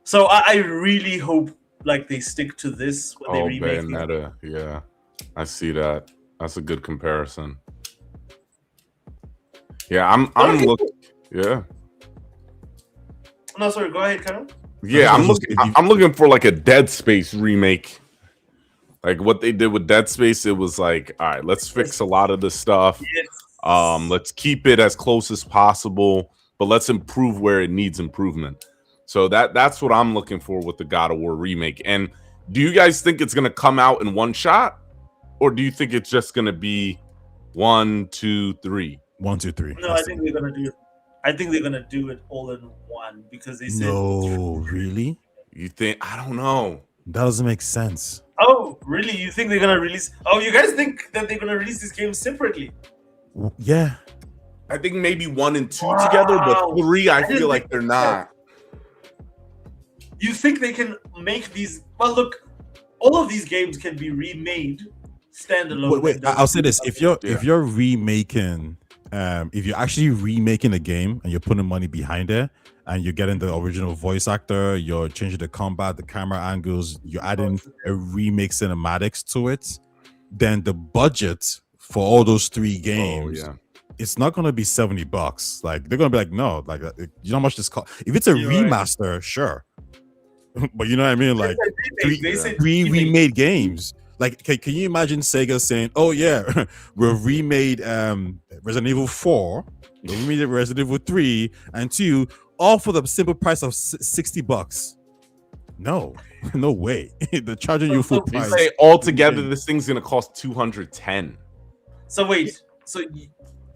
So I really hope like they stick to this when they remake Bayonetta, yeah. I see that. That's a good comparison. Yeah, I'm looking. Yeah. No, sorry. Go ahead, Karen. Yeah, I'm looking for like a Dead Space remake. Like what they did with Dead Space, it was like, all right, let's fix a lot of the stuff. Yes. Let's keep it as close as possible, but let's improve where it needs improvement. So that's what I'm looking for with the God of War remake. And do you guys think it's gonna come out in one shot, or do you think it's just gonna be 1, 2, 3? 1, 2, 3. No, I think they're gonna do it. I think they're gonna do it all in one because they said. No, really? You think? I don't know. That doesn't make sense. Oh, really? You think they're gonna release? Oh, you guys think that they're gonna release these games separately? Yeah. I think maybe 1 and 2 together, but 3, I feel like they're not. You think they can make these? Well, look, all of these games can be remade standalone. Wait, I'll say this: if you're remaking, if you're actually remaking a game and you're putting money behind it, and you're getting the original voice actor, you're changing the combat, the camera angles, you're adding a remake cinematics to it, then the budget for all those 3 games, it's not going to be $70. Like they're going to be like, no, like you know how much this cost. If it's a remaster, sure, but you know what I mean, like three remade games. Like, can you imagine Sega saying, "Oh yeah, we've remade Resident Evil 4, we remade Resident Evil 3 and 2, all for the simple price of $60." No, no way. They're charging you full price. Say altogether, this thing's gonna cost $210. So wait,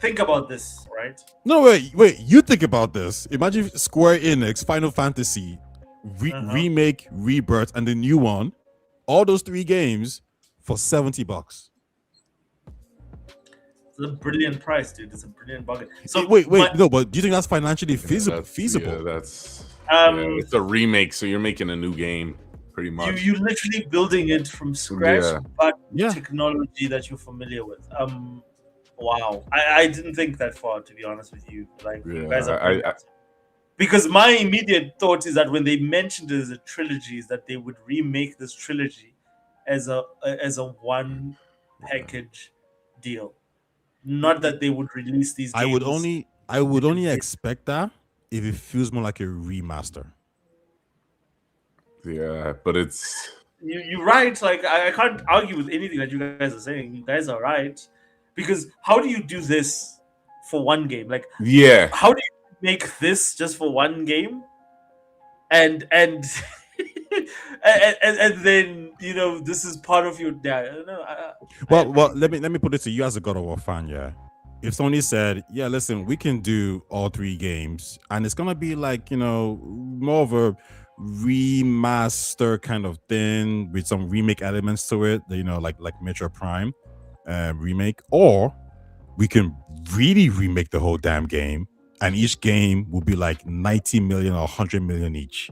think about this, right? No, wait. You think about this. Imagine Square Enix, Final Fantasy, remake, Rebirth, and the new one. All those 3 games for $70. It's a brilliant price, dude. It's a brilliant bargain. So wait, no, but do you think that's financially feasible? Yeah, that's it's a remake, so you're making a new game, pretty much. You literally building it from scratch, but technology that you're familiar with. Wow, I didn't think that far, to be honest with you. Like you guys are. Because my immediate thought is that when they mentioned it as a trilogy, is that they would remake this trilogy as a one package deal, not that they would release these games. I would only expect that if it feels more like a remaster. Yeah, but it's you're right. Like I can't argue with anything that you guys are saying. You guys are right, because how do you do this for one game? Like how do you make this just for one game, and and then this is part of your well let me put it to you as a God of War fan. If Sony said, listen, we can do all 3 games and it's gonna be like more of a remaster kind of thing with some remake elements to it, like Metro Prime remake, or we can really remake the whole damn game and each game will be like 90 million or 100 million each.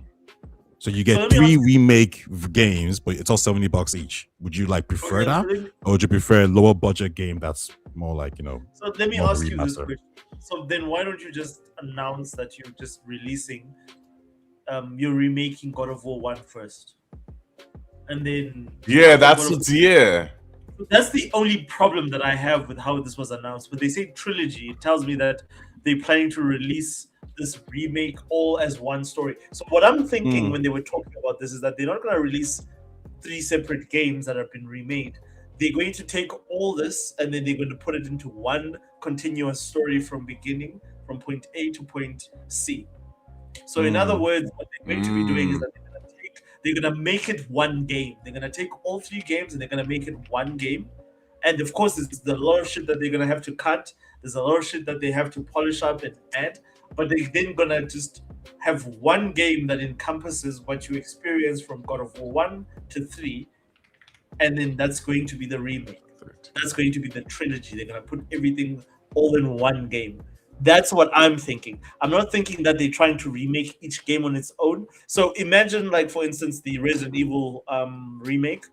So you get 3 remake games, but it's all $70 each. Would you prefer that, or would you prefer a lower budget game that's more like So let me ask you this question. So then, why don't you just announce that you're just releasing, you're remaking God of War 1 first, and then that's the only problem that I have with how this was announced. When they say trilogy, it tells me that they're planning to release this remake all as one story. So what I'm thinking when they were talking about this is that they're not going to release 3 separate games that have been remade. They're going to take all this and then they're going to put it into one continuous story from point A to point C. So in other words, what they're going to be doing is that they're going to make it one game. They're going to take all 3 games and they're going to make it one game. And of course, there's a lot of shit that they're going to have to cut. There's a lot of shit that they have to polish up and add. But they're then going to just have one game that encompasses what you experience from God of War 1 to 3. And then that's going to be the remake. That's going to be the trilogy. They're going to put everything all in one game. That's what I'm thinking. I'm not thinking that they're trying to remake each game on its own. So imagine, for instance, the Resident Evil remake.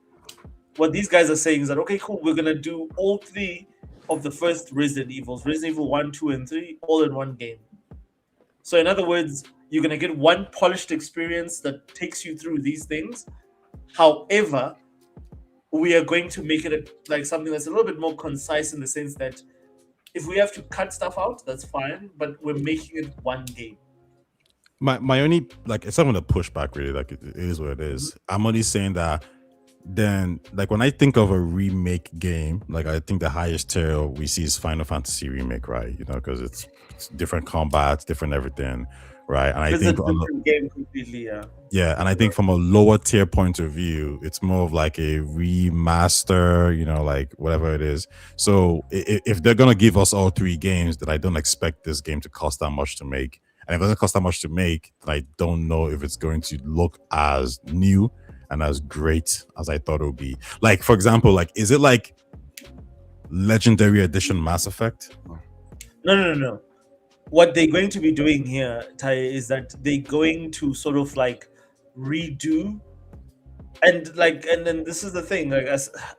What these guys are saying is that, okay, cool, we're going to do all 3 of the first Resident Evils, Resident Evil 1, 2, and 3, all in one game. So in other words, you're going to get one polished experience that takes you through these things. However, we are going to make it something that's a little bit more concise in the sense that if we have to cut stuff out, that's fine, but we're making it one game. My only it's not gonna push back really, it is what it is. I'm only saying that then when I think of a remake game, I think the highest tier we see is Final Fantasy remake, right? Because it's different combats, different everything. right? And I It's a think different game completely. yeah, and I think from a lower tier point of view, it's more of like a remaster, like whatever it is. So if they're gonna give us all 3 games, then I don't expect this game to cost that much to make. And if it doesn't cost that much to make, then I don't know if it's going to look as new and as great as I thought it would be. Like, for example, like, is it like Legendary Edition Mass Effect? No. What they're going to be doing here, Tai, is that they're going to sort of like redo, and then this is the thing. Like,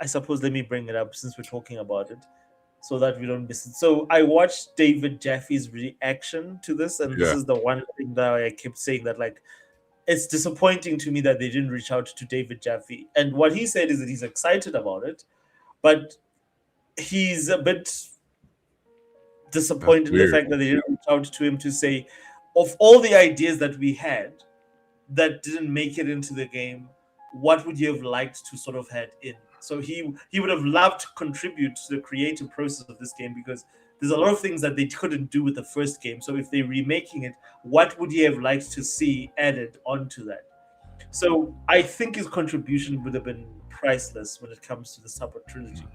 I suppose, let me bring it up since we're talking about it, so that we don't miss it. So I watched David Jaffe's reaction to this, and this is the one thing that I kept saying, that like, it's disappointing to me that they didn't reach out to David Jaffe. And what he said is that he's excited about it, but he's a bit disappointed in the fact that they didn't reach out to him to say, of all the ideas that we had that didn't make it into the game, what would you have liked to sort of had in? So he would have loved to contribute to the creative process of this game, because there's a lot of things that they couldn't do with the first game. So if they're remaking it, what would you have liked to see added onto that? So I think his contribution would have been priceless when it comes to the Supper trilogy.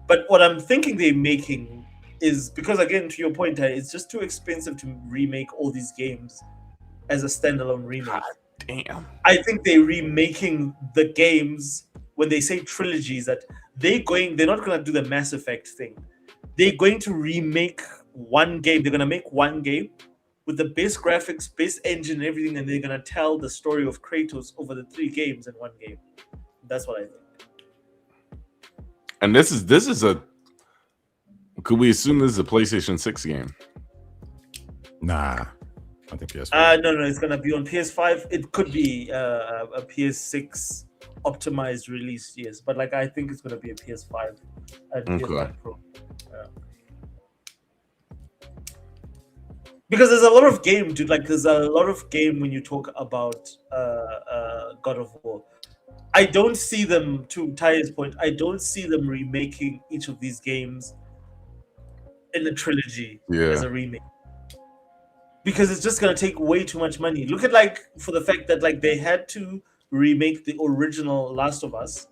But what I'm thinking they're making is, because again, to your point, it's just too expensive to remake all these games as a standalone remake. God damn. I think they're remaking the games. When they say trilogies, that they're not going to do the Mass Effect thing. They're going to remake one game. They're going to make one game with the base graphics, base engine, and everything, and they're going to tell the story of Kratos over the 3 games in one game. That's what I think. And this is a. Could we assume this is a PlayStation 6 game? Nah, I think PS5. No, it's gonna be on PS5. It could be a PS6 optimized release, yes, but like I think it's gonna be a PS5 and PS5 Pro. Because there's a lot of game, dude. Like, there's a lot of game when you talk about God of War. I don't see them, to Ty's point, I don't see them remaking each of these games in a trilogy as a remake, because it's just going to take way too much money. Look at, like, for the fact that like they had to remake the original Last of Us,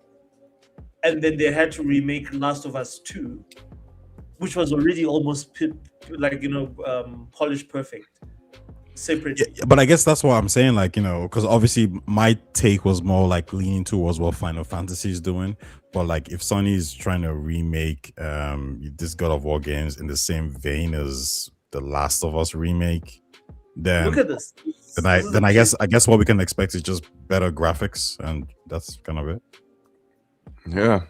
and then they had to remake Last of Us 2, which was already almost polished perfect separate. Yeah, but I guess that's what I'm saying, like, because obviously my take was more like leaning towards what Final Fantasy is doing. But like, if Sony's trying to remake this God of War games in the same vein as the Last of Us remake, then look at this. Then I guess what we can expect is just better graphics, and that's kind of it. Yeah,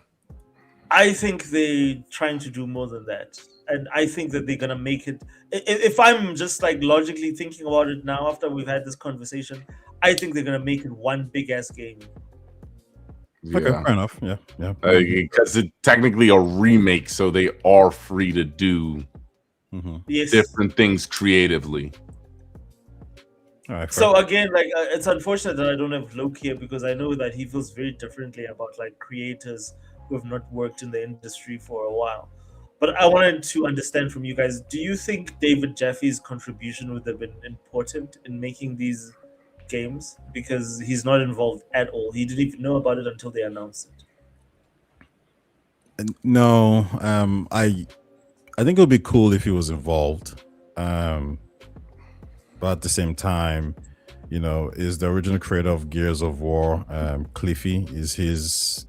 I think they're trying to do more than that. And I think that they're gonna make it. If I'm just like logically thinking about it now, after we've had this conversation, I think they're gonna make it one big ass game. Okay, fair enough. Yeah. Because it's technically a remake, so they are free to do different things creatively. All right, so again, like it's unfortunate that I don't have Loki here, because I know that he feels very differently about like creators who have not worked in the industry for a while. But I wanted to understand from you guys, do you think David Jaffe's contribution would have been important in making these games? Because he's not involved at all. He didn't even know about it until they announced it. No, I think it would be cool if he was involved. But at the same time, is the original creator of Gears of War, Cliffy, is his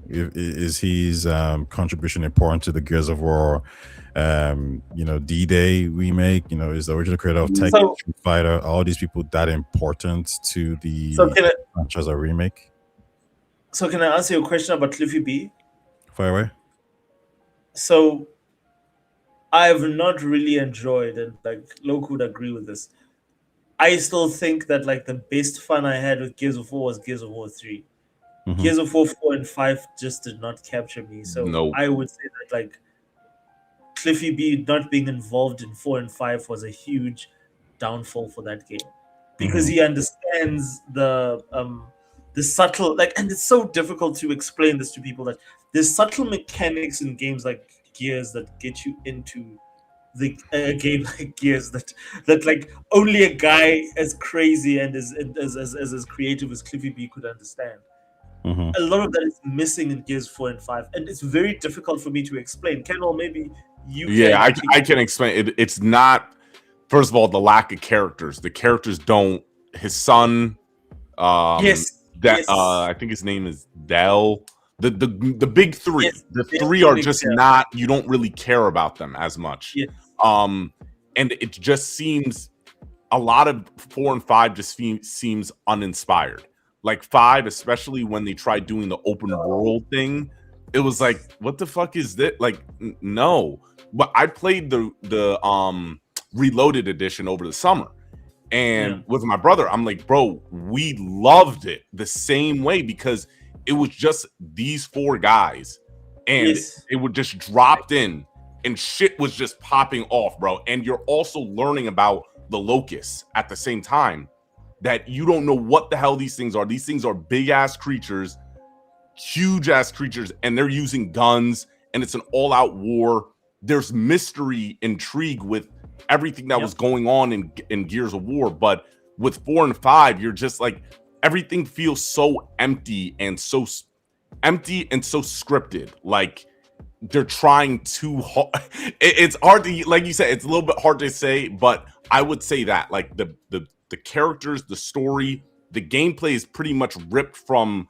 is his contribution important to the Gears of War D-Day remake? Is the original creator of Tekken, Street Fighter, all these people that important to the franchise or remake? So can I answer your question about Cliffy B? Fire away. So I've not really enjoyed, and like Loke would agree with this, I still think that like the best fun I had with Gears of War was Gears of War 3. Gears of War 4 and 5 just did not capture me. So I would say that like Cliffy B not being involved in 4 and 5 was a huge downfall for that game, because he understands the subtle, like, and it's so difficult to explain this to people, that there's subtle mechanics in games like Gears that get you into a game like Gears that like only a guy as crazy and as creative as Cliffy B could understand. A lot of that is missing in Gears 4 and 5, and it's very difficult for me to explain. Kendall, maybe you can. I can explain it. It's not, first of all, the lack of characters. The characters don't. His son, I think his name is Dell. The big three. Yes, the three are just not. You don't really care about them as much. Yes. And it just seems a lot of 4 and 5 just seems uninspired. Like 5, especially when they tried doing the open world thing, it was like, what the fuck is that? Like, no. But I played the Reloaded edition over the summer, and with my brother, I'm like, bro, we loved it the same way because it was just these 4 guys, and it would just dropped in, and shit was just popping off, bro. And you're also learning about the locusts at the same time. That you don't know what the hell these things are. These things are big ass creatures, huge ass creatures, and they're using guns, and it's an all out war. There's mystery, intrigue with everything that was going on in Gears of War. But with 4 and 5, you're just like, everything feels so empty and so scripted. Like they're trying too hard. It's hard to, like you said, it's a little bit hard to say, but I would say that like the characters, the story, the gameplay is pretty much ripped from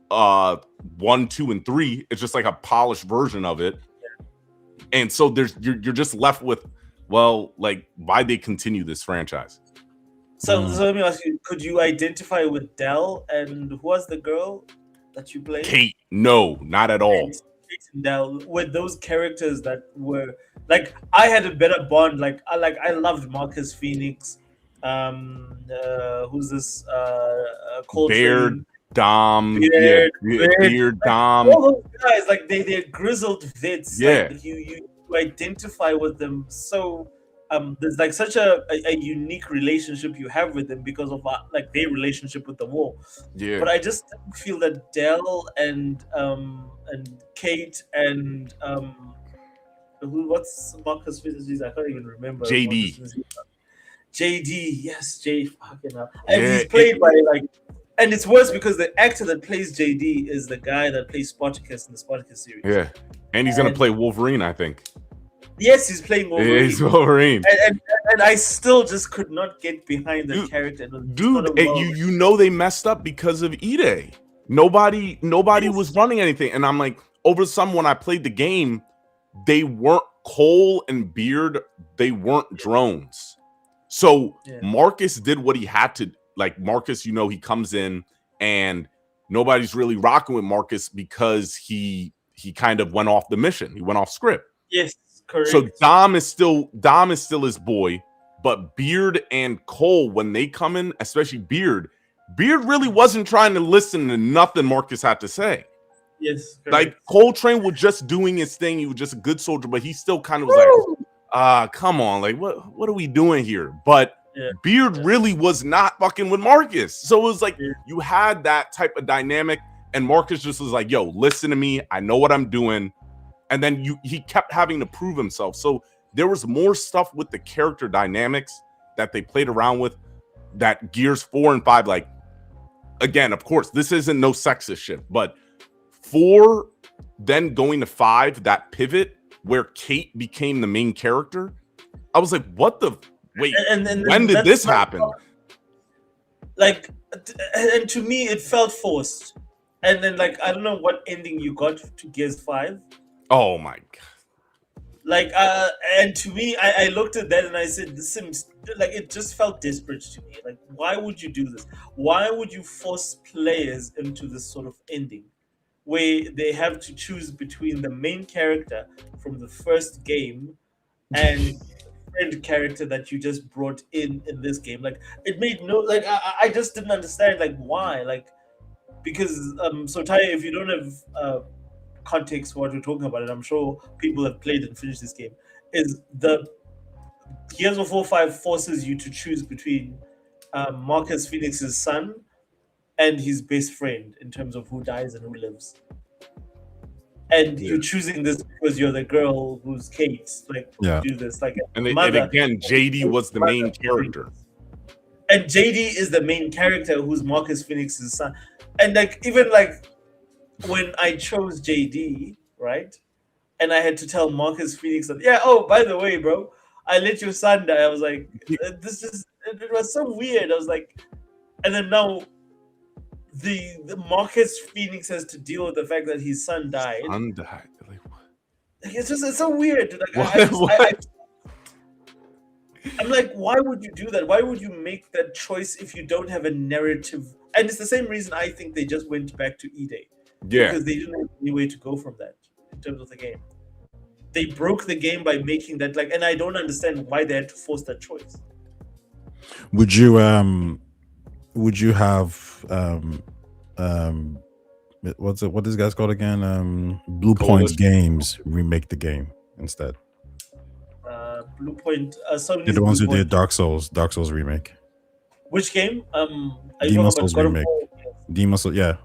1, 2, and 3. It's just like a polished version of it. And so you're just left with, well, like, why they continue this franchise? So let me ask you, could you identify with Dell, and who was the girl that you played? Kate. No, not at all. Kate and Dell were those characters that were like, I had a better bond. I loved Marcus Phoenix. Who's this? Beard, Dom, Beard, Dom. All those guys, like they're grizzled vets. Yeah, like, you identify with them. So there's like such a unique relationship you have with them because of like their relationship with the war. Yeah. But I just feel that Dell and Kate and what's Marcus Phoenix? I can't even remember. JD, yes, fucking hell. And he's played by like, and it's worse because the actor that plays JD is the guy that plays Spartacus in the Spartacus series. Yeah, and he's gonna play Wolverine, I think. Yes, he's playing Wolverine. Yeah, he's Wolverine. And I still just could not get behind the character. Dude, you know they messed up because of Ide. Nobody was running anything, and I'm like, over some when I played the game, they weren't Cole and Beard. They weren't drones. So Marcus did what he had to. Like Marcus, you know, he comes in and nobody's really rocking with Marcus because he kind of went off the mission. He went off script. Yes, correct. So Dom is still his boy, but Beard and Cole, when they come in, especially Beard really wasn't trying to listen to nothing Marcus had to say. Yes, correct. Like Coltrane was just doing his thing. He was just a good soldier, but he still kind of was like, come on, like what are we doing here? But Beard really was not fucking with Marcus. So it was like you had that type of dynamic, and Marcus just was like, yo, listen to me. I know what I'm doing. And then he kept having to prove himself. So there was more stuff with the character dynamics that they played around with that Gears 4 and 5, like, again, of course, this isn't no sexist shit, but 4 then going to 5, that pivot where Kate became the main character, I was like, what the wait, and when did this happen? Like, and to me it felt forced. And then like, I don't know what ending you got to Gears 5. Oh my god. Like and to me, I looked at that and I said, this seems like it just felt desperate to me. Like, why would you do this? Why would you force players into this sort of ending where they have to choose between the main character from the first game and the friend character that you just brought in this game? Like, it made no, like, I just didn't understand, like, why? Like, because so Taya, if you don't have context for what we're talking about, and I'm sure people have played and finished this game, is the Gears of War 5 forces you to choose between Marcus Phoenix's son and his best friend in terms of who dies and who lives. and you're choosing this because you're the girl who's Kate, like Yeah. do this, like And mother. again, JD was the main character. And JD is the main character who's Marcus Phoenix's son. And like even like when I chose JD, right? And I had to tell Marcus Phoenix that, yeah, oh, by the way, bro, I let your son die. I was like, this is, it was so weird. I was like, and then now the Marcus Phoenix has to deal with the fact that his son died. Like, Like, it's so weird. Like, I'm like, why would you do that? Why would you make that choice if you don't have a narrative? And it's the same reason I think they just went back to E-Day. yeah. Because they didn't have any way to go from that in terms of the game. They broke the game by making that, like, and I don't understand why they had to force that choice. Would you have what this guy's called again? Blue Point Games remake the game instead. Blue Point, They're the ones who did Dark Souls remake. Which game? Are you Demon talking about Souls God of remake. War? Demon Souls, yeah.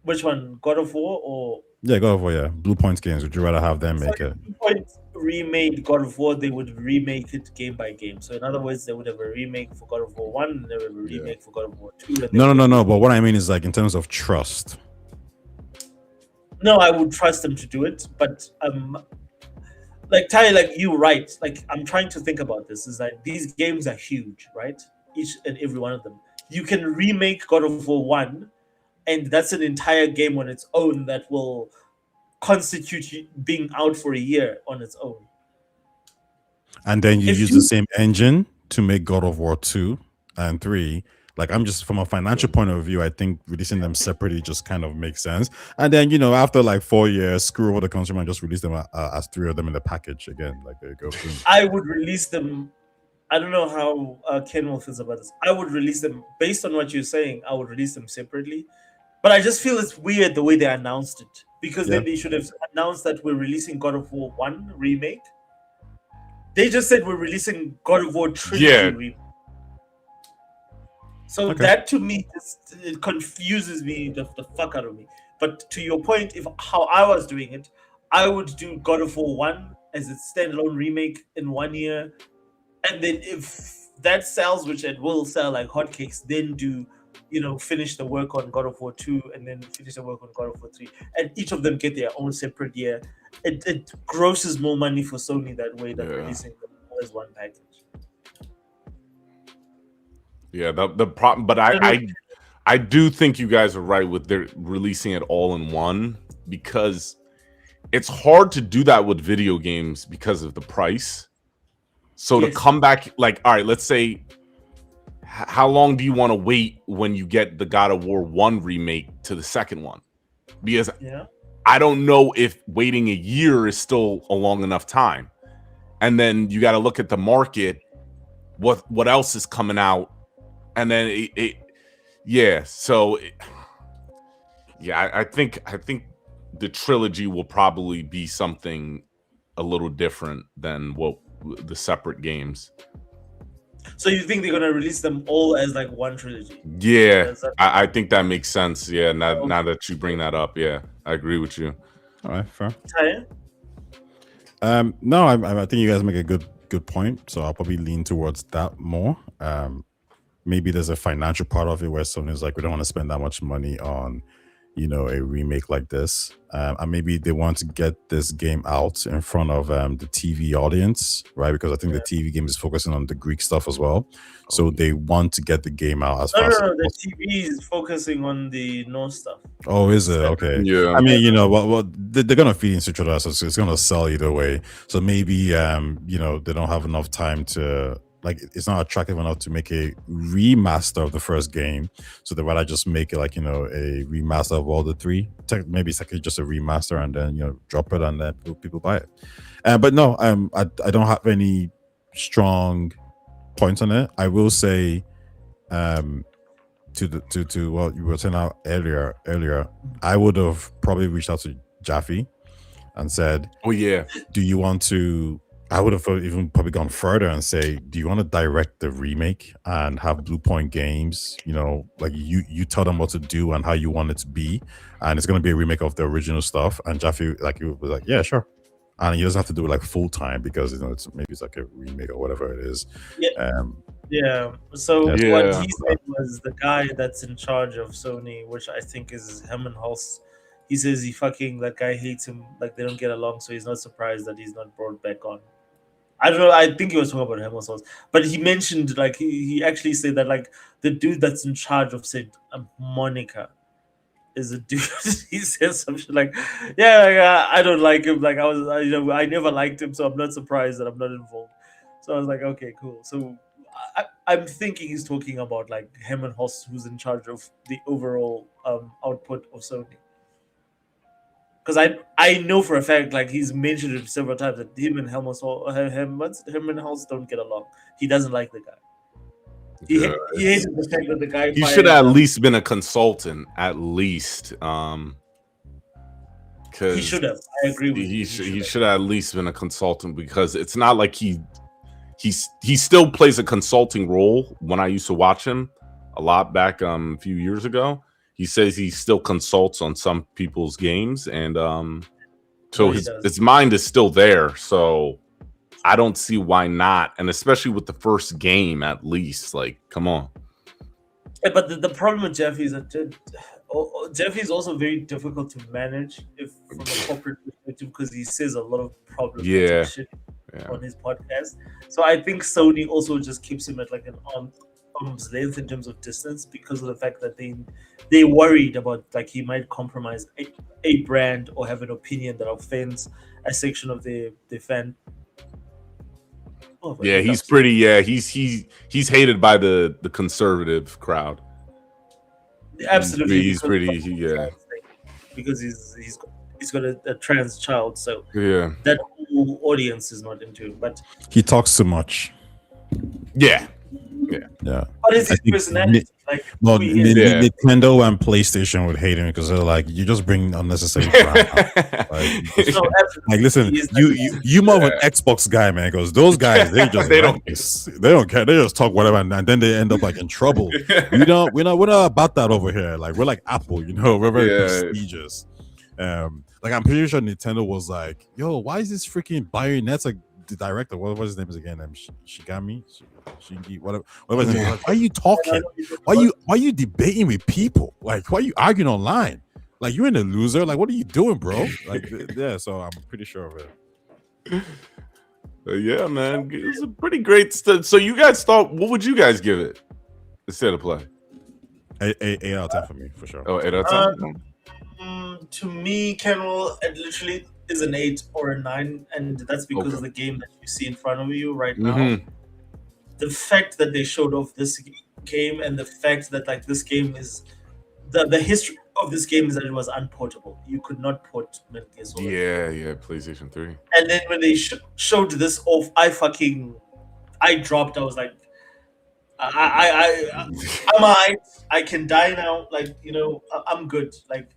Which one? God of War or? Yeah, God of War, yeah. Blue Point Games. Would you rather have them make it? Blue Point remade God of War, they would remake it game by game. So in other words, they would have a remake for God of War 1 and they would have a remake for God of War 2. No. But what I mean is like in terms of trust. No, I would trust them to do it, but like Ty, like you right. Like I'm trying to think about this. Is that these games are huge, right? Each and every one of them. You can remake God of War 1, and that's an entire game on its own that will constitute being out for a year on its own. And then you use the same engine to make God of War 2 and 3. Like, I'm just from a financial point of view, I think releasing them separately just kind of makes sense. And then, after like 4 years, screw over the consumer and just release them as 3 of them in the package again. Like, there you go. I would release them. I don't know how Ken will feel about this. I would release them based on what you're saying. I would release them separately. But I just feel it's weird the way they announced it. Because then they should have announced that we're releasing God of War 1 remake. They just said we're releasing God of War Trilogy remake. So that to me, it confuses me the fuck out of me. But to your point, if how I was doing it, I would do God of War 1 as a standalone remake in 1 year. And then if that sells, which it will sell like hotcakes, then do, finish the work on God of War 2 and then finish the work on God of War 3. And each of them get their own separate year. It grosses more money for Sony that way than releasing them all as one package. Yeah, the problem, but I do think you guys are right with their releasing it all in one, because it's hard to do that with video games because of the price. So to come back, like, all right, let's say, how long do you want to wait when you get the God of War 1 remake to the second one? Because I don't know if waiting a year is still a long enough time. And then you got to look at the market, what else is coming out. And then I think the trilogy will probably be something a little different than what the separate games. So you think they're gonna release them all as like one trilogy? Yeah, I think that makes sense. Yeah, now that you bring that up, I agree with you. All right, fair. Tyre? No, I think you guys make a good point. So I'll probably lean towards that more. Maybe there's a financial part of it where Sony's like, we don't want to spend that much money on, a remake like this. And maybe they want to get this game out in front of the TV audience, right? Because I think the TV game is focusing on the Greek stuff as well. So they want to get the game out as fast as possible. The TV is focusing on the North stuff. Oh, is it? Okay. Yeah. I mean, they're going to feed into each other, so it's going to sell either way. So maybe, they don't have enough time to... Like, it's not attractive enough to make a remaster of the first game, so they'd rather just make it like a remaster of all the three. Maybe it's like just a remaster and then drop it and then people buy it. But no, I don't have any strong points on it. I will say, to what you were saying out earlier, I would have probably reached out to Jaffe and said, "Oh yeah, do you want to I would have even probably gone further and say, do you want to direct the remake and have Blue Point Games, like you tell them what to do and how you want it to be, and it's going to be a remake of the original stuff. And Jaffe, like, he was like, yeah, sure. And he doesn't have to do it like full time because it's like a remake or whatever it is. Yeah. So what Yeah. he said was the guy that's in charge of Sony, which I think is Hemmenholz. He says that guy hates him, like they don't get along, so he's not surprised that he's not brought back on. I don't know. I think he was talking about Hemmenholz, but he mentioned like he actually said that like the dude that's in charge of said Monica is a dude. He says something like, "Yeah, I don't like him. Like I never liked him, so I'm not surprised that I'm not involved." So I was like, "Okay, cool." So I'm thinking he's talking about like Hemmenholz, who's in charge of the overall output of Sony. Because I know for a fact, like he's mentioned it several times, that him and Hemmenholz don't get along. He doesn't like the guy. He hated the fact that the guy. He should have at least been a consultant, at least. He should have. I agree with you. He should have at least been a consultant, because it's not like he still plays a consulting role. When I used to watch him a lot back a few years ago, he says he still consults on some people's games, and so his mind is still there. So I don't see why not, and especially with the first game, at least. Like, come on. Yeah, but the problem with Jeffy is that Jeffy is also very difficult to manage from a corporate perspective, because he says a lot of problematic shit on his podcast. So I think Sony also just keeps him at like an arm's length in terms of distance, because of the fact that they worried about like he might compromise a brand or have an opinion that offends a section of the fan. He's pretty. Yeah, he's hated by the conservative crowd. Absolutely, he's pretty. Because he's got a trans child, so that whole audience is not into it. But he talks too much. Yeah. But it's his personality. Nintendo and PlayStation would hate him because they're like, you just bring unnecessary drama. Listen, you more of an Xbox guy, man. Because those guys, they don't care. They just talk whatever, and then they end up like in trouble. We're not about that over here. Like, we're like Apple, we're very prestigious. Like, I'm pretty sure Nintendo was like, yo, why is this freaking Bayonet's like the director? What was his name again? Shigami, Shingi, whatever his name. Like, why are you talking? Why are you debating with people? Like, why are you arguing online? Like, you're in a loser. Like, what are you doing, bro? Like, so I'm pretty sure of it. Yeah, man, it's a pretty great stuff. So you guys thought, what would you guys give it instead of play? 8 out of 10 for me, for sure. Oh, 8 out of 10. To me, Kenwell, it literally is an 8 or a 9, and that's because of the game that you see in front of you right now. The fact that they showed off this game, and the fact that like this game is the history of this game is that it was unportable. You could not port Metal Gear Solid. Yeah, PlayStation 3. And then when they showed this off, I dropped. I was like, I'm alright. I can die now. Like, I'm good. Like,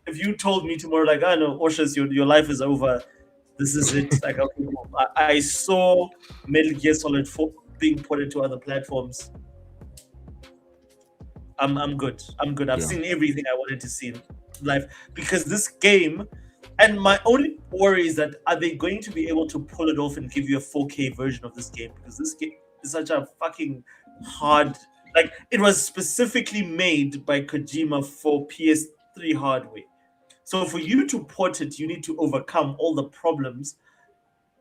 if you told me tomorrow, like, I know, Oshas, your life is over. This is it. Like, okay, I saw Metal Gear Solid 4 being ported to other platforms. I'm good. I've seen everything I wanted to see in life, because this game, and my only worry is that are they going to be able to pull it off and give you a 4K version of this game? Because this game is such a fucking hard, like, it was specifically made by Kojima for PS3 hardware. So for you to port it, you need to overcome all the problems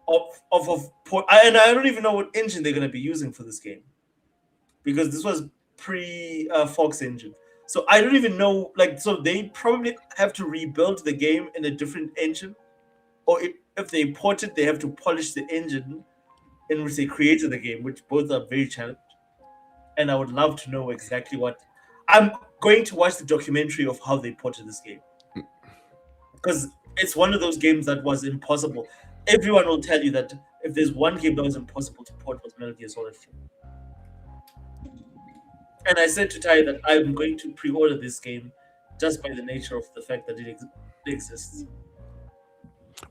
of port. And I don't even know what engine they're going to be using for this game, because this was pre-Fox engine. So I don't even know, like, so they probably have to rebuild the game in a different engine, or if they port it, they have to polish the engine in which they created the game, which both are very challenging. And I would love to know exactly what. I'm going to watch the documentary of how they ported this game, because it's one of those games that was impossible. Everyone will tell you that if there's one game that was impossible to port, was Metal Gear Solid 4. And I said to Ty that I'm going to pre-order this game just by the nature of the fact that it exists.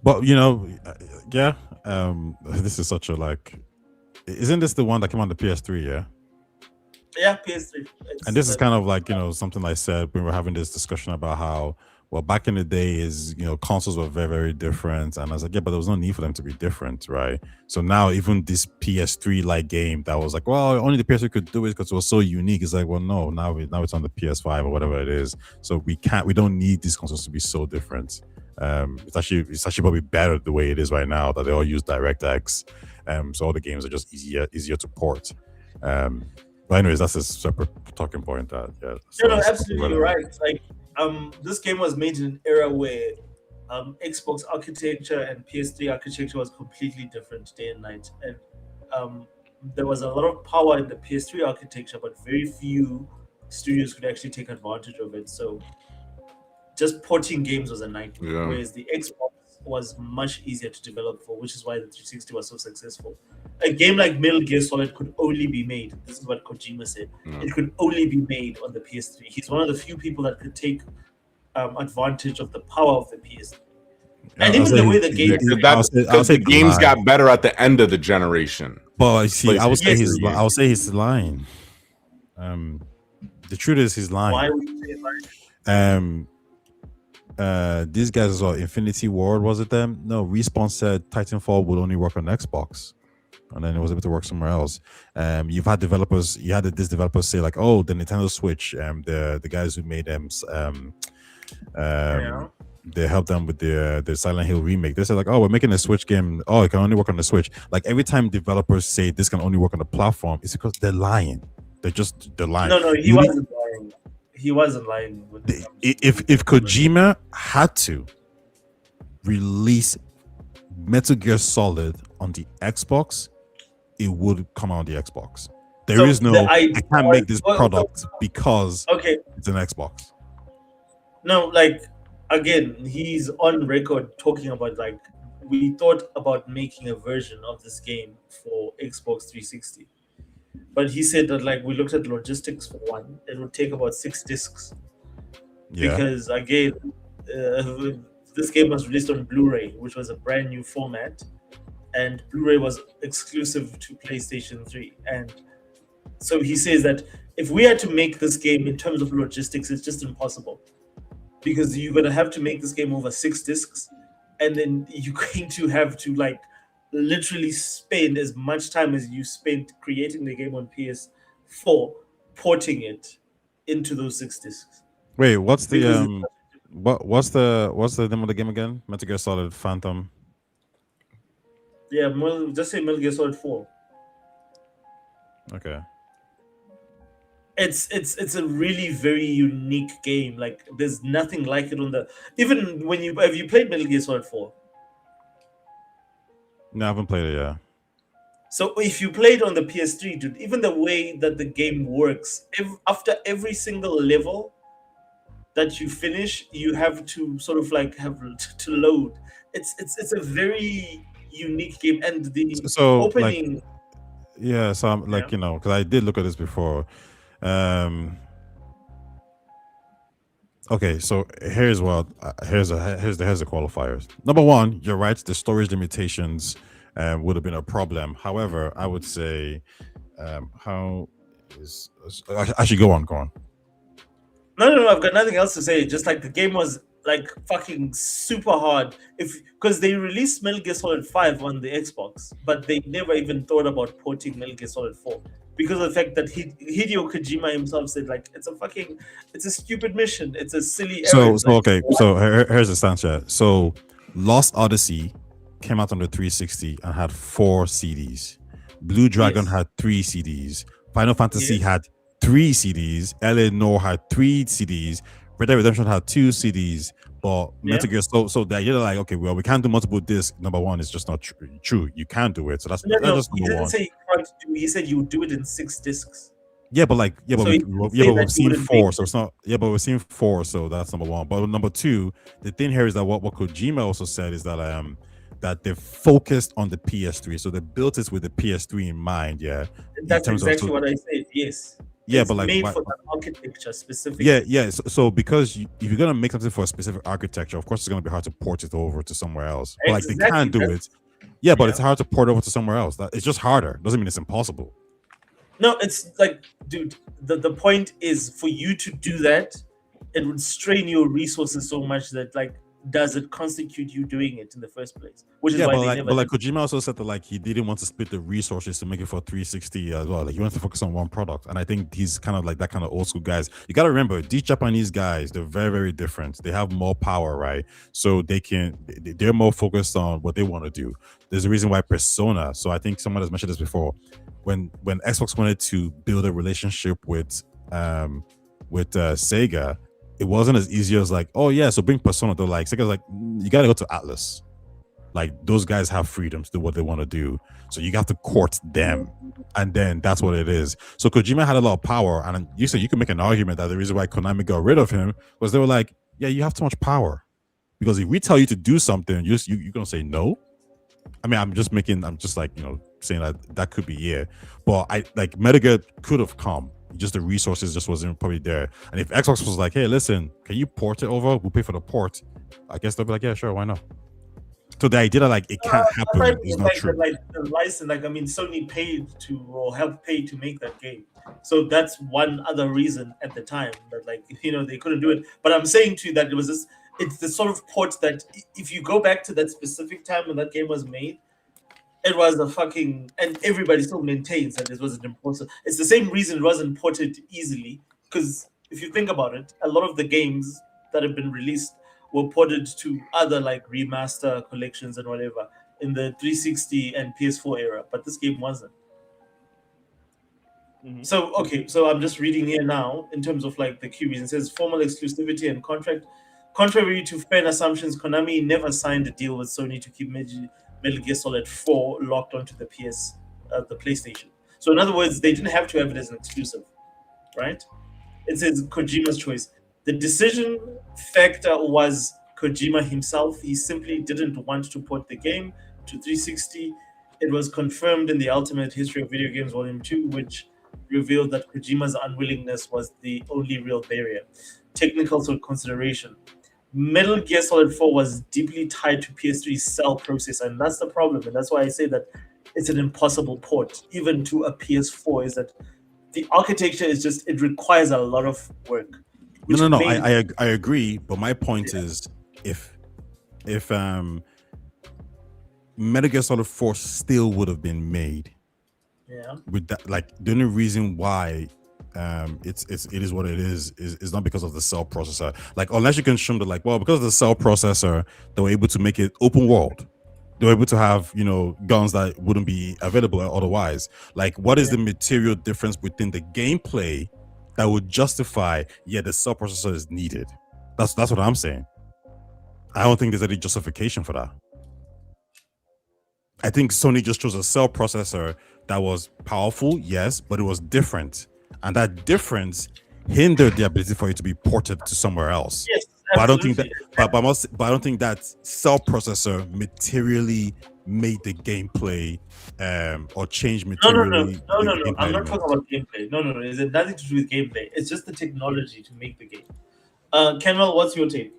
But yeah. This is such a like. Isn't this the one that came on the PS3? Yeah. Yeah, PS3. And this is kind of like something I said when we were having this discussion about how back in the day is consoles were very, very different, and I was like, yeah, but there was no need for them to be different, right? So now even this PS3 like game that was like, well, only the PS3 could do it because it was so unique. It's like, well, no, now it's on the PS5 or whatever it is, so we don't need these consoles to be so different. It's actually probably better the way it is right now that they all use DirectX, so all the games are just easier to port. But anyways, that's a separate talking point. That no, absolutely you're right. Like, this game was made in an era where Xbox architecture and PS3 architecture was completely different day and night, and there was a lot of power in the PS3 architecture, but very few studios could actually take advantage of it. So, just porting games was a nightmare. Whereas the Xbox was much easier to develop for, which is why the 360 was so successful. A game like Metal Gear Solid could only be made, this is what Kojima said, it could only be made on the PS3. He's one of the few people that could take advantage of the power of the PS3. And even the way the game... Because the games got better at the end of the generation. But I see, I would say he's lying. The truth is he's lying. Why would you say lying? These guys as well, Infinity Ward, was it them? No, Respawn said Titanfall would only work on Xbox, and then it was able to work somewhere else. You had this developers say like, oh, the Nintendo Switch, the guys who made them, they helped them with the Silent Hill remake. They said like, oh, we're making a Switch game. Oh, it can only work on the Switch. Like every time developers say this can only work on the platform, it's because they're lying. They're lying. No, he wasn't lying. He wasn't lying. If Kojima had to release Metal Gear Solid on the Xbox, it would come out on the Xbox. There is no, I can't make this product because it's an Xbox. No, like, again, he's on record talking about, like, we thought about making a version of this game for Xbox 360. But he said that, like, we looked at logistics for one. It would take about 6 discs. Yeah. Because, again, this game was released on Blu-ray, which was a brand new format. And Blu-ray was exclusive to PlayStation 3. And so he says that if we had to make this game in terms of logistics, it's just impossible. Because you're going to have to make this game over 6 discs. And then you're going to have to, like, literally spend as much time as you spent creating the game on PS4, porting it into those 6 discs. Wait, what's the what's the name of the game again? Metal Gear Solid Phantom. Yeah, just say Metal Gear Solid 4. Okay. It's a really very unique game. Like, there's nothing like it on the. Even when have you played Metal Gear Solid 4? No, I haven't played it yet. So if you played on the PS3, dude, even the way that the game works, after every single level that you finish, you have to sort of like have to load. It's a very unique game, and the opening. Like, yeah, so I'm like, because I did look at this before. Okay, so here's the qualifiers. Number one, you're right. The storage limitations would have been a problem. However, I would say, actually go on. No, I've got nothing else to say. Just like the game was like fucking super hard. Because they released Metal Gear Solid 5 on the Xbox, but they never even thought about porting Metal Gear Solid 4. Because of the fact that Hideo Kojima himself said, like, it's a stupid mission. It's a silly errand. So here's the stance. So Lost Odyssey came out on the 360 and had 4 CDs. Blue Dragon had 3 CDs. Final Fantasy had 3 CDs. LA Noire had 3 CDs. Red Dead Redemption had 2 CDs. But Metal Gear, so that you're like, okay, well, we can't do multiple discs. Number one, it's just not true. You can't do it. So that's number one. He didn't say you can't do it. He said you would do it in 6 discs. Yeah, but we've seen 4, so it's not. Yeah, but we've seen 4, so that's number one. But number two, the thing here is that what Kojima also said is that that they focused on the PS3, so they built it with the PS3 in mind. Yeah, that's exactly what I said. Yes. Yeah, it's but like, made why, for that architecture specifically. yeah. So because if you're gonna make something for a specific architecture, of course it's gonna be hard to port it over to somewhere else. But like they Exactly, can do that's- it. Yeah, but yeah. it's hard to port over to somewhere else. It's just harder. Doesn't mean it's impossible. No, it's like, dude, the point is for you to do that, it would strain your resources so much that, like, does it constitute you doing it in the first place? Which is Yeah, why but they like, never did. Kojima also said that like he didn't want to split the resources to make it for 360 as well. Like he wanted to focus on one product, and I think he's kind of like that kind of old school guys. You got to remember, these Japanese guys, they're very, very different. They have more power, right? So they're more focused on what they want to do. There's a reason why Persona. So I think someone has mentioned this before. When Xbox wanted to build a relationship with Sega, it wasn't as easy as like, oh yeah, so bring Persona. They're like, Sega's like, you gotta go to Atlas. Like those guys have freedom to do what they want to do, so you have to court them, and then that's what it is. So Kojima had a lot of power, and you said you could make an argument that the reason why Konami got rid of him was they were like, yeah, you have too much power, because if we tell you to do something, you're gonna say no. I mean, I'm just like, saying that could be, yeah, but I like Metal Gear could have come. Just the resources just wasn't probably there. And if Xbox was like, hey, listen, can you port it over? We'll pay for the port. I guess they'll be like, yeah, sure, why not? So the idea that like it can't happen is not true. Like the license, like, I mean, Sony paid to or helped pay to make that game, so that's one other reason at the time that, like, they couldn't do it. But I'm saying to you that it's the sort of port that if you go back to that specific time when that game was made, it was and everybody still maintains that it wasn't important. It's the same reason it wasn't ported easily, because if you think about it, a lot of the games that have been released were ported to other like remaster collections and whatever in the 360 and PS4 era, but this game wasn't. Mhm. So I'm just reading here now in terms of like the key reasons. It says formal exclusivity and contract. Contrary to fan assumptions, Konami never signed a deal with Sony to keep Metal Gear Solid 4 locked onto the PlayStation. So in other words, they didn't have to have it as an exclusive, right? It says Kojima's choice. The decision factor was Kojima himself. He simply didn't want to port the game to 360. It was confirmed in the Ultimate History of Video Games Volume 2, which revealed that Kojima's unwillingness was the only real barrier. Technical consideration. Metal Gear Solid 4 was deeply tied to PS3's cell processor, and that's the problem. And that's why I say that it's an impossible port, even to a PS4, is that the architecture is just, it requires a lot of work. No. I agree, but my point is, if Metal Gear Solid 4 still would have been made, with that, like the only reason why it is what it is not because of the cell processor. Like, unless you can show that, like, well, because of the cell processor, they were able to make it open world. They were able to have, guns that wouldn't be available otherwise. Like, what is the material difference within the gameplay that would justify, the cell processor is needed? That's what I'm saying. I don't think there's any justification for that. I think Sony just chose a cell processor that was powerful, yes, but it was different. And that difference hindered the ability for it to be ported to somewhere else. Yes, but I don't think absolutely. that. But I don't think that cell processor materially made the gameplay or changed materially. No. I'm not talking about gameplay. No. It has nothing to do with gameplay. It's just the technology to make the game. Kenwell, what's your take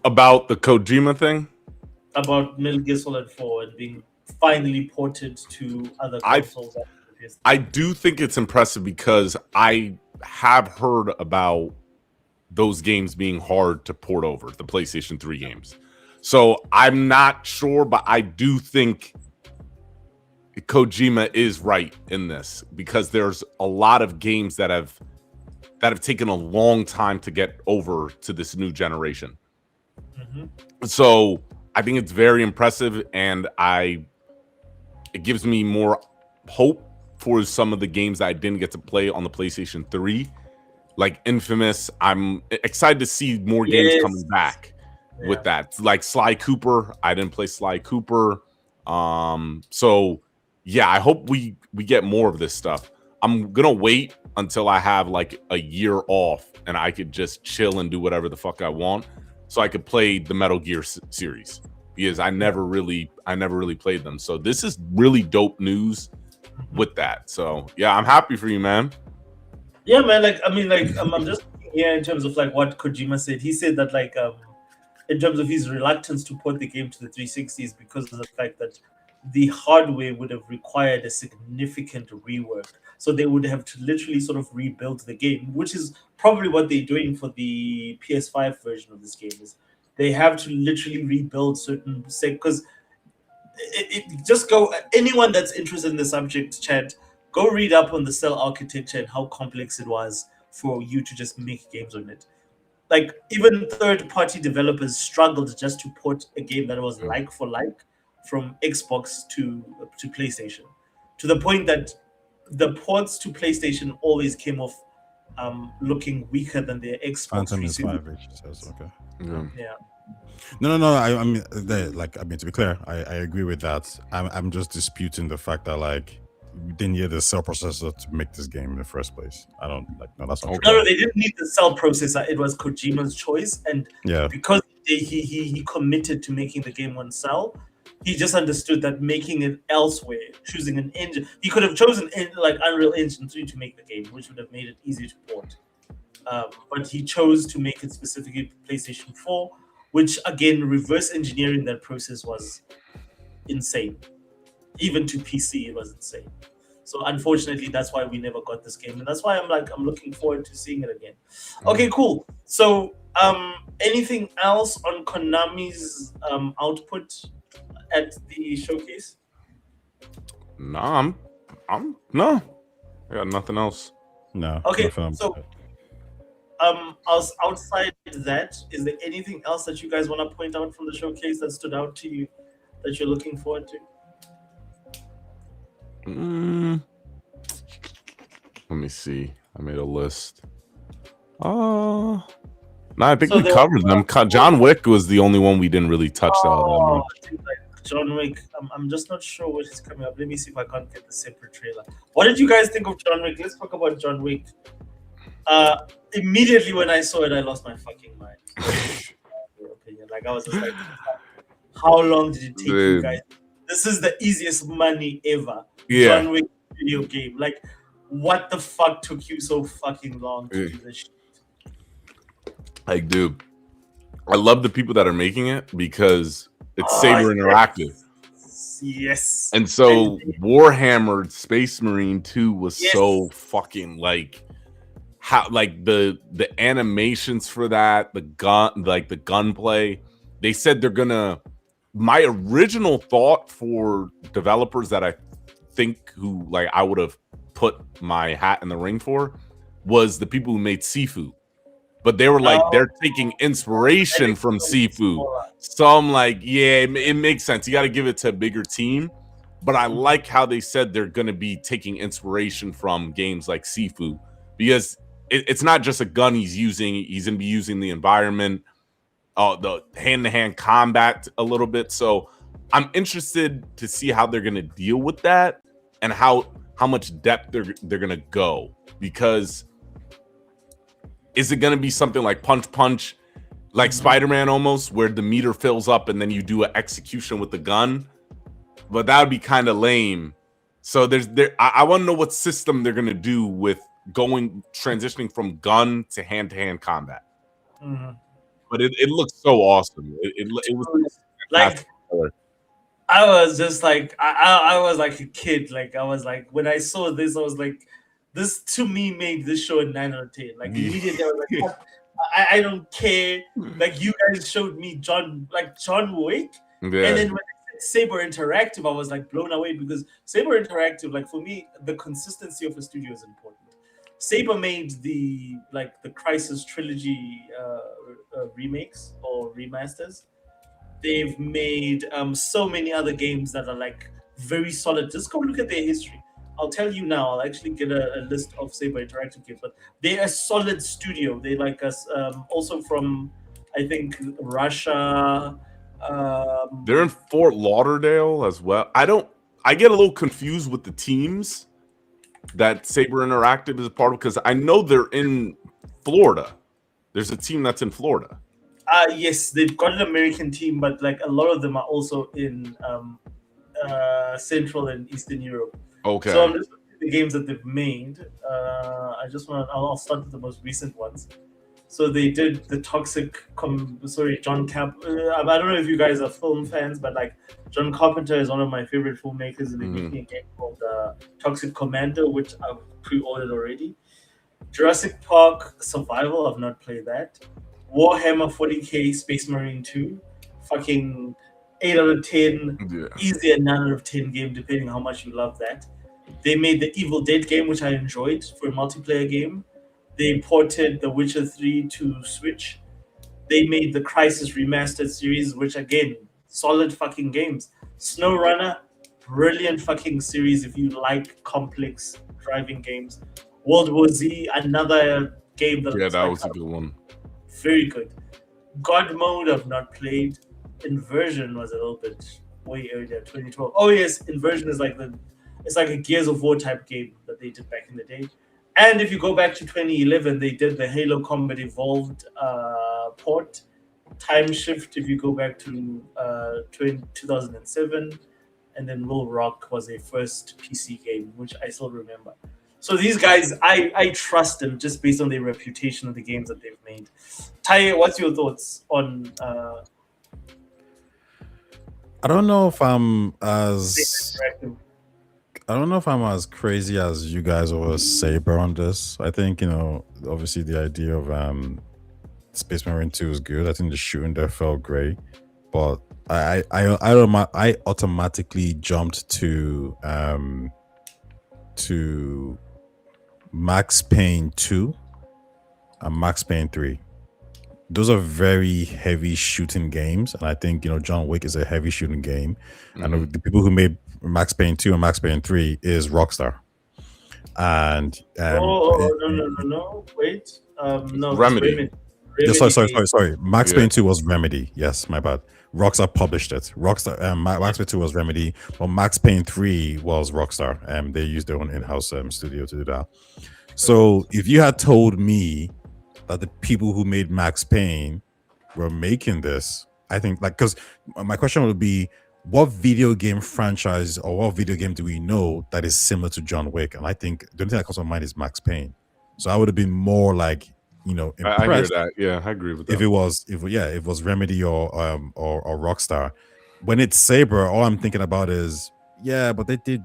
about the Kojima thing? About Metal Gear Solid 4 and being finally ported to other consoles? I do think it's impressive because I have heard about those games being hard to port over, the PlayStation 3 games. So I'm not sure, but I do think Kojima is right in this, because there's a lot of games that have taken a long time to get over to this new generation. So I think it's very impressive, and it gives me more hope for some of the games that I didn't get to play on the PlayStation 3, like Infamous. I'm excited to see more games coming back with that. Like Sly Cooper, I didn't play Sly Cooper. So yeah, I hope we get more of this stuff. I'm gonna wait until I have like a year off and I could just chill and do whatever the fuck I want, so I could play the Metal Gear series, because I never really played them. So this is really dope news with that. So yeah, I'm happy for you, man. Yeah, man. Like, I mean, like, I'm just thinking here in terms of like what Kojima said. He said that like, in terms of his reluctance to port the game to the 360s because of the fact that the hardware would have required a significant rework. So they would have to literally sort of rebuild the game, which is probably what they're doing for the PS5 version of this game. Is they have to literally rebuild certain because just go. Anyone that's interested in the subject, chat, go read up on the cell architecture and how complex it was for you to just make games on it. Like even third-party developers struggled just to port a game that was like for like from Xbox to PlayStation, to the point that the ports to PlayStation always came off looking weaker than their Xbox. Phantom is 5H, says, okay. Yeah. No. I mean, to be clear, I agree with that. I'm just disputing the fact that like they needed a cell processor to make this game in the first place. I don't like. No, that's not true. No, they didn't need the cell processor. It was Kojima's choice, and because he committed to making the game on cell, he just understood that making it elsewhere, choosing an engine, he could have chosen like Unreal Engine 3 to make the game, which would have made it easier to port. But he chose to make it specifically PlayStation 4, which again, reverse engineering that process was insane. Even to PC, it was insane. So unfortunately, that's why we never got this game, and that's why I'm looking forward to seeing it again. Okay, cool. So, anything else on Konami's output at the showcase? No, no. I got nothing else. No. Okay, so outside that, is there anything else that you guys want to point out from the showcase that stood out to you that you're looking forward to? Let me see. I made a list. No, I think we covered them. John Wick was the only one we didn't really touch that much. John Wick. I'm just not sure what is coming up. Let me see if I can't get the separate trailer. What did you guys think of John Wick? Let's talk about John Wick. Immediately when I saw it, I lost my fucking mind. Like I was just like, how long did it take you guys? This is the easiest money ever. Yeah. John Wick video game. Like, what the fuck took you so fucking long to do this shit? Like, dude, I love the people that are making it because it's Saber Interactive. Yes. And so Warhammer Space Marine 2 was so fucking like how like the animations for that, the gunplay. They said they're gonna. My original thought for developers that I think who like I would have put my hat in the ring for was the people who made Sifu. But they were like, they're taking inspiration from Sifu. So I'm like, yeah, it makes sense. You got to give it to a bigger team. But I like how they said they're going to be taking inspiration from games like Sifu. Because it's not just a gun he's using. He's going to be using the environment, the hand-to-hand combat a little bit. So I'm interested to see how they're going to deal with that and how much depth they're going to go. Because is it going to be something like Punch, like Spider-Man almost, where the meter fills up and then you do an execution with the gun? But that would be kind of lame. So I want to know what system they're going to do with transitioning from gun to hand-to-hand combat. Mm-hmm. But it looks so awesome. It was like I was just like I was like a kid. Like I was like when I saw this, I was like, this to me made this show a 9 out of 10. Like immediately I was like, I don't care. Like you guys showed me John Wick, and then when I said Saber Interactive, I was like blown away because Saber Interactive, like for me, the consistency of a studio is important. Saber made the Crisis trilogy remakes or remasters. They've made so many other games that are like very solid. Just go look at their history. I'll tell you now. I'll actually get a list of Saber Interactive games, but they're a solid studio. They like us. Also from, I think, Russia. They're in Fort Lauderdale as well. I get a little confused with the teams that Saber Interactive is a part of because I know they're in Florida. There's a team that's in Florida. Yes, they've got an American team, but like a lot of them are also in Central and Eastern Europe. Okay. So I'm just looking at the games that they've made. I'll start with the most recent ones. So they did the John Camp. I don't know if you guys are film fans, but like John Carpenter is one of my favorite filmmakers, and they're making a game called Toxic Commando, which I've pre-ordered already. Jurassic Park Survival, I've not played that. Warhammer 40k Space Marine 2, fucking 8 out of 10, easy a 9 out of 10 game, depending how much you love that. They made the Evil Dead game, which I enjoyed for a multiplayer game. They ported The Witcher 3 to Switch. They made the Crysis Remastered series, which again, solid fucking games. SnowRunner, brilliant fucking series if you like complex driving games. World War Z, another game that was a good one. Very good. God Mode, I've not played. Inversion was a little bit way earlier, 2012. Oh yes, Inversion is it's like a Gears of War type game that they did back in the day. And if you go back to 2011, they did the Halo Combat Evolved port. Time Shift, if you go back to 2007. And then Will Rock was a first PC game, which I still remember. So these guys, I trust them just based on their reputation of the games that they've made. Ty, what's your thoughts on... I don't know if I'm as crazy as you guys or Saber on this. I think, obviously the idea of Space Marine 2 is good. I think the shooting there felt great, but I automatically jumped to Max Payne 2 and Max Payne 3. Those are very heavy shooting games, and I think John Wick is a heavy shooting game. And the people who made Max Payne 2 and Max Payne 3 is Rockstar. And no, wait, no, Remedy. Sorry. Max Payne 2 was Remedy. Yes, my bad. Rockstar published it. Max Payne 2 was Remedy, but Max Payne 3 was Rockstar. They used their own in-house studio to do that. So if you had told me that the people who made Max Payne were making this, I think, because my question would be, what video game franchise or what video game do we know that is similar to John Wick? And I think the only thing that comes to mind is Max Payne. So I would have been more impressed. I hear that. Yeah, I agree with that. If it was Remedy or Rockstar. When it's Saber, all I'm thinking about is, but they did,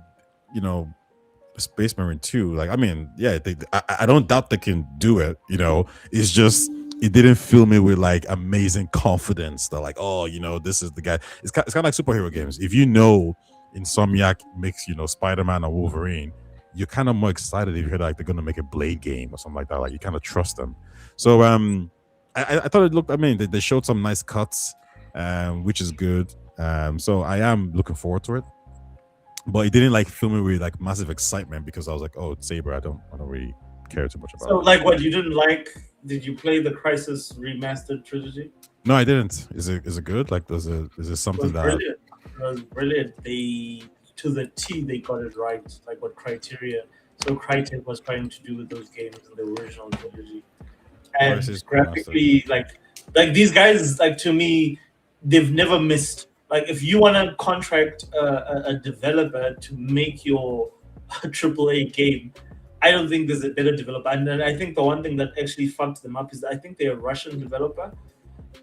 Space Marine 2. I don't doubt they can do it. It's just it didn't fill me with amazing confidence that this is the guy. It's kind of like superhero games. If Insomniac makes Spider-Man or Wolverine, you're kind of more excited if you hear they're going to make a Blade game or something like that. You kind of trust them. So I thought it looked. They showed some nice cuts, which is good. So I am looking forward to it. But it didn't fill me with massive excitement because I was like, oh, it's Saber. I don't really care too much about it. So what you didn't like? Did you play the Crysis Remastered trilogy? No, I didn't. Is it good? Is it something that? Brilliant. It was brilliant. They to the T they got it right. What criteria? So Crytek was trying to do with those games in the original trilogy, and graphically, these guys, to me, they've never missed. If you want to contract a developer to make your AAA game, I don't think there's a better developer. And then I think the one thing that actually fucked them up is that I think they're a Russian developer,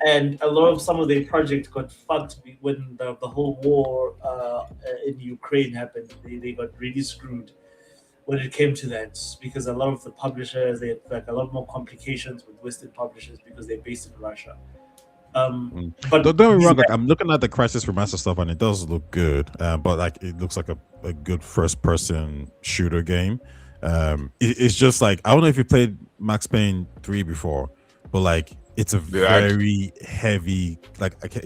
and a lot of some of their projects got fucked when the whole war in Ukraine happened. They got really screwed when it came to that, because a lot of the publishers, they had a lot more complications with Western publishers because they're based in Russia. But don't get me wrong, I'm looking at the Crysis Remaster stuff and it does look good, but it looks like a good first-person shooter game. It's just I don't know if you played Max Payne 3 before, but it's a very heavy.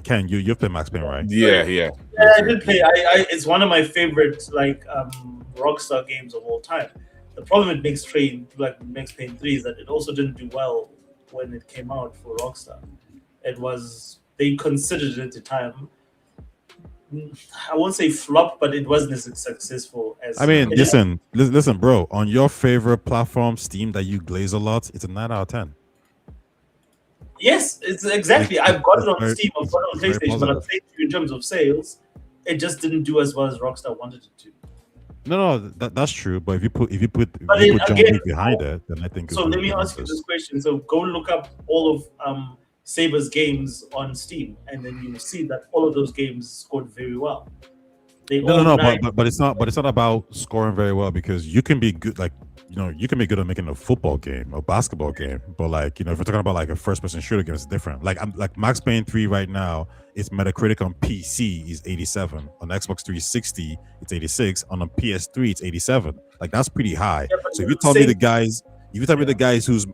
Ken, you've played Max Payne, right? Yeah. I did play. It's one of my favorite Rockstar games of all time. The problem with Max Payne 3 is that it also didn't do well when it came out for Rockstar. They considered it at the time, I won't say flop, but it wasn't as successful as. Listen, bro. On your favorite platform, Steam, that you glaze a lot, it's a 9 out of 10. Yes, it's exactly. I've got it on Steam, I've got it on PlayStation, but I'm saying in terms of sales, it just didn't do as well as Rockstar wanted it to. No, that's true. But if you put But then John again, Wick behind it, then I think it's so going let to me do ask you this numbers. question. So go look up all of Saber's games on Steam, and then you will see that all of those games scored very well. They No, no, all no. nice. But it's not about scoring very well because you can be good. Like you can be good at making a football game, a basketball game. But like if we're talking about like a first person shooter game, it's different. Like I'm like Max Payne 3 right now. Its Metacritic on PC is 87. On Xbox 360, it's 86. On a PS3, it's 87. Like that's pretty high. Yeah, but So if you're you tell me saying, the guys, if you tell me the yeah. guys who's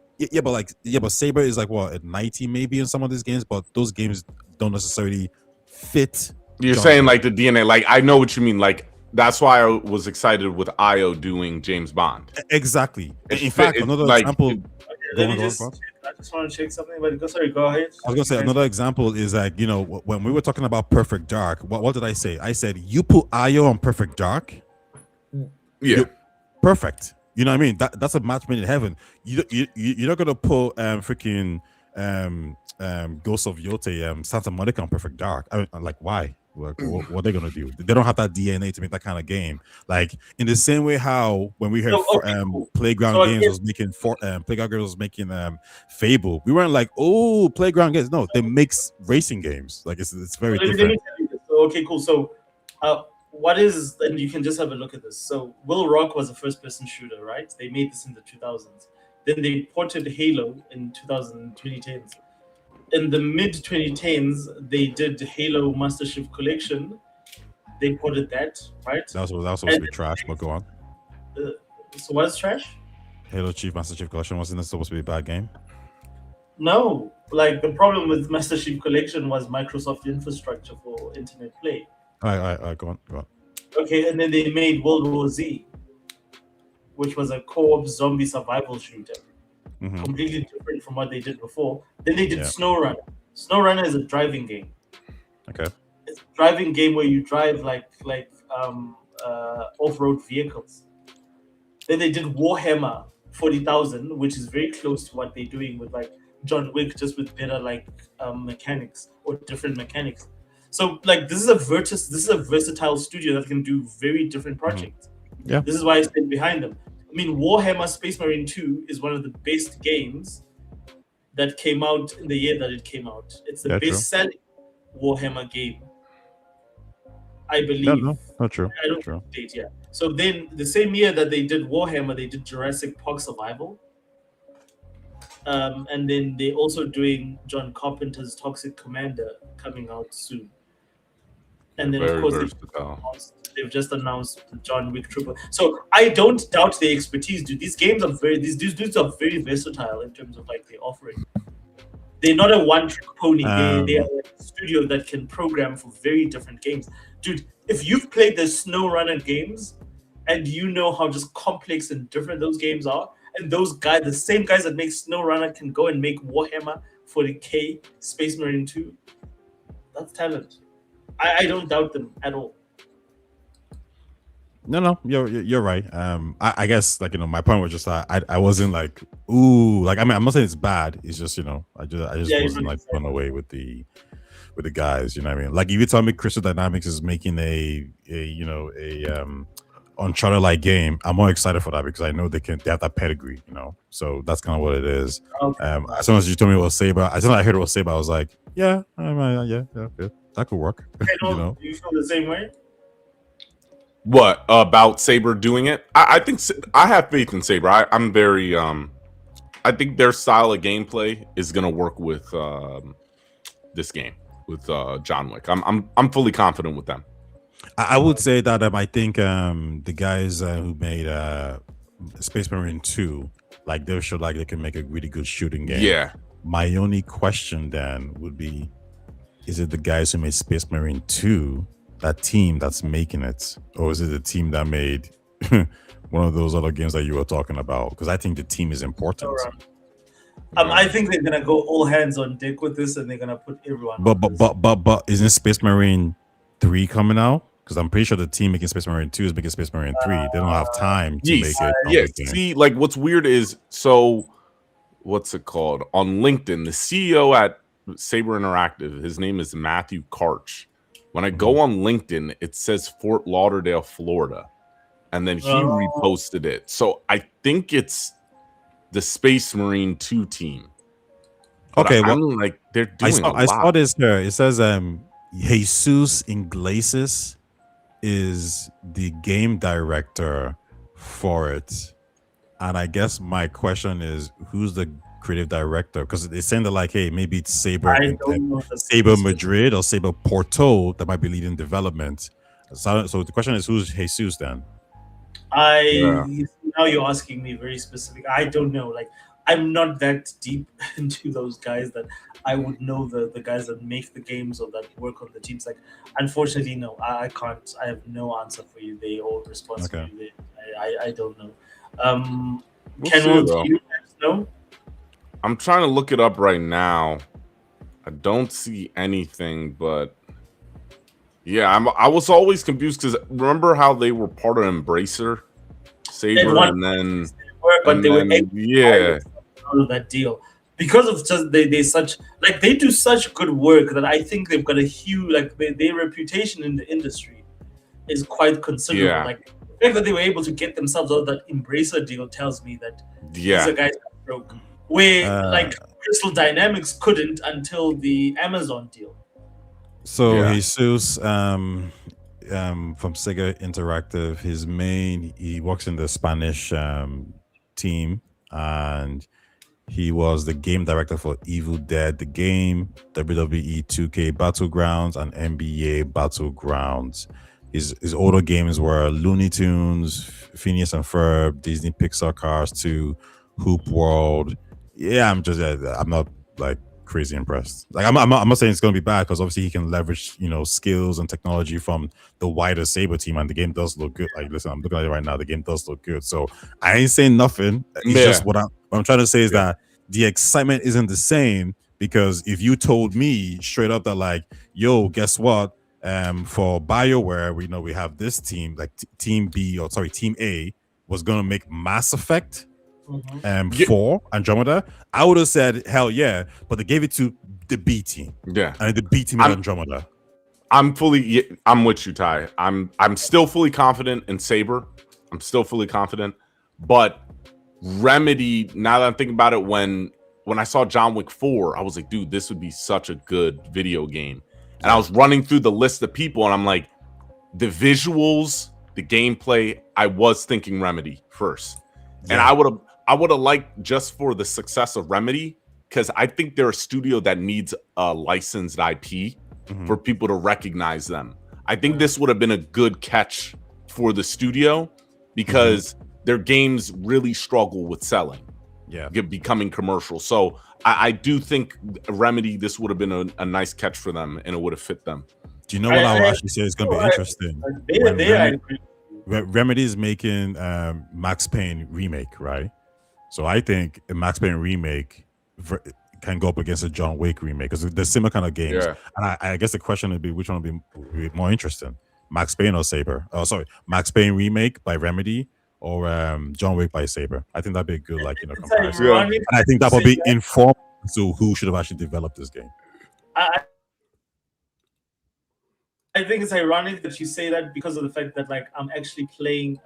but Saber is like what at 90 maybe in some of these games, but those games don't necessarily fit. You're John saying Wick. like the DNA. Like I know what you mean. Like that's why I was excited with IO doing James Bond. Exactly. It In fit- fact, it- another like, example. it- Okay, Go let on, me go on, just. go on. I just want to check something, but go. Sorry, go ahead. I was gonna say another example is like when we were talking about Perfect Dark. What did I say? I said you put Ayo on Perfect Dark, yeah. perfect. You know what I mean? That's a match made in heaven. You're not gonna put freaking Ghost of Yote Santa Monica on Perfect Dark. I mean, like why? Like, what are they gonna do? They don't have that DNA to make that kind of game. Like in the same way how when we heard So, okay, cool. Playground So Games again- was making Playground Games was making Fable, we weren't like, oh, Playground Games. No, they make racing games. Like it's very Let me different. tell you this. So, okay, cool. So, what is, and you can just have a look at this. So, Will Rock was a first person shooter, right? They made this in the 2000s. Then they ported Halo in 2010s. In the mid 2010s, they did Halo Master Chief Collection. They ported that, right? That was supposed to be trash, but go on. So, what's trash? Halo Chief Master Chief Collection wasn't supposed to be a bad game. No, like the problem with Master Chief Collection was Microsoft infrastructure for internet play. All right, go on. Okay, and then they made World War Z, which was a co-op zombie survival shooter, completely different from what they did before. Then they did SnowRunner. SnowRunner is a driving game. Okay. It's a driving game where you drive like off-road vehicles. Then they did Warhammer 40,000, which is very close to what they're doing with like John Wick, just with better like mechanics or different mechanics. So like this is a versatile studio that can do very different projects. Yeah. This is why I stand behind them. I mean, Warhammer Space Marine 2 is one of the best games that came out in the year that it came out. It's the best-selling Warhammer game, I believe. No, not true. I don't know the date yet. So then, the same year that they did Warhammer, they did Jurassic Park Survival. And then they're also doing John Carpenter's Toxic Commander coming out soon. And then, of course, they've just announced the John Wick Triple. So I don't doubt their expertise, dude. These games are these dudes are very versatile in terms of like their offering. They're not a one-trick pony. They are a studio that can program for very different games. Dude, if you've played the SnowRunner games and you know how just complex and different those games are, and those guys, the same guys that make SnowRunner can go and make Warhammer 40K Space Marine 2, that's talent. I don't doubt them at all. No, you're right. I guess like my point was just I wasn't like ooh, like I mean I'm not saying it's bad. It's just I just wasn't like blown away with the guys. You know what I mean? Like if you tell me Crystal Dynamics is making a Uncharted like game, I'm more excited for that because I know they have that pedigree. So that's kind of what it is. Okay. As soon as you told me it was Saber, as soon as I heard it was Saber, I was like, yeah, that could work. Do you feel the same way? What about Saber doing it? I think I have faith in Saber. I'm very I think their style of gameplay is gonna work with this game with John Wick. I'm fully confident with them. I would say that I think the guys who made Space Marine 2, like they showed like they can make a really good shooting game. Yeah. My only question then would be, is it the guys who made Space Marine 2, that team that's making it, or is it the team that made one of those other games that you were talking about? Because I think the team is important. I think they're gonna go all hands on deck with this, and they're gonna put everyone. But isn't Space Marine 3 coming out? Because I'm pretty sure the team making Space Marine 2 is making Space Marine 3. They don't have time to make it. Yes. See, like what's weird is what's it called? On LinkedIn, the CEO at Saber Interactive, his name is Matthew Karch. When I go on LinkedIn, it says Fort Lauderdale, Florida. and then he reposted it. So I think it's the Space Marine 2 team. But Okay, I'm like they're doing a lot. I saw this here. It says Jesus Iglesias is the game director for it. And I guess my question is, who's the creative director? Because they saying that like, hey, maybe it's Saber Madrid or Saber Porto that might be leading development. So the question is, who's Jesus then? Now you're asking me very specific. I don't know. Like, I'm not that deep into those guys that I would know the guys that make the games or that work on the teams. Like, unfortunately, no, I can't. I have no answer for you. They all responsible. Okay. I don't know. We'll Can see, you guys know? I'm trying to look it up right now. I don't see anything, but yeah, I was always confused because remember how they were part of Embracer, Saber, and then they were yeah, out of that deal because of just they do such good work that I think they've got a huge their reputation in the industry is quite considerable. Yeah. Like the fact that they were able to get themselves out of that Embracer deal tells me that these are guys that broke. Where Crystal Dynamics couldn't until the Amazon deal. So Jesus from Sega Interactive, he works in the Spanish team, and he was the game director for Evil Dead, the game, WWE 2K Battlegrounds, and NBA Battlegrounds. His older games were Looney Tunes, Phineas and Ferb, Disney Pixar Cars 2, Hoop World. Yeah, I'm not like crazy impressed. Like I'm not saying it's going to be bad because obviously he can leverage skills and technology from the wider Saber team, and the game does look good. Like listen, I'm looking at it right now. The game does look good. So I ain't saying nothing. It's just what I'm trying to say is that the excitement isn't the same, because if you told me straight up that like, yo, guess what? For BioWare, we have this team, like Team A was going to make Mass Effect 4 Andromeda, I would have said hell yeah, but they gave it to the B team. Yeah, and the B team in Andromeda. I'm with you, Ty. I'm still fully confident in Saber. I'm still fully confident, but Remedy. Now that I'm thinking about it, when I saw John Wick 4, I was like, dude, this would be such a good video game. And I was running through the list of people, and I'm like, the visuals, the gameplay. I was thinking Remedy first, and I would have liked, just for the success of Remedy, because I think they're a studio that needs a licensed IP for people to recognize them. I think this would have been a good catch for the studio, because their games really struggle with selling, becoming commercial. So I do think Remedy, this would have been a nice catch for them, and it would have fit them. Do you know what I would actually say is going to be interesting? Remedy is making Max Payne remake, right? So I think a Max Payne remake can go up against a John Wick remake, because they're similar kind of games. Yeah. And I guess the question would be, which one would be more interesting, Max Payne or Saber? Oh, sorry, Max Payne remake by Remedy or John Wick by Saber? I think that'd be a good comparison. Yeah. And I think that would be informed to who should have actually developed this game. I think it's ironic that you say that, because of the fact that like I'm actually playing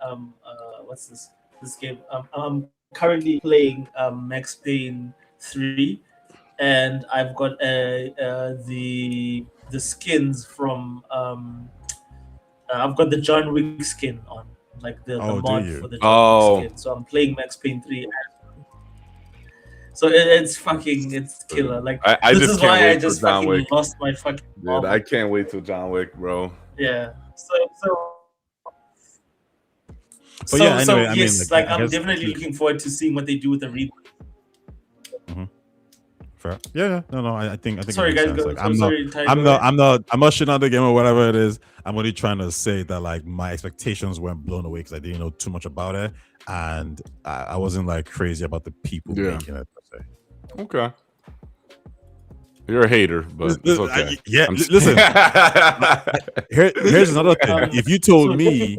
what's this game? I'm currently playing Max Payne 3, and I've got the skins from I've got the John Wick skin on, like the mod for the John Wick skin. So I'm playing Max Payne 3. So it's killer. Like this is why I just fucking lost my fucking. Dude, I can't wait till John Wick, bro. Yeah. So anyway, I yes, mean, like I'm definitely looking forward to seeing what they do with the reboot. Fair. Yeah. No. I think. Sorry, guys. Like, I'm not shitting on the game or whatever it is. I'm only trying to say that like my expectations weren't blown away because I didn't know too much about it, and I wasn't like crazy about the people making it per se. Okay. You're a hater, but it's okay. Listen. Here's another thing. If you told me.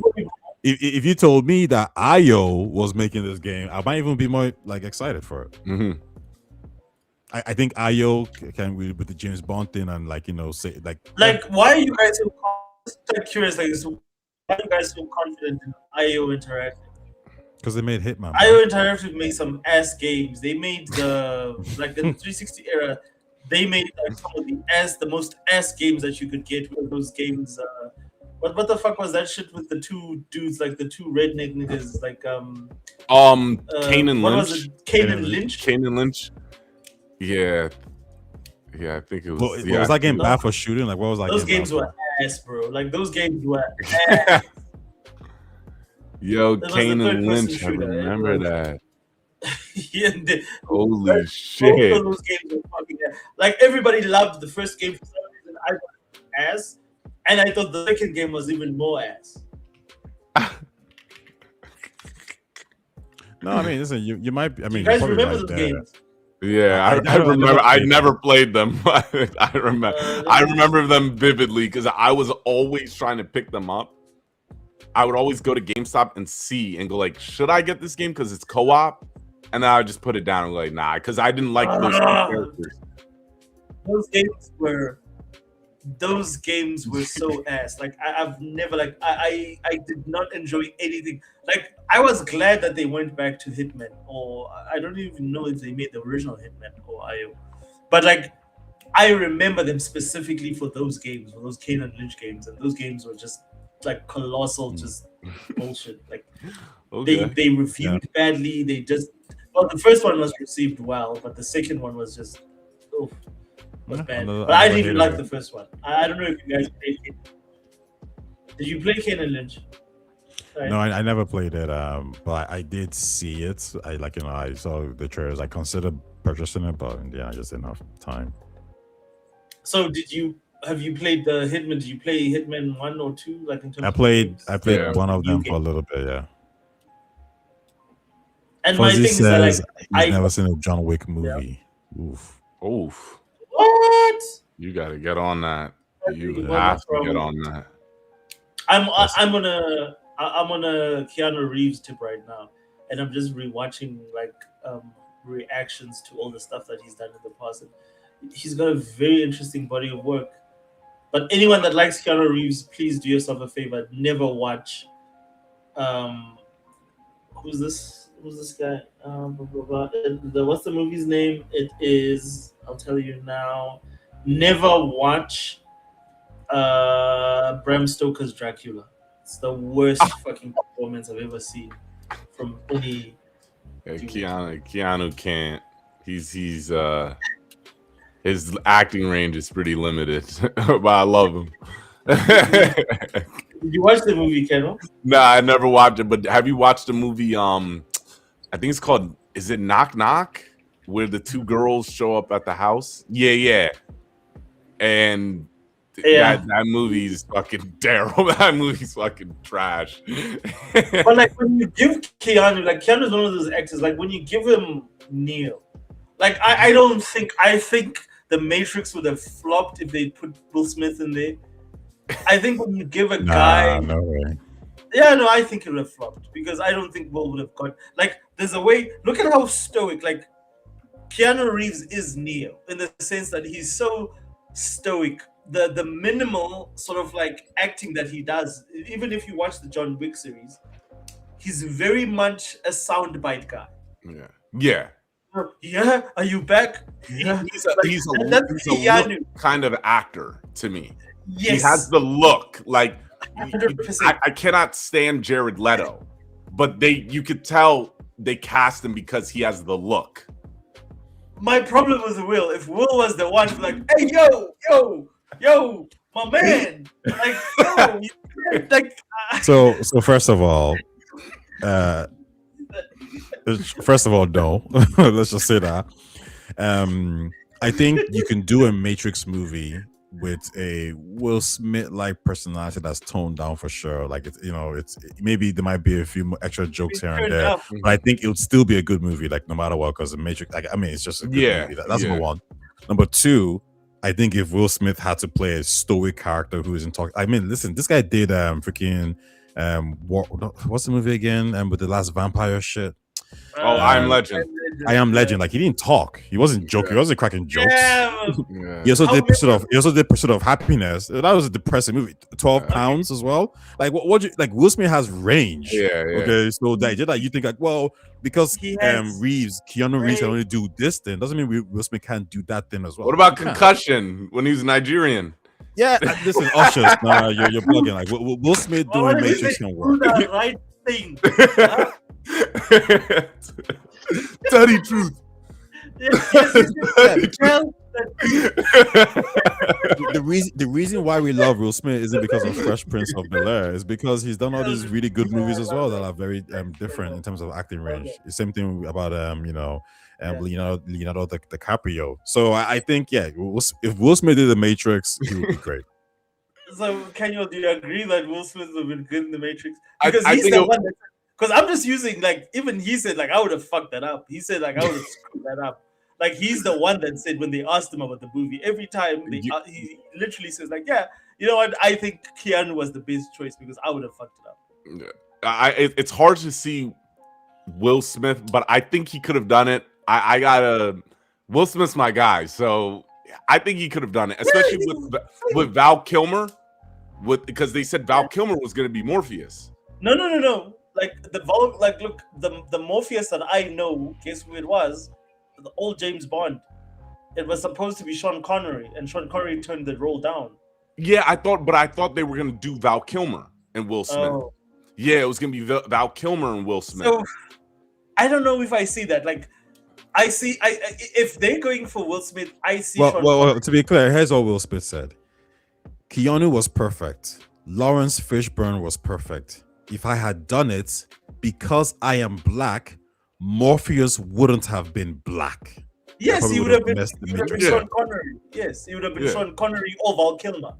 If you told me that IO was making this game, I might even be more like excited for it. I think IO can with the James Bond thing and say like why are you guys so curious? Like, Why are you guys so confident in IO Interactive? Because they made Hitman. IO Interactive made some ass games. They made the 360 era. They made like some of the most ass games that you could get with those games. What the fuck was that shit with the two dudes, like the two redneck niggas, like Kane what Lynch. was it? Kane and Lynch. Kane and Lynch. Yeah, I think it was. Well, was that game bad for shooting? Like, what was that? Those game games bad were ass, bro. Like those games were for? ass. Yo, That was Kane the and third-person Lynch. I shooter. remember that. Yeah, Holy both shit! of those games were fucking ass. Like everybody loved the first game for some reason. I thought it was ass, and I thought the second game was even more ass. No, I mean, listen, you might. I mean, You guys you're probably remember right those there. games? Yeah, I I never remember. I played never played them. I remember. I remember them vividly because I was always trying to pick them up. I would always go to GameStop and see and go like, should I get this game because it's co-op? And then I would just put it down and go like, nah, because I didn't like those characters. Those games were so ass. Like I've never like I did not enjoy anything. Like I was glad that they went back to Hitman, or I don't even know if they made the original Hitman or IO. But like I remember them specifically for those games, for those Kane and Lynch games, and those games were just like colossal, just bullshit. Like they reviewed badly. They just the first one was received well, but the second one was just was bad. But I didn't even like the first one. I don't know if you guys played it. Did you play Kane and Lynch? Right. No, I never played it. But I did see it. I saw the trailers. I considered purchasing it, but yeah, I just didn't have time. So have you played the Hitman? Did you play Hitman 1 or 2? Like in terms I played one of them UK. for a little bit, yeah. And Fuzzy my thing is that like he's never seen a John Wick movie. Yeah. Oof. What? You got to get on that. You Well, have no to get problem. on that. I'm on a Keanu Reeves tip right now, and I'm just rewatching like reactions to all the stuff that he's done in the past. And he's got a very interesting body of work. But anyone that likes Keanu Reeves, please do yourself a favor. Never watch. Who's this guy? Blah, blah, blah. What's the movie's name? It is. I'll tell you now. Never watch Bram Stoker's Dracula. It's the worst fucking performance I've ever seen from any. Yeah, Keanu can't. He's his acting range is pretty limited, but I love him. Did you watch the movie, Kendall? Nah, I never watched it. But have you watched the movie? I think it's called. Is it Knock Knock? Where the two girls show up at the house? Yeah. And that movie is fucking terrible. That movie's fucking trash. But like when you give Keanu, like Keanu's one of those actors. Like when you give him Neo, like I think The Matrix would have flopped if they put Will Smith in there. I think when you give a guy, no way. yeah, no, I think it would have flopped because I don't think Will would have got like. There's a way. Look at how stoic like Keanu Reeves is Neo in the sense that he's so stoic. The minimal sort of like acting that he does, even if you watch the John Wick series, he's very much a soundbite guy. Yeah. Yeah, are you back? Yeah. He's a look kind of actor to me. Yes. He has the look. Like 100%. I cannot stand Jared Leto, but you could tell they cast him because he has the look. My problem with Will, if Will was the one like, hey, yo, my man, like, yo, like. So first of all, no. Let's just say that. I think you can do a Matrix movie with a Will Smith-like personality that's toned down for sure. Like it's maybe there might be a few extra jokes here and there, but I think it would still be a good movie, like no matter what, because the Matrix. Like I mean, it's just a good movie. That's number one. Number two, I think if Will Smith had to play a stoic character who isn't talking, I mean, listen, this guy did what's the movie again? With the last vampire shit. I Am Legend. I Am Legend. Like he didn't talk. He wasn't joking. He wasn't cracking jokes. Yeah. Yeah. He also did Pursuit of Happiness. That was a depressing movie. 12 pounds as well. Like what you like? Will Smith has range. Yeah. Okay, so that you think like, well, because He has Keanu Reeves can only do this thing, doesn't mean Will Smith can't do that thing as well. What about He can. Concussion when he was Nigerian? Yeah, listen, Ushers, nah, you're bugging. Like Will Smith doing Matrix can work. Do the right thing. Huh? Dirty truth. The reason why we love Will Smith isn't because of Fresh Prince of Bel-Air. It's because he's done all these really good movies as well that are very different in terms of acting range. The same thing about Leonardo DiCaprio. So I think if Will Smith did The Matrix, he would be great. So, Kenyo, do you agree that Will Smith would have been good in The Matrix? I Because he's think the it- one. Because I'm just using even he said I would have fucked that up. He said I would have screwed that up. Like he's the one that said when they asked him about the movie, every time he literally says you know what? I think Keanu was the best choice because I would have fucked it up. It's hard to see Will Smith, but I think he could have done it. Will Smith's my guy, so I think he could have done it, especially with Val Kilmer, because they said Val Kilmer was going to be Morpheus. No. Look, the Morpheus that I know, guess who it was? The old James Bond. It was supposed to be Sean Connery, and Sean Connery turned the role down. Yeah, I thought they were going to do Val Kilmer and Will Smith. Oh. Yeah, it was going to be Val Kilmer and Will Smith. So I don't know if I see that. Like, if they're going for Will Smith, I see. Well, to be clear, here's what Will Smith said: Keanu was perfect. Lawrence Fishburne was perfect. If I had done it because I am black, Morpheus wouldn't have been black. Yes, he would have been Matrix. Sean Connery. Yes, he would have been Sean Connery or Val Kilmer.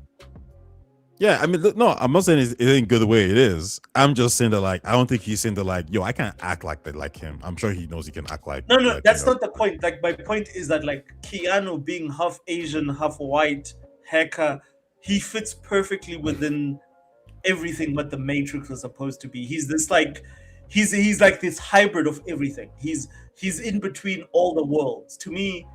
Yeah, I mean, no, I'm not saying it ain't good the way it is. I'm just saying that, I don't think he's saying that, yo, I can't act like that, like him. I'm sure he knows he can act like. No, that's not the point. Like, my point is that, Keanu being half Asian, half white, hacker, he fits perfectly within everything what the Matrix was supposed to be. He's this he's like this hybrid of everything. He's in between all the worlds. To me,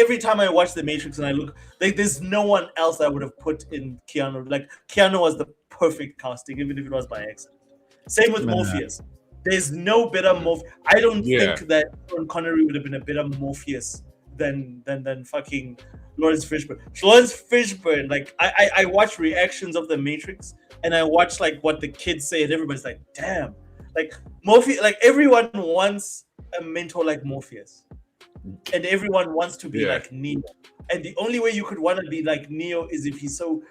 every time I watch the Matrix and I look, there's no one else I would have put in Keanu. Like Keanu was the perfect casting, even if it was by accident. Same with Morpheus. There's no better Morpheus. I don't think that Sean Connery would have been a better Morpheus than fucking Lawrence Fishburne. Lawrence Fishburne, I watch reactions of the Matrix and I watch what the kids say and everybody's like, damn. Morpheus, everyone wants a mentor like Morpheus. And everyone wants to be like Neo. And the only way you could want to be like Neo is if he's so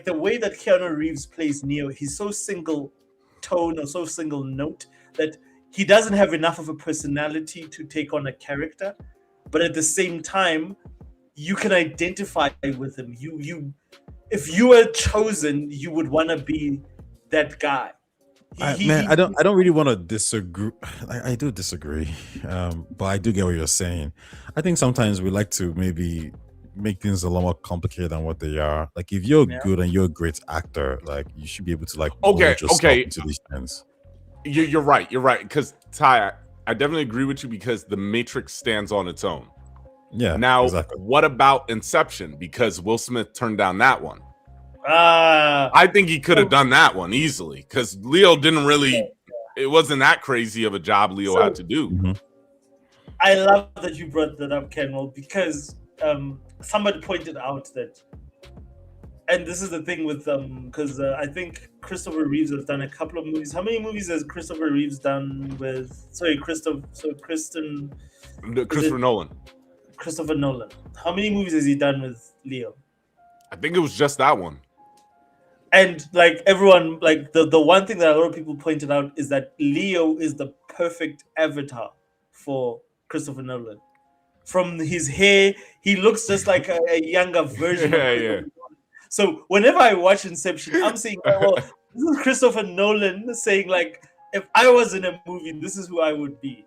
the way that Keanu Reeves plays Neo, he's so single tone or so single note that he doesn't have enough of a personality to take on a character. But at the same time, you can identify with him. You if you were chosen, you would want to be that guy. I don't really want to disagree. I do disagree, but I do get what you're saying. I think sometimes we like to maybe make things a lot more complicated than what they are. Like if you're good and you're a great actor, you should be able to mold yourself into these things. You're right. Because Ty, I definitely agree with you because the Matrix stands on its own. Yeah. Now, exactly. What about Inception? Because Will Smith turned down that one. I think he could have done that one easily because Leo didn't really. It wasn't that crazy of a job Leo had to do. Mm-hmm. I love that you brought that up, Kenwell, because somebody pointed out that, and this is the thing with because I think Christopher Reeves has done a couple of movies. How many movies has Christopher Reeves done with? Christopher Nolan. Christopher Nolan. How many movies has he done with Leo? I think it was just that one. And everyone, the one thing that a lot of people pointed out is that Leo is the perfect avatar for Christopher Nolan. From his hair, he looks just like a younger version of Christopher Nolan. So whenever I watch Inception, I'm saying, well, this is Christopher Nolan saying if I was in a movie, this is who I would be.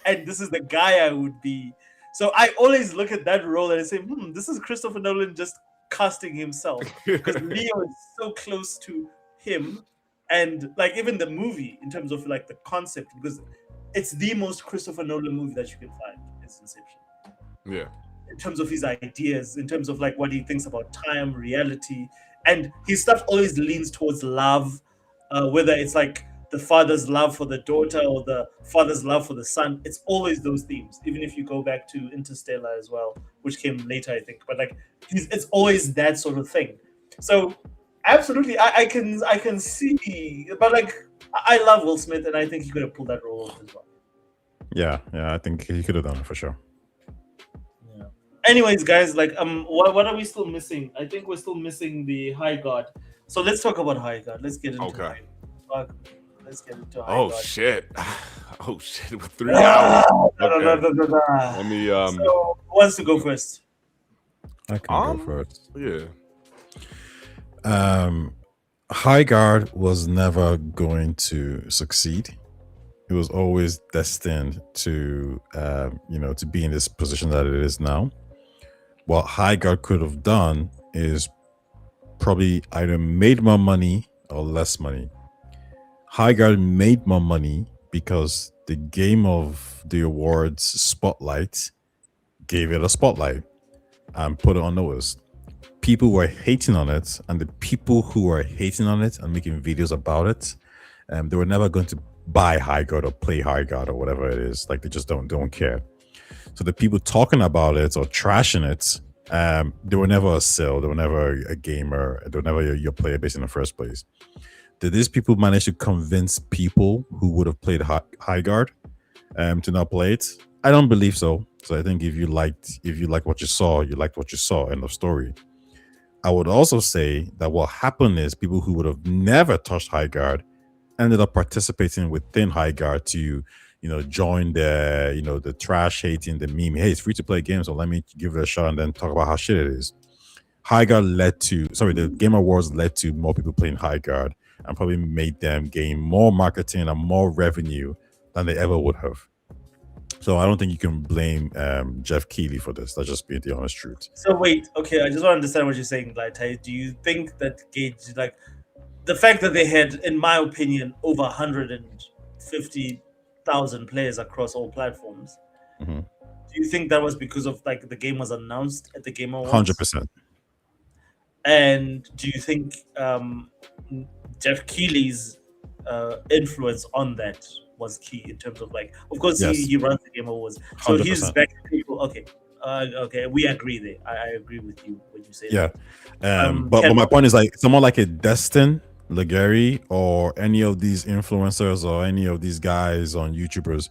And this is the guy I would be. So I always look at that role and I say, this is Christopher Nolan just casting himself because Leo is so close to him, and even the movie in terms of the concept, because it's the most Christopher Nolan movie that you can find. It's Inception. Yeah. In terms of his ideas, in terms of like what he thinks about time, reality, and his stuff always leans towards love, whether it's like the father's love for the daughter or the father's love for the son. It's always those themes. Even if you go back to Interstellar as well, which came later, I think, but like it's always that sort of thing. So absolutely, I can see, but like I love Will Smith, and I think he could have pulled that role off as well. Yeah, I think he could have done it for sure. Yeah. Anyways, guys, like what are we still missing? I think we're still missing the Highguard. So let's talk about Highguard. Let's get into Highguard. Let's get into Highguard. Oh shit! Oh shit! With 3 hours. Okay. Let me. So, who wants to go first? I can go first. Yeah. Highguard was never going to succeed. It was always destined to, to be in this position that it is now. What Highguard could have done is probably either made more money or less money. Highguard made more money because the Game of the Awards spotlight gave it a spotlight and put it on notice. People were hating on it, and the people who were hating on it and making videos about it, they were never going to buy Highguard or play Highguard or whatever it is. Like, they just don't care. So the people talking about it or trashing it, they were never a sale. They were never a gamer. They were never your player base in the first place. Did these people manage to convince people who would have played Highguard to not play it? I don't believe so. So I think if you liked what you saw, you liked what you saw. End of story. I would also say that what happened is people who would have never touched Highguard ended up participating within Highguard to, join the trash hating, the meme. Hey, it's free to play games, so let me give it a shot and then talk about how shit it is. The Game Awards led to more people playing Highguard and probably made them gain more marketing and more revenue than they ever would have. So I don't think you can blame Jeff Keighley for this. That's just being the honest truth. So wait, okay, I just want to understand what you're saying, like, do you think that Gage, like, the fact that they had, in my opinion, over 150,000 players across all platforms, do you think that was because of like the game was announced at the Game Awards? 100%. And do you think Jeff Keighley's influence on that was key in terms of like, of course, yes, he runs the Game Awards, so 100%. He's back to people. Okay, we agree there. I agree with you when you say that. But but my point is, like, someone like a Destin Legary or any of these influencers or any of these guys on YouTubers,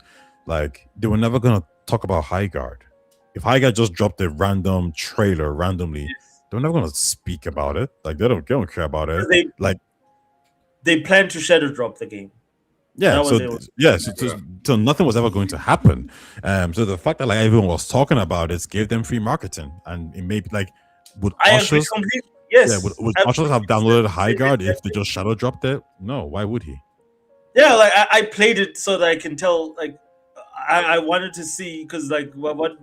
like, they were never gonna talk about Highguard. If Highguard just dropped a random trailer randomly, yes, they're never gonna speak about it. Like, they don't care about it. They plan to shadow drop the game. Yeah, so nothing was ever going to happen. So the fact that like everyone was talking about it gave them free marketing, and it made like would Ushers, yes, would Ushers have downloaded Highguard if they just shadow dropped it? No, why would he? Yeah, like I played it so that I can tell. Like I wanted to see, because like what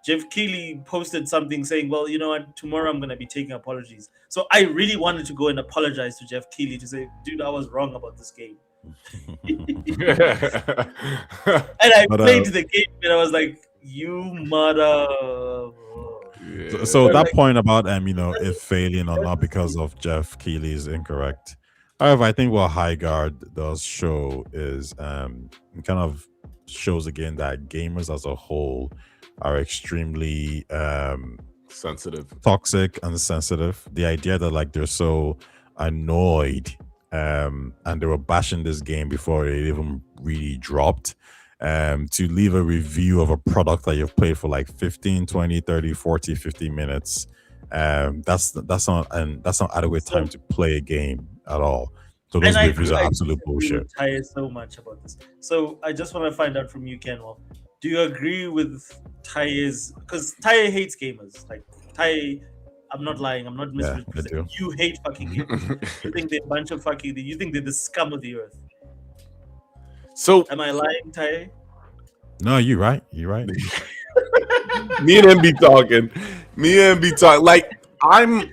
Jeff Keighley posted something saying, well, you know what, tomorrow I'm going to be taking apologies. So I really wanted to go and apologize to Jeff Keighley to say, dude, I was wrong about this game. And I played the game and I was like, you mother. So that point about it failing or not because of Jeff Keighley is incorrect. However, I think what Highguard does show is it kind of shows again that gamers as a whole are extremely sensitive, toxic, and sensitive. The idea that like they're so annoyed and they were bashing this game before it even really dropped, to leave a review of a product that you've played for like 15, 20, 30, 40, 50 minutes, that's not adequate time to play a game at all. So those reviews are absolute bullshit. I tire so much about this. So I just want to find out from you, Kenwell. Do you agree with Ty's? Because Ty hates gamers. Like Ty, I'm not lying. I'm not misrepresenting. You hate fucking gamers. You think they're a bunch of fucking. You think they're the scum of the earth. So am I lying, Ty? No, you're right. You're right. Me and him be talking. Like I'm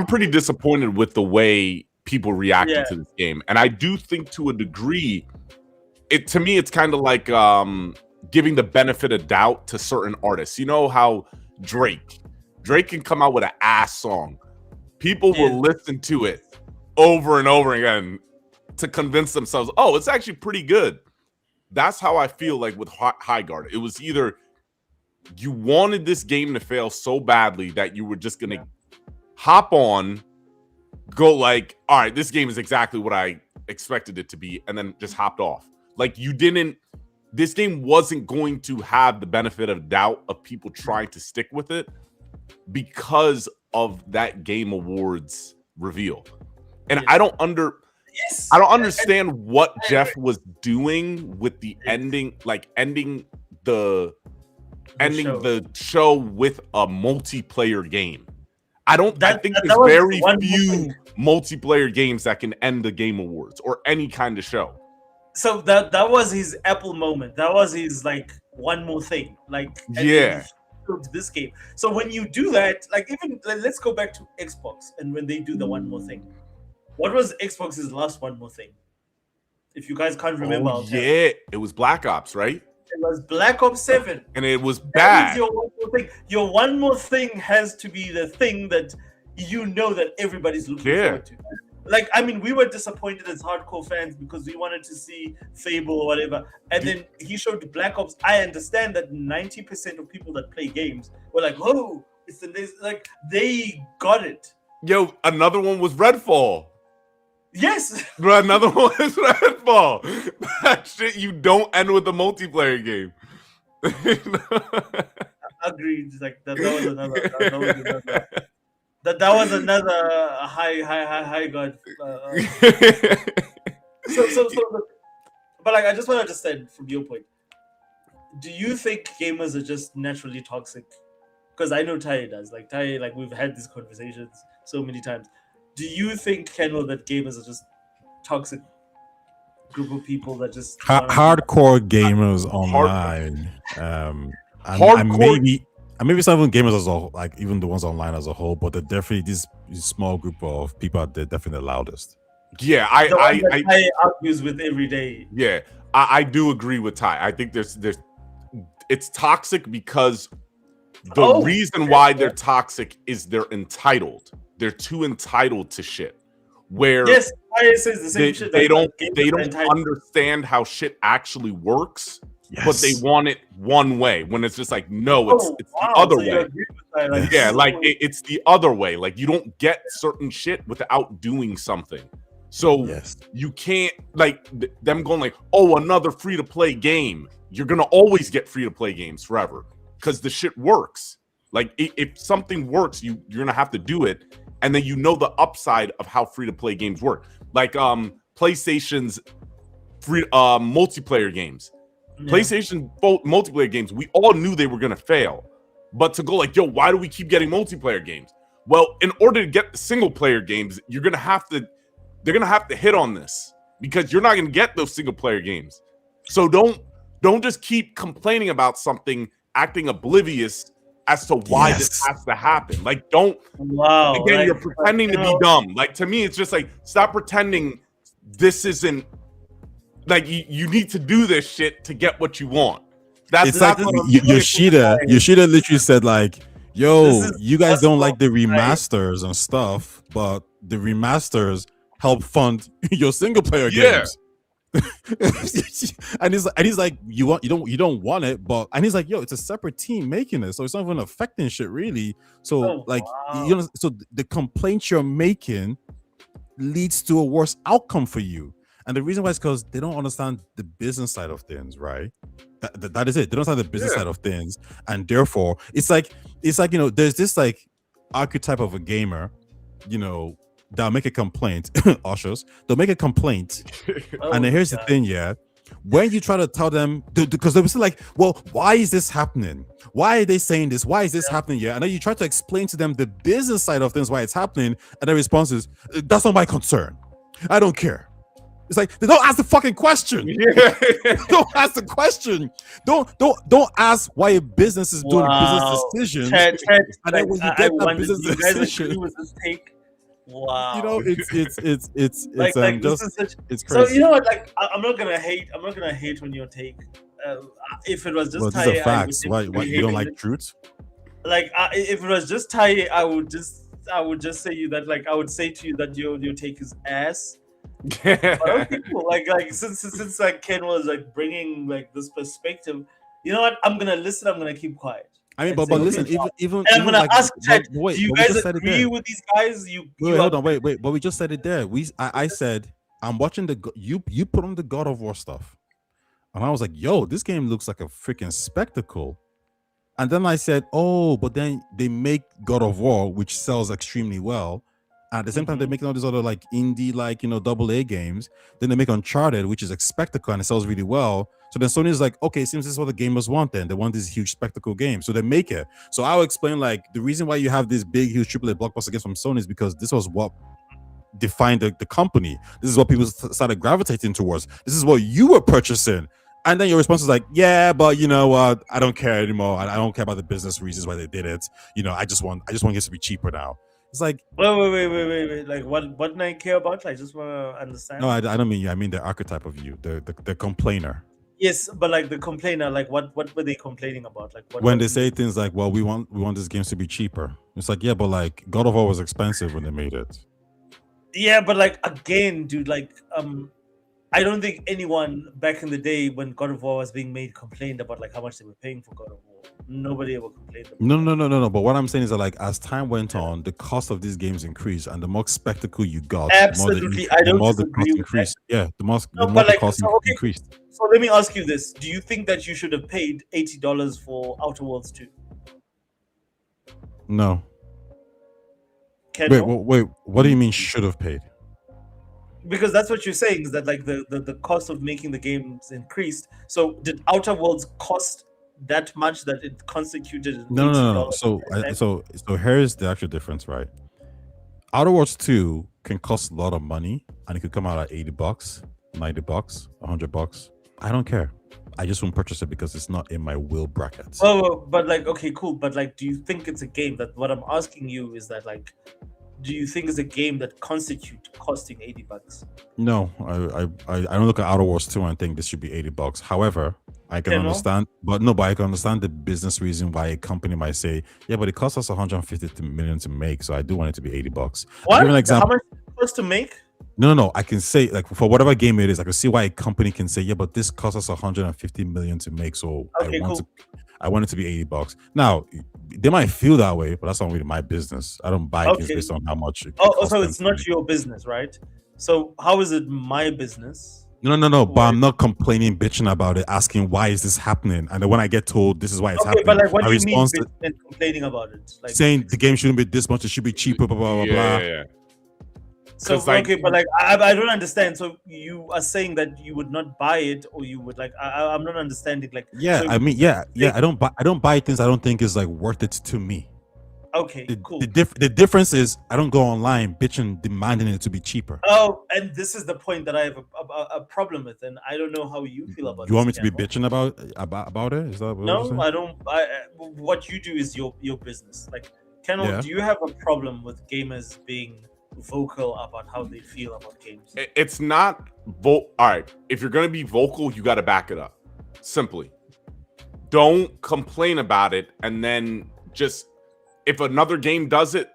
pretty disappointed with the way people reacted to this game, and I do think to a degree it to me, it's kind of like giving the benefit of doubt to certain artists. You know how Drake can come out with an ass song. People will listen to it over and over again to convince themselves, oh, it's actually pretty good. That's how I feel like with Highguard. It was either you wanted this game to fail so badly that you were just going to hop on, go like, all right, this game is exactly what I expected it to be, and then just hopped off. Like this game wasn't going to have the benefit of doubt of people trying to stick with it because of that Game Awards reveal. And I don't understand what Jeff was doing with the ending, like ending the show with a multiplayer game. I think there's very few multiplayer games that can end the Game Awards or any kind of show. So that was his Apple moment. That was his like one more thing. Like this game. So when you do that, like even let's go back to Xbox and when they do the one more thing. What was Xbox's last one more thing? If you guys can't remember. Oh, yeah, it was Black Ops, right? It was Black Ops 7. And it was bad. Your one more thing. Your one more thing has to be the thing that you know that everybody's looking forward to. Like, I mean, we were disappointed as hardcore fans because we wanted to see Fable or whatever. And then he showed Black Ops. I understand that 90% of people that play games were like, oh, like they got it. Yo, another one was Redfall. Yes. Another one is Redfall. That shit you don't end with a multiplayer game. Agreed. Like that was another. That was another high god. So, but like I just want to understand from your point. Do you think gamers are just naturally toxic? Because I know Ty does. Like Ty, like we've had these conversations so many times. Do you think, Kenwell, that gamers are just toxic group of people that just hardcore gamers online? And maybe some of the gamers as a whole, like even the ones online as a whole, but they're definitely this small group of people are definitely the loudest. Yeah, I argues with every day. Yeah, I do agree with Ty. I think it's toxic because the reason why they're toxic is they're entitled. They're too entitled to shit. Where yes, Ty says the same shit. They don't understand how shit actually works. Yes. But they want it one way when it's just like, no, it's the other way. It's the other way. Like you don't get certain shit without doing something. So you can't like them going like, oh, another free to play game. You're going to always get free to play games forever because the shit works. Like if something works, you're going to have to do it. And then you know the upside of how free to play games work. Like PlayStation's free multiplayer games. PlayStation multiplayer games, we all knew they were going to fail. But to go like, yo, why do we keep getting multiplayer games? Well, in order to get the single player games, they're going to have to hit on this because you're not going to get those single player games. So don't just keep complaining about something, acting oblivious as to why this has to happen. Like, don't. Wow. Again, like, you're pretending to be dumb. Like, to me, it's just like, stop pretending this isn't. Like you need to do this shit to get what you want. It's like Yoshida literally said like, yo, you guys don't like the remasters and stuff, but the remasters help fund your single player games. and he's like, you don't want it, but and he's like, yo, it's a separate team making it, so it's not even affecting shit really. So so the complaints you're making leads to a worse outcome for you. And the reason why is because they don't understand the business side of things, right? That is it. They don't understand the business side of things, and therefore, it's like there's this like archetype of a gamer, they'll make a complaint. Ushers, they'll make a complaint, and then here's the thing, when you try to tell them, because they'll be like, well, why is this happening? Why are they saying this? Why is this happening? And then you try to explain to them the business side of things, why it's happening, and their response is, that's not my concern. I don't care. It's like, they don't ask the fucking question. Don't ask the question. Don't ask why a business is doing business decisions. And then when you get that business decision, with this take, Wow. You know, it's Like this just is such. it's So crazy. you know what? Like I'm not gonna hate. I'm not gonna hate on your take. Uh, if it was Well, just these are Thai, I would facts. Why definitely you hate don't on like it. truth? Like if it was just Thai, I would just say you that like I would say to you that your take is ass. But okay, cool. Like since like Ken was like bringing like this perspective, you know what? I'm gonna listen. I'm gonna keep quiet I mean, and say but okay. listen, even And I'm even gonna like, ask Chat, wait, do you but we guys just said it agree there. with these guys? Wait, hold on, wait, but we just said it there. I said I'm watching you put on the God of War stuff, and I was like, yo, this game looks like a freaking spectacle. And then I said, oh, but then they make God of War, which sells extremely well. At the same time, they're making all these other like indie, like, you know, AA games. Then they make Uncharted, which is a spectacle and it sells really well. So then Sony's like, okay, it seems this is what the gamers want then. They want this huge spectacle game. So they make it. So I'll explain like the reason why you have this big, huge AAA blockbuster games from Sony is because this was what defined the company. This is what people started gravitating towards. This is what you were purchasing. And then your response is like, yeah, but you know what? I don't care anymore. I don't care about the business reasons why they did it. You know, I just want games to be cheaper now. It's like, Wait. Like what do I care about? I just want to understand. no, I don't mean you. I mean the archetype of you, the complainer. Yes, but like the complainer, like what were they complaining about? Like what When they was say things like, well, we want these games to be cheaper. It's like, yeah, but like God of War was expensive when they made it. Yeah, but like again, dude, like I don't think anyone back in the day when God of War was being made complained about like how much they were paying for God of War. Nobody ever complained about No. But what I'm saying is that like as time went on, the cost of these games increased, and the more spectacle you got, Absolutely, I the don't more the disagree cost with increased. Yeah, the more No, the more but the like cost so okay. increased. So let me ask you this: do you think that you should have paid $80 for Outer Worlds 2? No. Kendall? Wait. What do you mean should have paid? Because that's what you're saying is that like the cost of making the games increased. So did Outer Worlds cost that much that it constituted No. $80? So here's the actual difference, right? Outer Worlds 2 can cost a lot of money, and it could come out at $80, $90, $100. I don't care. I just won't purchase it because it's not in my will brackets. Oh, but like okay, cool. But like, do you think it's a game that? What I'm asking you is that like, do you think it's a game that constitute costing $80? No, I don't look at Outer Wars 2 and think this should be $80. However, I can understand, but I can understand the business reason why a company might say, yeah, but it costs us 150 million to make, so I do want it to be $80. What? I'll give an example. How much it costs to make? No. I can say like for whatever game it is, I can see why a company can say, yeah, but this costs us 150 million to make, so Okay, I want it to be $80. Now, they might feel that way, but that's not really my business. I don't buy games based on how much it costs. So it's not your business, right? So how is it my business? No. But I'm not complaining, bitching about it, asking why is this happening, and then when I get told this is why it's happening, but like, what my do you mean response bitching and complaining about it? Like saying the game shouldn't be this much, it should be cheaper, blah blah blah. Yeah. So like, okay, but like I don't understand. So you are saying that you would not buy it, or you would like I'm not understanding. Like yeah, so I mean yeah. I don't buy things I don't think is like worth it to me. Okay, cool. The difference is I don't go online bitching demanding it to be cheaper. Oh, and this is the point that I have a problem with, and I don't know how you feel about. You want me to be bitching about it? Is that what you're saying? No, I don't. What you do is your business. Like, Kendall, Yeah. do you have a problem with gamers being vocal about how they feel about games? It's not all right. If you're gonna be vocal, you got to back it up. Simply, don't complain about it, and then just if another game does it,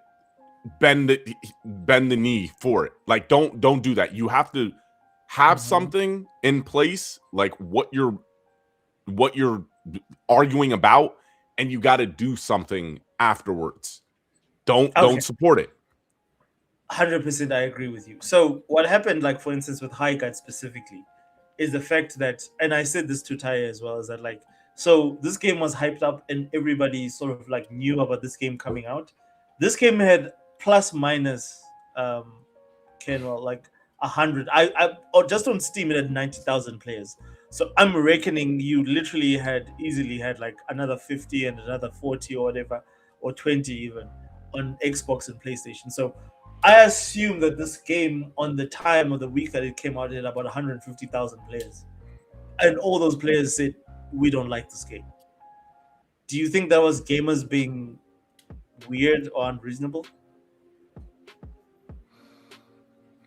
bend the knee for it. Like, don't do that. You have to have something in place, like what you're arguing about, and you got to do something afterwards. Don't support it. 100% I agree with you. So what happened, like for instance with Highguard specifically, is the fact that, and I said this to Taya as well, is that like, so this game was hyped up and everybody sort of like knew about this game coming out. This game had plus minus Kenwell, like 100. Or just on Steam it had 90,000 players. So I'm reckoning you literally easily had like another 50 and another 40 or whatever, or 20 even on Xbox and PlayStation. So I assume that this game, on the time of the week that it came out, it had about 150,000 players. And all those players said, we don't like this game. Do you think that was gamers being weird or unreasonable?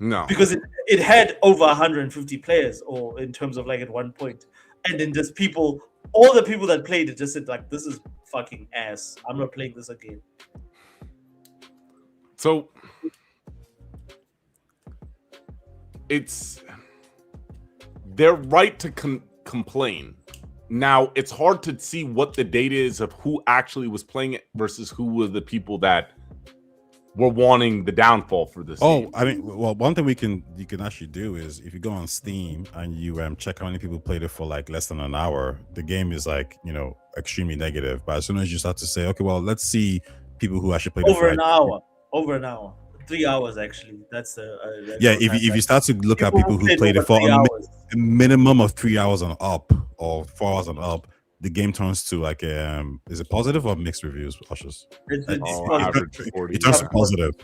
No. Because it had over 150 players, or in terms of like at one point, and then just people, all the people that played it just said like, "This is fucking ass. I'm not playing this again." So they're right to complain. Now it's hard to see what the data is of who actually was playing it versus who were the people that were wanting the downfall for this. Oh, game. I mean, well, one thing you can actually do is if you go on Steam and you check how many people played it for like less than an hour, the game is like, you know, extremely negative. But as soon as you start to say, okay, well, let's see people who actually played Over it for over an hour, 3 hours actually. That's yeah. If you start to look at people who played it for a minimum of 3 hours and up, or 4 hours and up, the game turns to like is it positive or mixed reviews, Ushers? It turns to positive.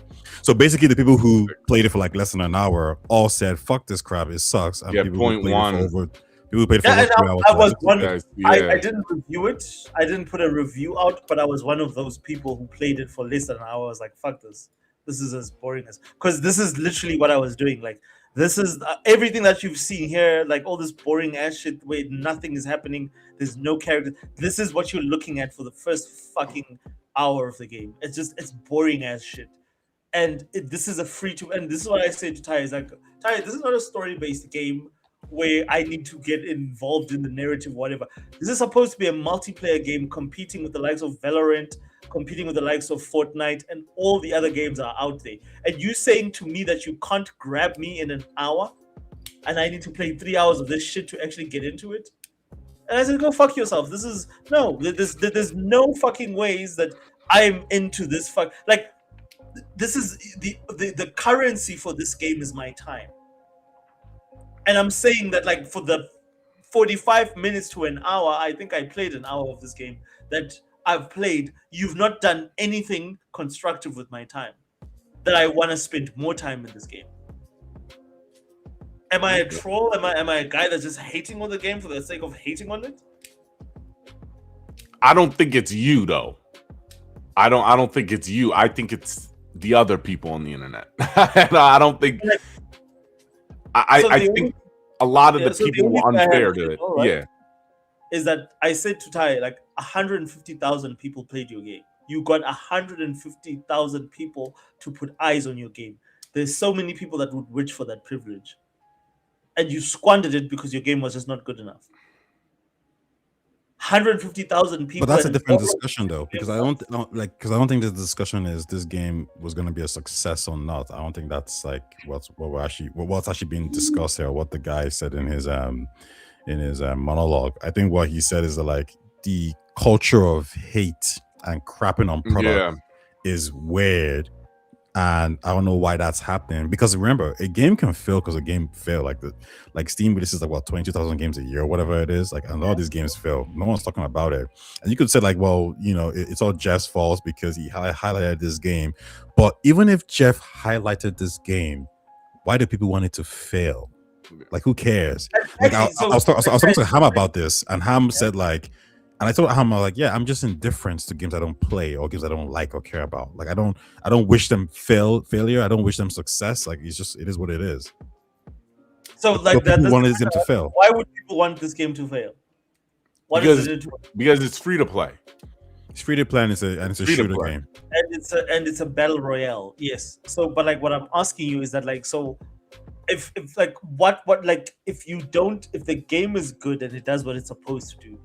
So basically the people who played it for like less than an hour all said fuck this crap, it sucks. And people who played it for over 3 hours. I was one. I didn't review it. I didn't put a review out, but I was one of those people who played it for less than an hour. I was like, fuck this. This is as boring as, because this is literally what I was doing. Like, this is everything that you've seen here, like all this boring ass shit where nothing is happening. There's no character. This is what you're looking at for the first fucking hour of the game. It's boring ass shit. And this is a free to, and this is what I say to Ty, is like, Ty, this is not a story-based game where I need to get involved in the narrative, whatever. This is supposed to be a multiplayer game competing with the likes of Valorant, competing with the likes of Fortnite, and all the other games are out there. And you saying to me that you can't grab me in an hour and I need to play 3 hours of this shit to actually get into it? And I said, go fuck yourself. There's no fucking ways that I'm into this like, this is the currency for this game is my time. And I'm saying that, like, for the 45 minutes to an hour, I think I played an hour of this game that I've played, you've not done anything constructive with my time that I want to spend more time in this game. Am I a troll? Am I a guy that's just hating on the game for the sake of hating on it? I don't think it's you, though. I don't think it's you. I think it's the other people on the internet. I don't think. I think a lot of the people were unfair to it. Right, yeah, is that I said to Ty, like, 150,000 people played your game. You got 150,000 people to put eyes on your game. There's so many people that would wish for that privilege, and you squandered it because your game was just not good enough. 150,000 people. But that's a different discussion, though, because I don't think the discussion is this game was going to be a success or not. I don't think that's like what's actually being discussed here. What the guy said in his monologue. I think what he said is that, like, the culture of hate and crapping on product is weird. And I don't know why that's happening, because remember, a game can fail because a game fail. Like Steam releases like 22,000 games a year or whatever it is. Like, and all these games fail. No one's talking about it. And you could say, like, well, you know, it's all Jeff's fault because he highlighted this game. But even if Jeff highlighted this game, why do people want it to fail? Like, who cares? Like, I was talking to Ham about this, and Ham said, like, and I told Ham, like, yeah, I'm just indifferent to games I don't play or games I don't like or care about. Like, I don't wish them failure. I don't wish them success. Like, it is what it is. So, like, that wanted them to fail. Why would people want this game to fail? Because it's free to play. It's free to play, and it's a shooter game. And it's a battle royale. Yes. So, but like, what I'm asking you is that, like, so if like what like if the game is good and it does what it's supposed to do,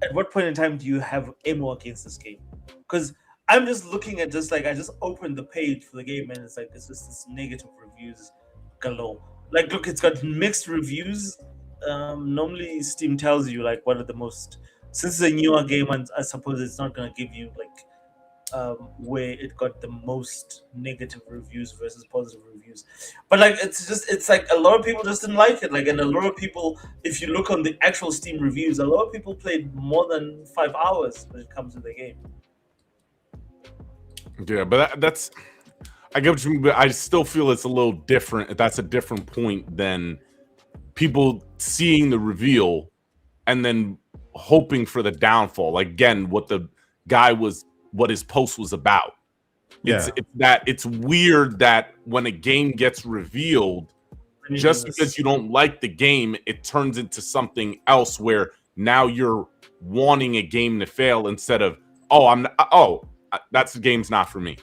at what point in time do you have ammo against this game? Because I'm just looking at just, like, I just opened the page for the game and it's like it's just this negative reviews galore. Like, look, it's got mixed reviews. Normally Steam tells you, like, what are the most, since it's a newer game, and I suppose it's not gonna give you, like, where it got the most negative reviews versus positive reviews. But, like, it's like a lot of people just didn't like it. Like, and a lot of people, if you look on the actual Steam reviews, a lot of people played more than 5 hours when it comes to the game. Yeah, but that's, I get what you mean, but I still feel it's a little different. That's a different point than people seeing the reveal and then hoping for the downfall. Like, again, what his post was about. Yeah. It's weird that when a game gets revealed, just because you don't like the game, it turns into something else where now you're wanting a game to fail instead of that's the game's not for me.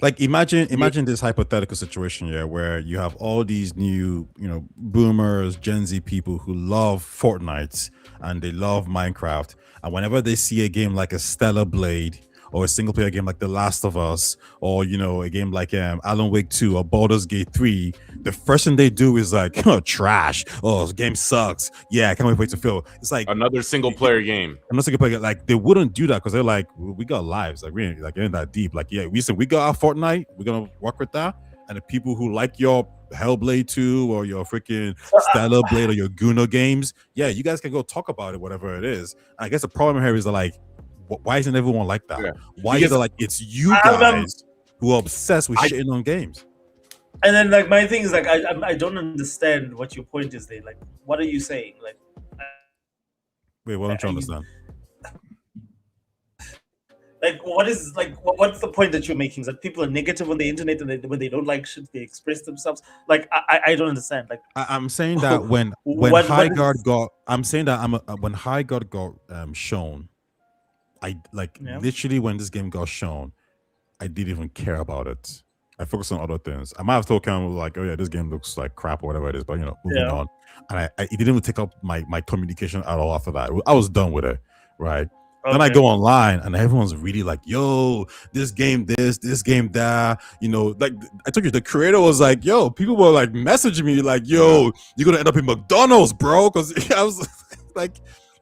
Like imagine this hypothetical situation here where you have all these new, boomers, Gen Z people who love Fortnite and they love Minecraft, and whenever they see a game like a Stellar Blade or a single player game like The Last of Us, or a game like Alan Wake 2 or Baldur's Gate 3, the first thing they do is like, trash. Oh, this game sucks. Yeah, I can't wait for it to fail. It's like another single player game. Another single player, like they wouldn't do that because they're like, we got lives. Like we ain't that deep. Like, yeah, we got our Fortnite, we're gonna work with that. And the people who like your Hellblade 2 or your freaking Stellar Blade or your Guno games, yeah, you guys can go talk about it, whatever it is. And I guess the problem here is that, like, why isn't everyone like that? Yeah. Why is it like it's you guys who are obsessed with shitting on games? And then, like, my thing is, like, I don't understand what your point is there. Like, what are you saying? Like, wait, what don't you understand? Like, what's the point that you're making? Is that people are negative on the internet and when they don't like shit, they express themselves? Like, I don't understand. Like, I'm saying that when Highguard got, I'm saying that when Highguard got shown, literally when this game got shown, I didn't even care about it. I focused on other things. I might have told Cam like, oh yeah, this game looks like crap or whatever it is, but moving on. And it didn't even take up my communication at all after that. I was done with it, right? Okay. Then I go online and everyone's really like, yo, this game this game that, like I told you, the creator was like, yo, people were like messaging me like, yo, you're gonna end up in McDonald's, bro. Because I was like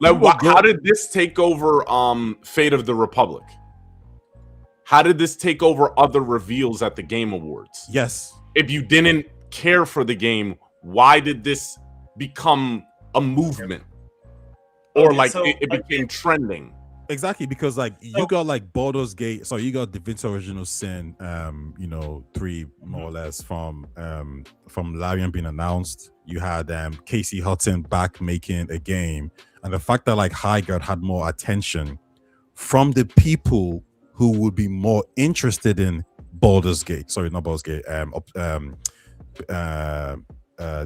how did this take over Fate of the Republic? How did this take over other reveals at the Game Awards? Yes. If you didn't care for the game, why did this become a movement? Or it became trending? Exactly, because like you got like Baldur's Gate, so you got Divinity Original Sin, 3 more or less from Larian being announced. You had Casey Hudson back making a game, and the fact that like Highguard had more attention from the people who would be more interested in Baldur's Gate. Sorry, not Baldur's Gate.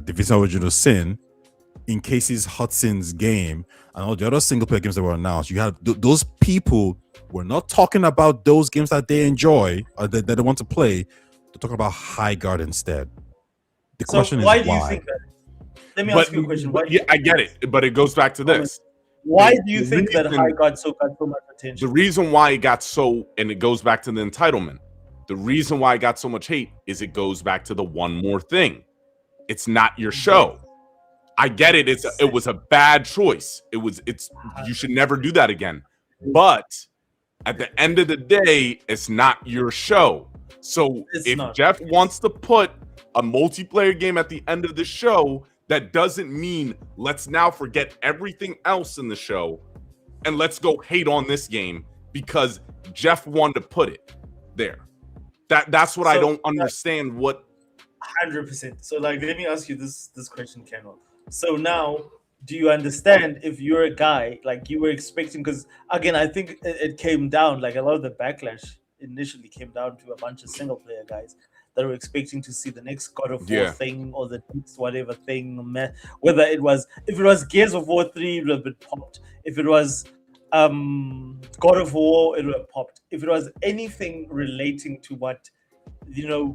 Divinity Original Sin, in Casey Hudson's game, and all the other single player games that were announced. You had those people were not talking about those games that they enjoy or that they want to play. They're talking about Highguard instead. The question is why? Do you think that? Let me ask you a question. I get it, but it goes back to this. Why do you think that Highguard got so much attention? The reason why it got and it goes back to the entitlement. The reason why it got so much hate is it goes back to the one more thing. It's not your show. I get it. It was a bad choice. You should never do that again. But at the end of the day, it's not your show. So if Jeff wants to put a multiplayer game at the end of the show, that doesn't mean let's now forget everything else in the show and let's go hate on this game because Jeff wanted to put it there. That's what I don't understand. What 100%. So like, let me ask you this question, Kendall. So now, do you understand if you're a guy like you were expecting? Because again, I think it came down, like a lot of the backlash initially came down to a bunch of single player guys that were expecting to see the next God of War thing or the next whatever thing. Whether if it was Gears of War 3, it would have been popped. If it was God of War, it would have popped. If it was anything relating to what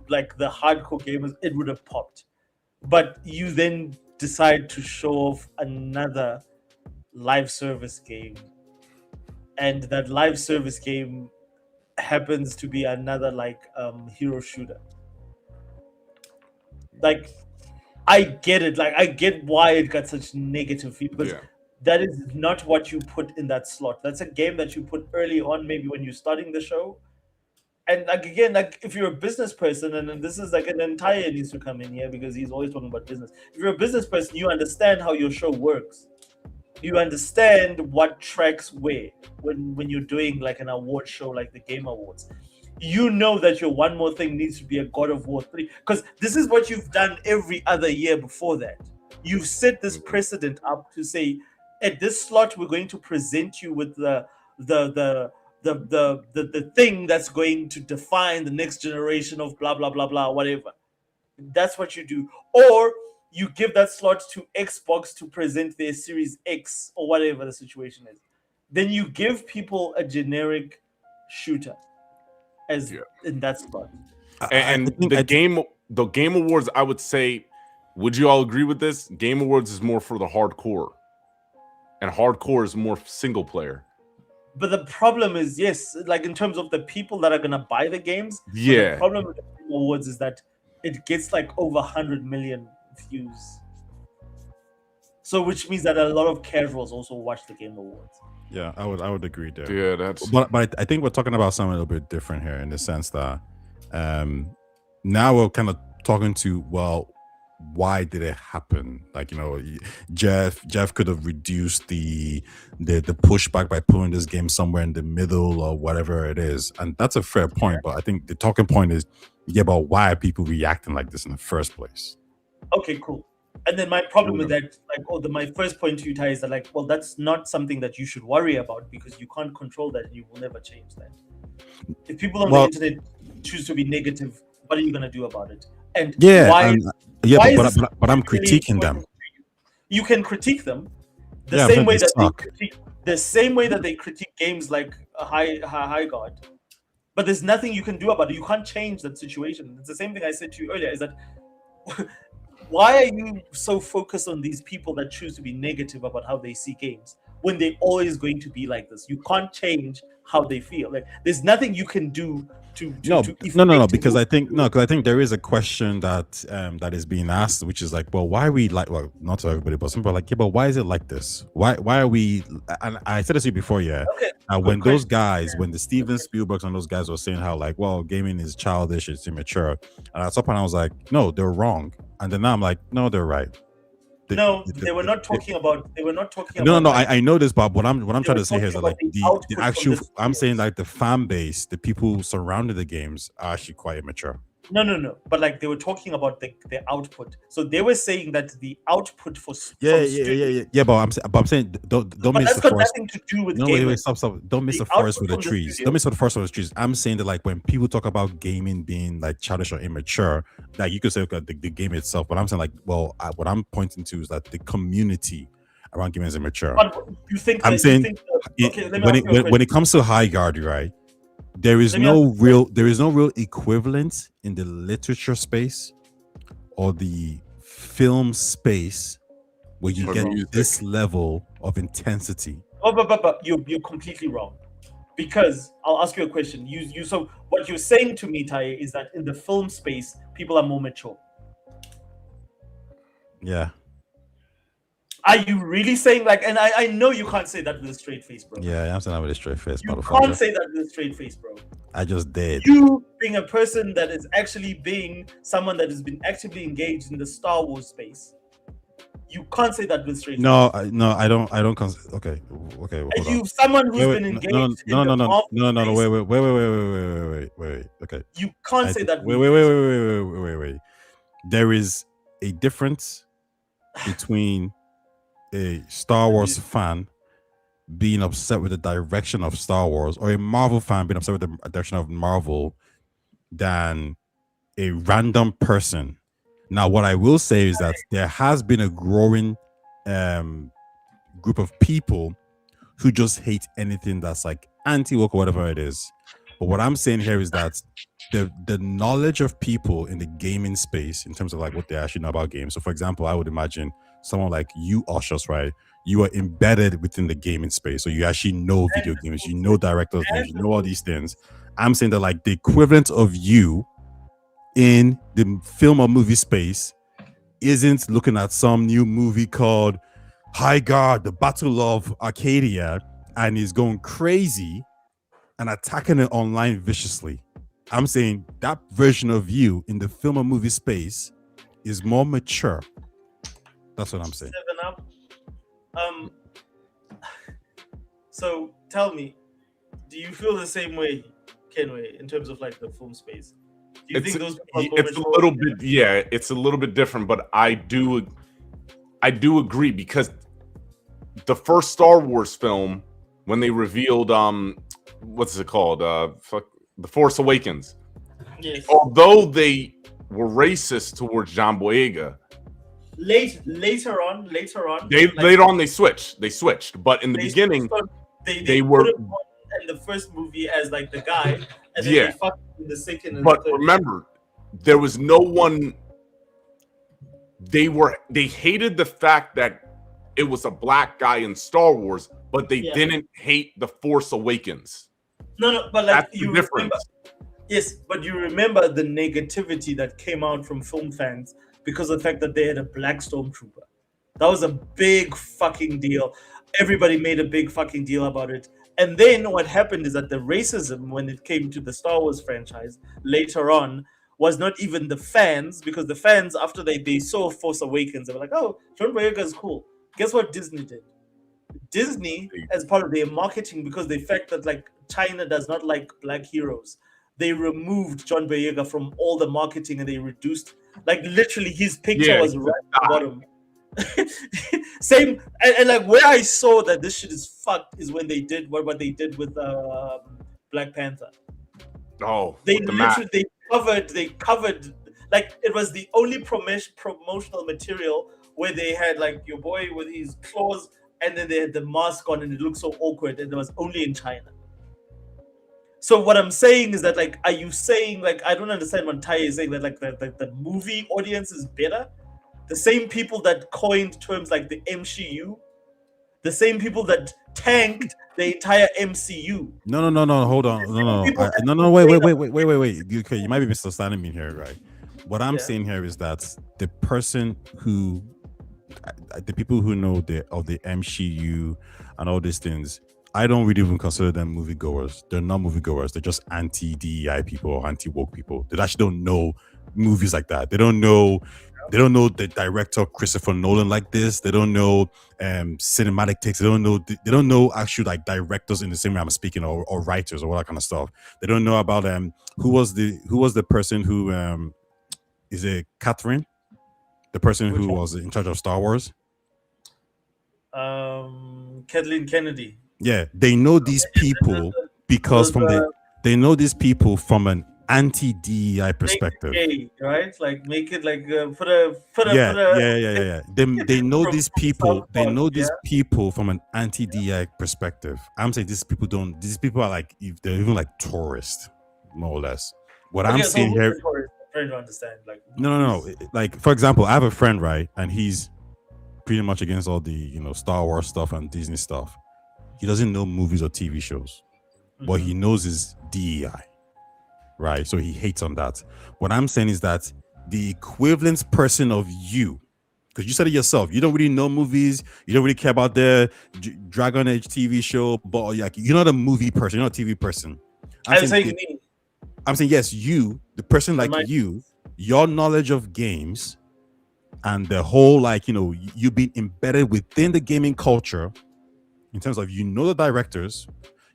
like the hardcore gamers, it would have popped. But you then decide to show off another live service game, and that live service game happens to be another like hero shooter. Like, I get it. Like, I get why it got such negative feedback, because that is not what you put in that slot. That's a game that you put early on, maybe when you're starting the show. And like, again, like if you're a business person, and this is like an entire needs to come in here because he's always talking about business. If you're a business person, you understand how your show works. You understand what tracks where when you're doing like an award show like the Game Awards. You know that your one more thing needs to be a God of War 3, because this is what you've done every other year before that. You've set this precedent up to say, at this slot, we're going to present you with the the thing that's going to define the next generation of blah blah blah blah whatever. That's what you do. Or you give that slot to Xbox to present their Series X or whatever the situation is. Then you give people a generic shooter as in that spot. And the Game Awards, I would say, would you all agree with this? Game Awards is more for the hardcore, and hardcore is more single player. But the problem is, yes, like in terms of the people that are gonna buy the games. Yeah. The problem with the Game Awards is that it gets like over 100 million views. So which means that a lot of casuals also watch the Game Awards. Yeah, I would agree there. Yeah, that's. But I think we're talking about something a little bit different here in the sense that now we're kind of talking to, well, why did it happen? Like, you know, Jeff could have reduced the pushback by putting this game somewhere in the middle or whatever it is, and that's a fair point. But I think the talking point is about why are people reacting like this in the first place. Okay, cool. And then my problem with that, like, my first point to you, Ty, is that, like, well, that's not something that you should worry about because you can't control that and you will never change that. If people on the internet choose to be negative, what are you going to do about it? And why but I'm critiquing them. You can critique them the same way that they critique games like Highguard. But there's nothing you can do about it. You can't change that situation. It's the same thing I said to you earlier, is that why are you so focused on these people that choose to be negative about how they see games when they're always going to be like this? You can't change how they feel. Like, there's nothing you can do no, because I think there is a question that that is being asked, which is like, well, why are we like, well, not to everybody, but some people are like, yeah, but why is it like this? Why are we? And I said this to you before, when those guys, when the Steven Spielbergs and those guys were saying how, like, well, gaming is childish, it's immature, and at some point I was like, no, they're wrong, and then now I'm like, no, they're right. They were not talking about. No. I know this, but what I'm trying to say here is that, like, the actual. I'm saying, like, the fan base, the people surrounding the games are actually quite immature. No. But, like, they were talking about the output. So they were saying that the output for yeah. But I'm saying don't miss the forest. That's got nothing to do with gaming. Wait, stop. Don't miss the forest with the trees. Don't miss the forest with the trees. I'm saying that, like, when people talk about gaming being like childish or immature, like, you could say, okay, the game itself. But I'm saying, like, well, what I'm pointing to is that the community around gaming is immature. But you think? I'm saying when it comes to Highguard, right? There is no real equivalent in the literature space or the film space where you get this level of intensity. Oh, but you're completely wrong. Because I'll ask you a question. So what you're saying to me, Ty, is that in the film space, people are more mature. Yeah. Are you really saying, like, and I know you can't say that with a straight face, bro. Yeah, I'm saying that with a straight face. You can't say that with a straight face, bro. I just did. You being a person that is actually being someone that has been actively engaged in the Star Wars space, you can't say that with a straight face. No, I don't. Okay. And you, someone who's been engaged No. Wait. Okay. You can't say that. Wait. There is a difference between a Star Wars fan being upset with the direction of Star Wars, or a Marvel fan being upset with the direction of Marvel, than a random person. Now, what I will say is that there has been a growing group of people who just hate anything that's like anti-woke or whatever it is. But what I'm saying here is that the knowledge of people in the gaming space, in terms of, like, what they actually know about games. So, for example, I would imagine someone like you, Ushers, right? You are embedded within the gaming space, so you actually know video games, you know directors' names, you know all these things. I'm saying that, like, the equivalent of you in the film or movie space isn't looking at some new movie called Highguard, the Battle of Arcadia, and is going crazy and attacking it online viciously. I'm saying that version of you in the film or movie space is more mature. That's what I'm saying. So tell me, do you feel the same way, Kenway, in terms of, like, the film space? Do you think those people it's a little bit, it's a little bit different, but I do agree, because the first Star Wars film, when they revealed what's it called? The Force Awakens. Yes. Although they were racist towards John Boyega, Later on, later on they switched. But in the beginning, they were put him on in the first movie as like the guy, and then Yeah. they fucked him in the second and But the third. remember, there was no one. They hated the fact that it was a black guy in Star Wars, but they Yeah. didn't hate the Force Awakens. No, but like That's the you difference. remember, yes, but you remember the negativity that came out from film fans because of the fact that they had a black stormtrooper. That was a big fucking deal. Everybody made a big fucking deal about it. And then what happened is that the racism, when it came to the Star Wars franchise later on, was not even the fans, because the fans, after they saw Force Awakens, they were like, oh, John Boyega is cool. Guess what Disney did? Disney, as part of their marketing, because the fact that like China does not like black heroes, they removed John Boyega from all the marketing and they reduced, like literally his picture was right at the bottom. Same, and like where I saw that this shit is fucked is when they did what they did with Black Panther. Oh, They with the literally map. they covered like it was the only promotional material where they had like your boy with his claws and then they had the mask on and it looked so awkward and it was only in China. So what I'm saying is that like, are you saying like I don't understand what Tai is saying that like the movie audience is better? The same people that coined terms like the MCU, the same people that tanked the entire MCU. No, hold on. No, wait. Okay, you might be misunderstanding me here, right? What I'm saying here is that the people who know of the MCU and all these things, I don't really even consider them moviegoers. They're not moviegoers. They're just anti-DEI people or anti-woke people. They actually don't know movies like that. They don't know the director Christopher Nolan like this. They don't know cinematic takes. They don't know actual like directors in the same way I'm speaking or writers or all that kind of stuff. They don't know about who was the person who is it Catherine? The person who was in charge of Star Wars? Kathleen Kennedy. Yeah, they know these people because they know these people from an anti-DEI perspective, right? Like make it like yeah. They know these people. They know these people from an anti-DEI perspective. I'm saying these people don't. These people are like they're even like tourists, more or less. What I'm saying here, I'm trying to understand. Like no. Like for example, I have a friend, right, and he's pretty much against all the Star Wars stuff and Disney stuff. He doesn't know movies or TV shows. What he knows is DEI. Right, so he hates on that. What I'm saying is that the equivalent person of you, because you said it yourself, you don't really know movies, you don't really care about the Dragon Age TV show, but you're not a movie person, you're not a TV person. I'm saying yes, you, the person like you, your knowledge of games and the whole you being embedded within the gaming culture, in terms of the directors,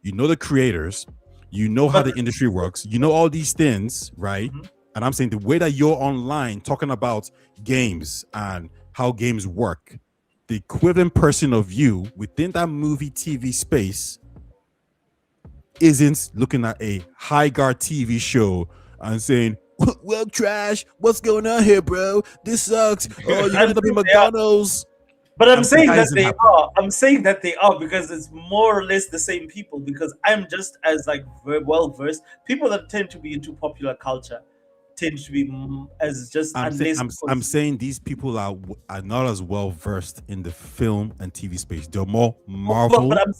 the creators. You know how the industry works. You know all these things, right? And I'm saying the way that you're online talking about games and how games work, the equivalent person of you within that movie TV space isn't looking at a Highguard TV show and saying, well, trash, what's going on here, bro? This sucks. Oh, you want to be McDonald's? But I'm saying that they are. I'm saying that they are because it's more or less the same people. Because I'm just as like well versed. People that tend to be into popular culture tend to be as just. I'm saying these people are not as well versed in the film and TV space. They're more Marvel. But I'm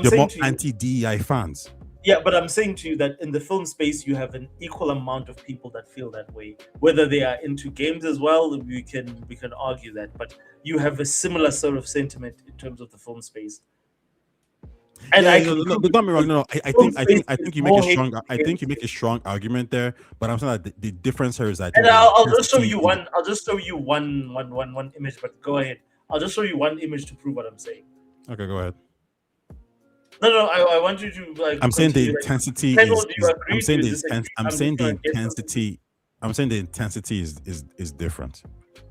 they're more saying anti-DEI fans. Yeah, but I'm saying to you that in the film space, you have an equal amount of people that feel that way. Whether they are into games as well, we can argue that. But you have a similar sort of sentiment in terms of the film space. And don't get me wrong. No, I think you make a strong. I think you make a strong argument there. But I'm saying that the difference here is that. And I'll just show you one. I'll just show you one image. But go ahead. I'll just show you one image to prove what I'm saying. Okay, go ahead. No, I want you to like. I'm saying the intensity is. I'm saying the intensity. I'm saying the intensity is different.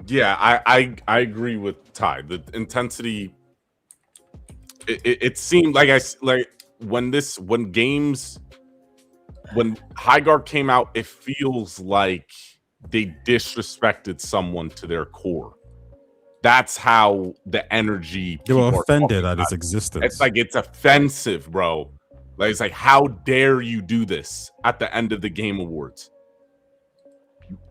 Yeah, I agree with Ty. The intensity. It seemed like when Highguard came out, it feels like they disrespected someone to their core. That's how the energy. They were people are offended talking at its about it. existence. It's like it's offensive, bro. Like it's like, how dare you do this at the end of the Game Awards?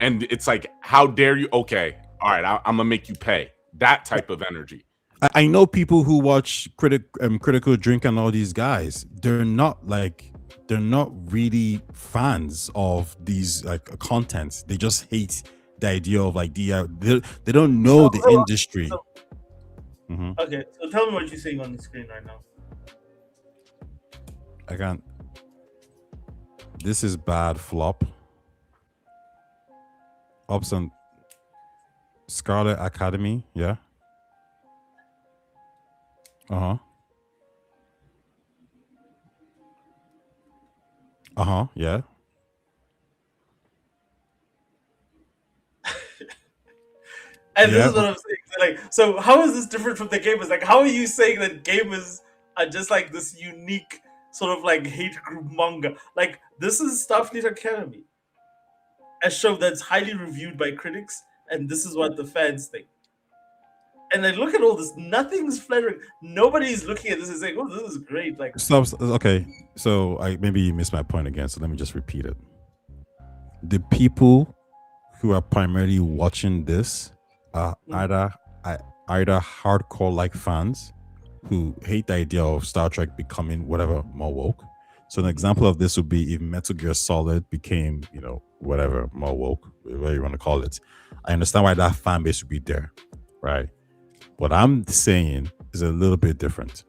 And it's like, how dare you? Okay, all right, I'm gonna make you pay. That type of energy. I know people who watch Critical Drink and all these guys. They're not really fans of these like contents. They just hate the idea of like they don't know the industry. Okay, so tell me what you're seeing on the screen right now. I can't. This is bad flop. Ops on Scarlet Academy, yeah. Yeah. And this is what I'm saying. So how is this different from the gamers? Like, how are you saying that gamers are just like this unique sort of like hate group manga? Like, this is Starfleet Academy, a show that's highly reviewed by critics, and this is what the fans think. And then look at all this. Nothing's flattering. Nobody's looking at this and saying, "Oh, this is great." Like, Stop. Okay, so maybe you missed my point again. So let me just repeat it. The people who are primarily watching this are either hardcore like fans who hate the idea of Star Trek becoming whatever more woke. So an example of this would be if Metal Gear Solid became, whatever more woke, whatever you want to call it. I understand why that fan base would be there, right? What I'm saying is a little bit different.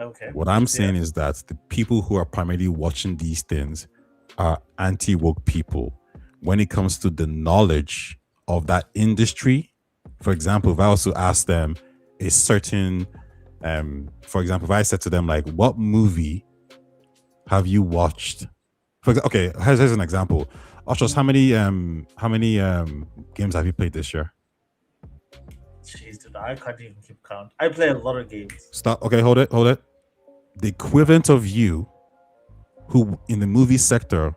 Okay. What I'm saying is that the people who are primarily watching these things are anti-woke people. When it comes to the knowledge of that industry, for example, if I also ask them a certain, for example, if I said to them like, "What movie have you watched?" Okay, here's an example. Oshos, how many games have you played this year? Jeez, dude, I can't even keep count. I play a lot of games. Stop. Okay, hold it. The equivalent of you, who in the movie sector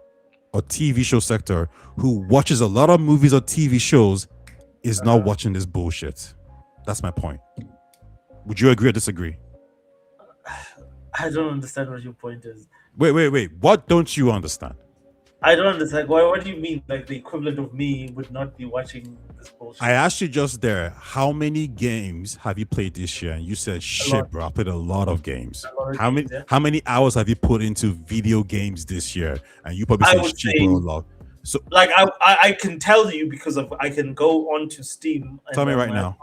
or TV show sector, who watches a lot of movies or TV shows, is not watching this bullshit. That's my point. Would you agree or disagree? I don't understand what your point is. Wait. What don't you understand? I don't understand. What do you mean? Like the equivalent of me would not be watching this bullshit? I asked you just there, how many games have you played this year? And you said, "Shit, bro, I played a lot of games." How many hours have you put into video games this year? And you probably said, "Shit, bro, a lot." So, like, I can tell you because I can go onto Steam. And tell me right now.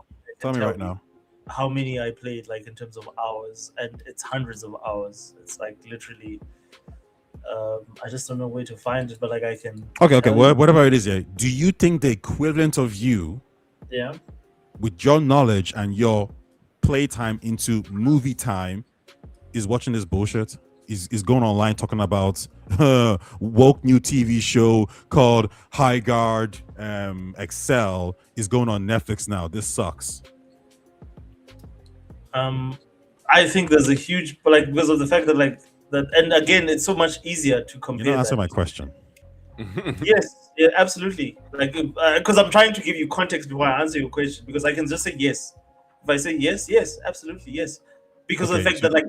How many I played, like in terms of hours, and it's hundreds of hours. It's like literally. I just don't know where to find it, but like I can. Okay. Whatever it is, yeah. Do you think the equivalent of you, with your knowledge and your playtime into movie time, is watching this bullshit? Is going online talking about woke new TV show called Highguard Excel is going on Netflix now. This sucks. I think there's a huge, like, because of the fact that like. And again, it's so much easier to compare. You don't answer my question. Yes, yeah, absolutely. Like, because I'm trying to give you context before I answer your question. Because I can just say yes. If I say yes, absolutely yes. Because of the fact that like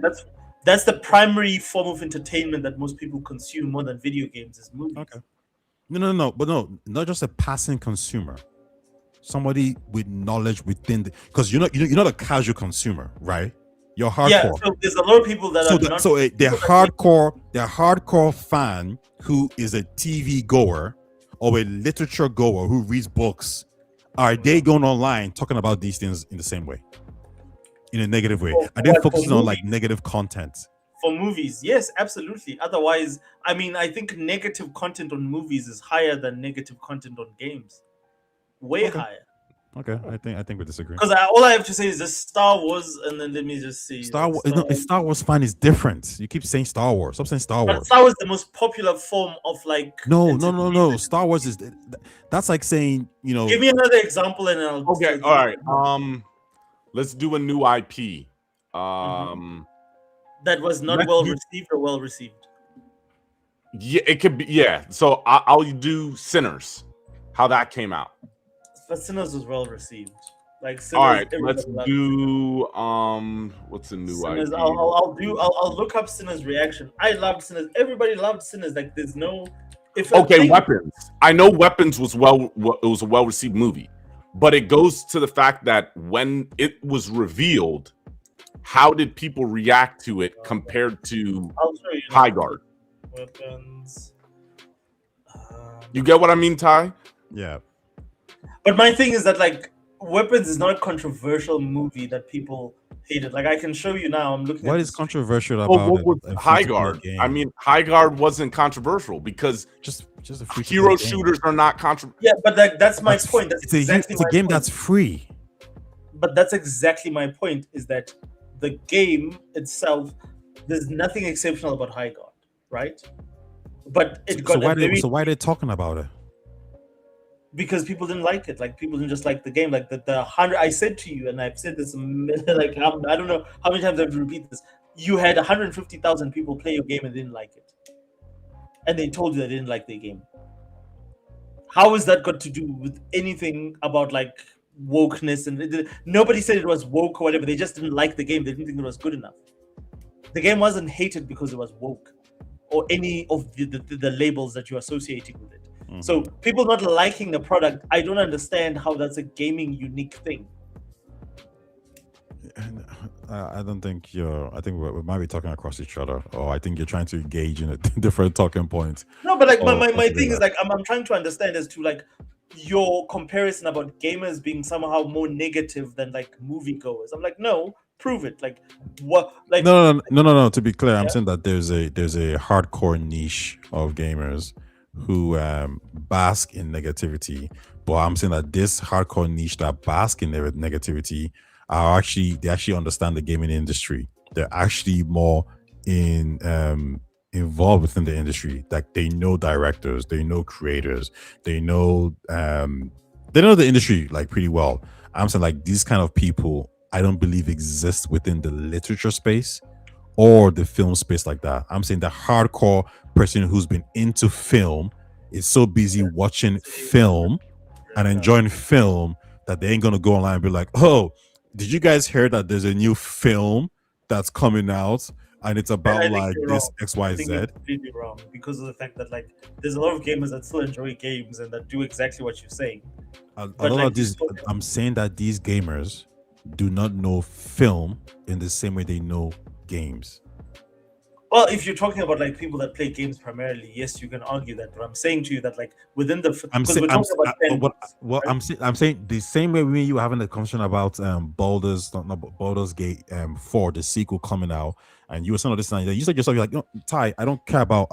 that's the primary form of entertainment that most people consume more than video games is movies. Okay. No, but not just a passing consumer. Somebody with knowledge within because you're not a casual consumer, right? You're hardcore. Yeah, so there's a lot of people that are not. So they're hardcore fan who is a TV goer or a literature goer who reads books. Are they going online talking about these things in the same way, in a negative way? Are they focusing on like negative content? For movies, yes, absolutely. Otherwise, I mean, I think negative content on movies is higher than negative content on games. Way higher. Okay, I think we disagree. Because all I have to say is just Star Wars, and then let me just see. Star Wars fan is different. You keep saying Star Wars. Stop saying Star Wars. But Star Wars is the most popular form of like. No. Star Wars is that's like saying Give me another example, and I'll. Okay, all right. Let's do a new IP. That was not Let's well do- received or well received. Yeah, it could be. Yeah. So I'll do Sinners. How that came out. But Sinners was well received. Like Sinners, All right, everybody let's loved do what's a new Sinners. IP? I'll look up Sinners reaction. I loved Sinners. Everybody loved Sinners. Like there's no. If Weapons. I know Weapons was it was a well received movie, but it goes to the fact that when it was revealed, how did people react to it compared to I'll show you. Highguard? Weapons. You get what I mean, Ty? Yeah. But my thing is that like Weapons is not a controversial movie that people hated. Like I can show you now. I'm looking. What at is this- controversial Well, about what was a free-to-play Highguard? game? I mean, Highguard wasn't controversial because just a free hero shooters are not controversial. Yeah, but that's my point. That's It's a exactly my game point. that's free. But that's exactly my point. Is that the game itself? There's nothing exceptional about Highguard, right? But it got So why are they talking about it? because people didn't like it. Like people didn't just like the game. Like the 100. I said to you, and I've said this like I don't know how many times I have to repeat this. You had 150,000 people play your game and didn't like it, and they told you they didn't like their game. How is that got to do with anything about like wokeness? And nobody said it was woke or whatever. They just didn't like the game. They didn't think it was good enough. The game wasn't hated because it was woke or any of the labels that you're associating with it. So people not liking the product, I don't understand how that's a gaming unique thing. I don't think I think we might be talking across each other, or I think you're trying to engage in a different talking points. No, but like Or my thing is that. like I'm trying to understand as to like your comparison about gamers being somehow more negative than like moviegoers. I'm like, no, prove it. Like what? Like No. To be clear, I'm Yeah. saying that there's a hardcore niche of gamers who bask in negativity, but I'm saying that this hardcore niche that bask in their negativity they actually understand the gaming industry. They're actually more involved within the industry. Like they know directors, they know creators, they know the industry like pretty well. I'm saying like these kind of people I don't believe exist within the literature space or the film space like that. I'm saying the hardcore person who's been into film is so busy watching film and enjoying film that they ain't gonna go online and be like, oh, did you guys hear that there's a new film that's coming out and it's I about think like you're this wrong. I XYZ? think you're completely wrong because of the fact that like there's a lot of gamers that still enjoy games and that do exactly what you're saying. A But, lot like, of these, I'm saying that these gamers do not know film in the same way they know games. Well, if you're talking about like people that play games primarily, yes, you can argue that. But I'm saying to you that like within the because we're talking about I'm saying the same way me and you were having a conversation about Baldur's Gate 4, the sequel coming out, and you were saying all this and you said yourself, you're like, you know, Ty, I don't care about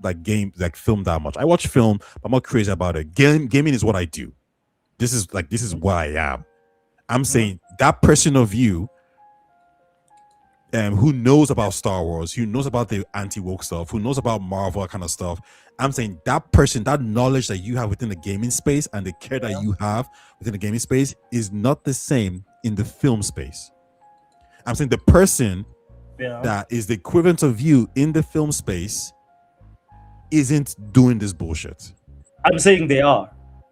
like game like film that much. I watch film, but I'm not crazy about it. Gaming is what I do. This is what I am. I'm saying that person of you who knows about Star Wars, who knows about the anti-woke stuff, who knows about Marvel, that kind of stuff. I'm saying that person, that knowledge that you have within the gaming space and the care that you have within the gaming space is not the same in the film space. I'm saying the person that is the equivalent of you in the film space isn't doing this bullshit. I'm saying they are.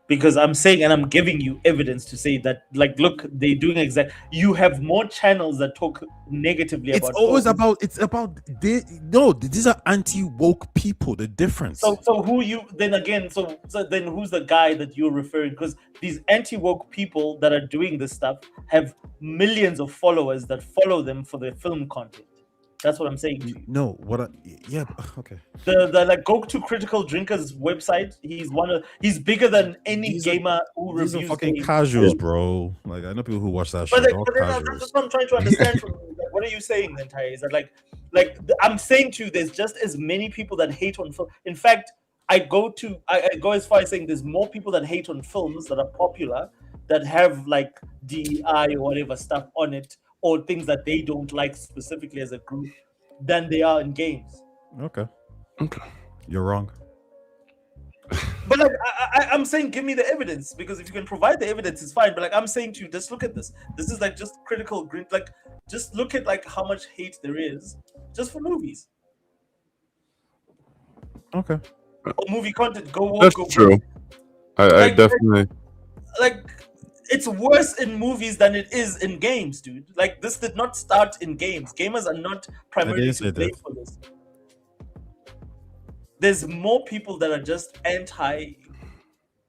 Because I'm saying, and I'm giving you evidence to say that, like, look, they're doing you have more channels that talk negatively about. These are anti-woke people. The difference. So who you then again? So then who's the guy that you're referring? Because these anti-woke people that are doing this stuff have millions of followers that follow them for their film content. That's what I'm saying to you. No, okay. The like Go to Critical Drinkers website. He's bigger than any gamer who These reviews are fucking games. casuals, but I know people who watch that shit. But They're all then casuals. that's what I'm trying to understand from you. Like, what are you saying then, Ty? Is that I'm saying to you, there's just as many people that hate on film. In fact, I go as far as saying there's more people that hate on films that are popular that have like DEI or whatever stuff on it, or things that they don't like specifically as a group, than they are in games. Okay. You're wrong. But like I'm saying, give me the evidence, because if you can provide the evidence, it's fine. But like I'm saying to you, just look at this. This is like just critical. Like just look at like how much hate there is just for movies Okay. or movie content. Go woke, That's go true. broke. I Like, definitely. like it's worse in movies than it is in games, dude. Like this did not start in games. Gamers are not primarily didn't say to blame that. for this. There's more people that are just anti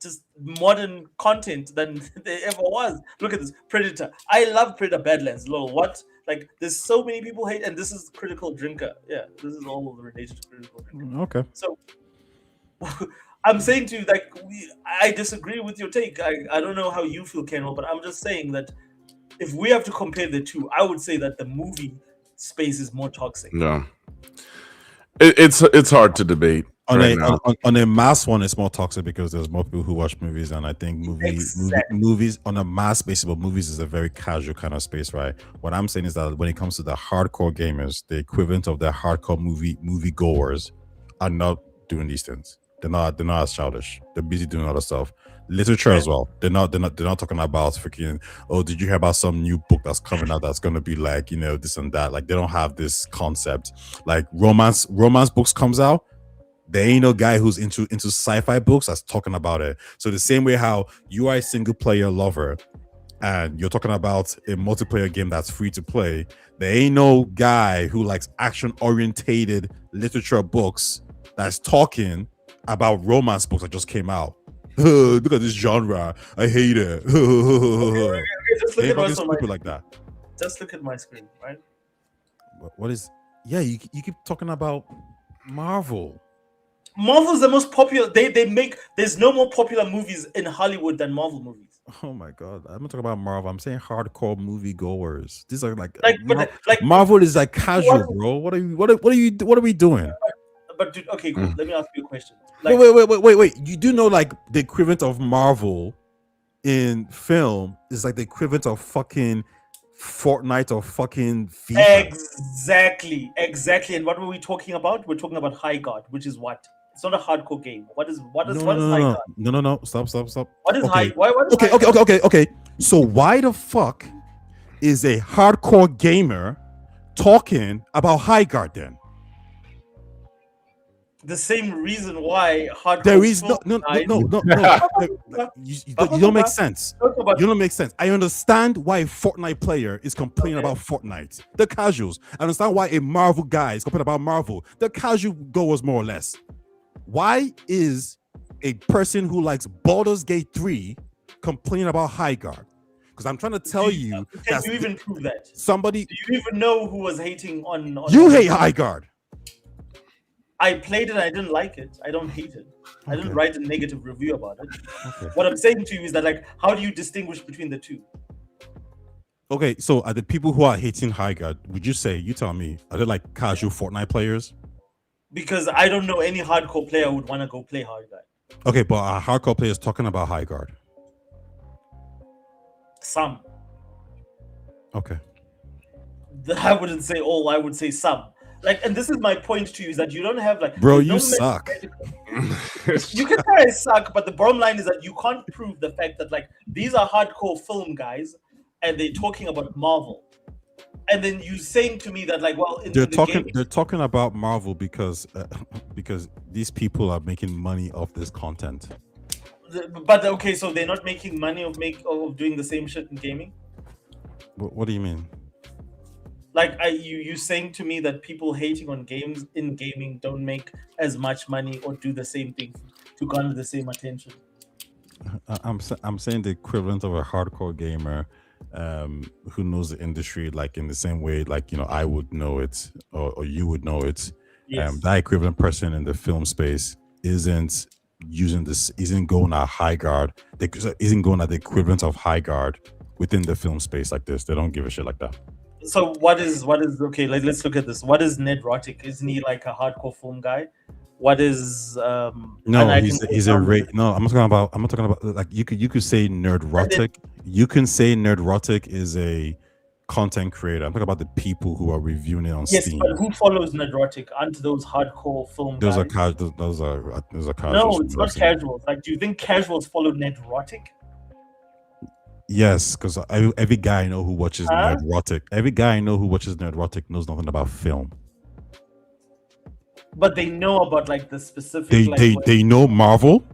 just modern content than there ever was. Look at this Predator. I love Predator Badlands. Lol, what? Like there's so many people hate, and this is Critical Drinker. Yeah, this is all related to Critical Drinker. Okay. So I'm saying to you, like, I disagree with your take. I don't know how you feel, Kendall, but I'm just saying that if we have to compare the two, I would say that the movie space is more toxic. No. It's hard to debate right now. On a mass one, it's more toxic because there's more people who watch movies, and I think movies on a mass basis, but movies is a very casual kind of space, right? What I'm saying is that when it comes to the hardcore gamers, the equivalent of the hardcore movie goers are not doing these things. They're not as childish. They're busy doing other stuff. Literature as well. They're not talking about freaking, oh, did you hear about some new book that's coming out that's gonna be like, this and that? Like they don't have this concept. Like romance books comes out. There ain't no guy who's into sci-fi books that's talking about it. So the same way how you are a single player lover and you're talking about a multiplayer game that's free to play, there ain't no guy who likes action orientated literature books that's talking about romance books that just came out. Look at this genre. I hate it. Okay, just look at what's on my people like that. Just look at my screen, right? What is? Yeah, you keep talking about Marvel. Marvel's the most popular. They make. There's no more popular movies in Hollywood than Marvel movies. Oh my god, I'm not talking about Marvel. I'm saying hardcore movie goers. These are like Marvel is like casual, bro. What are we doing? But dude, okay, cool. Let me ask you a question. Like, Wait. You do know like the equivalent of Marvel in film is like the equivalent of fucking Fortnite or fucking FIFA. Exactly. And what were we talking about? We're talking about Highguard, which is what? It's not a hardcore game. What is Highguard? No. Stop. What is okay. Highguard? Okay. So why the fuck is a hardcore gamer talking about Highguard then? The same reason why hardcore. There is no. You don't make sense. You don't make sense. I understand why a Fortnite player is complaining about Fortnite. The casuals. I understand why a Marvel guy is complaining about Marvel. The casual goers, more or less. Why is a person who likes Baldur's Gate 3 complaining about Highguard? Because I'm trying to tell you. Can you even prove that? Somebody. Do you even know who was hating on you hate Highguard. I played it. I didn't like it. I don't hate it. I didn't write a negative review about it. Okay. What I'm saying to you is that, like, how do you distinguish between the two? Okay, so are the people who are hating Highguard, would you say, you tell me, are they like casual Fortnite players? Because I don't know any hardcore player who would want to go play Highguard. Okay, but are hardcore players talking about Highguard? Some. Okay. I wouldn't say all. I would say some. Like, and this is my point to you, is that you don't have like, bro, you suck. You can say I suck, but the bottom line is that you can't prove the fact that like these are hardcore film guys and they're talking about Marvel, and then you saying to me that like, well, they're talking about Marvel because these people are making money off this content. But okay, so they're not making money of doing the same shit in gaming. What do you mean? Like, you saying to me that people hating on games in gaming don't make as much money or do the same thing to garner the same attention? I'm saying the equivalent of a hardcore gamer who knows the industry like in the same way like I would know it or you would know it. Yes. That equivalent person in the film space isn't going at Highguard. Isn't going at the equivalent of Highguard within the film space like this. They don't give a shit like that. So what is okay? Let's look at this. What is Ned Roddick? Isn't he like a hardcore film guy? What is no? He's a no. I'm not talking about like you could say Nerd Roddick. You can say Nerd Roddick is a content creator. I'm talking about the people who are reviewing it on Steam. Yes, but who follows Ned Roddick? Aren't those hardcore film guys? Those are casuals. No, it's not casuals. Like, do you think casuals follow Ned Roddick? Yes, because every guy I know who watches Nerd Roddick, knows nothing about film. but they know about like the specific. They know Marvel,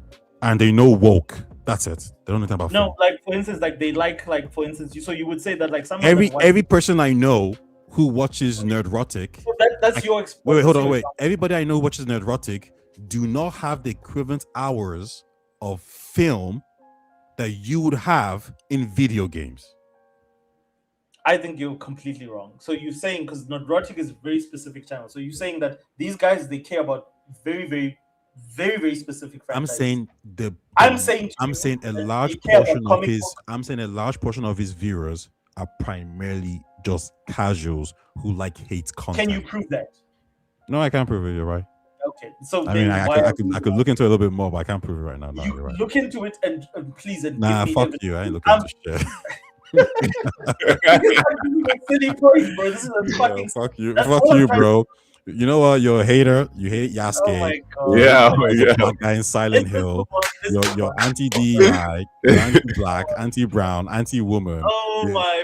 and they know woke. That's it. They don't know anything about film. No, like for instance, like they like for instance, you would say that like someone every person I know who watches Nerdrotic. So that's your wait, hold on, wait. Everybody I know who watches Nerdrotic do not have the equivalent hours of film that you would have in video games. I think you're completely wrong. So you're saying, because Nerdrotic is a very specific channel, so you're saying that these guys, they care about very, very, very, very specific franchises. I'm saying a large portion of his viewers are primarily just casuals who like hate content. Can you prove that? No, I can't prove it. You're right. Okay, so I mean, I could look into it a little bit more, but I can't prove it right now. No, you're right. Look into it and please. And nah, give me fuck you. I ain't looking into shit. Silly point, bro. This is a fucking. Fuck you, bro. You know what? You're a hater. You hate Yasuke. Oh my God. Yeah. Black guy in Silent Hill. You're anti-DEI. You're anti-black, anti-brown, anti-woman.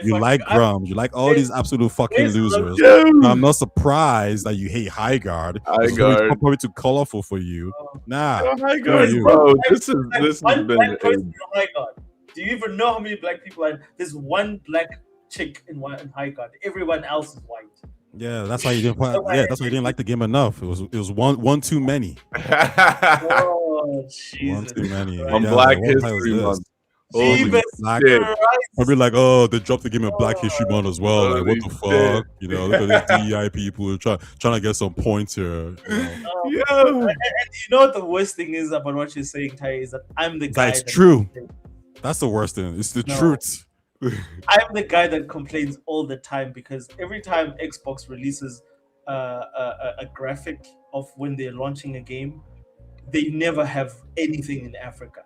You like Gruumz. You like all these absolute fucking losers. I'm not surprised that you hate Highguard. Highguard. Probably too colorful for you. Nah. Highguard, bro. This has been. Do you even know how many black people are? There's one black chick in Highguard. Everyone else is white. Yeah, that's why you didn't. That's why you didn't like the game enough. It was one too many. Oh, Jesus. One too many. On Black History Month. Probably like, oh, they dropped the game of Black History Month as well. Like, what the fuck? You know, look at these DEI people trying to get some points here. You know? And you know what the worst thing is about what you're saying, Ty, is that I'm the guy. That's true. That's the worst thing. It's the truth. I'm the guy that complains all the time because every time Xbox releases a graphic of when they're launching a game, they never have anything in Africa.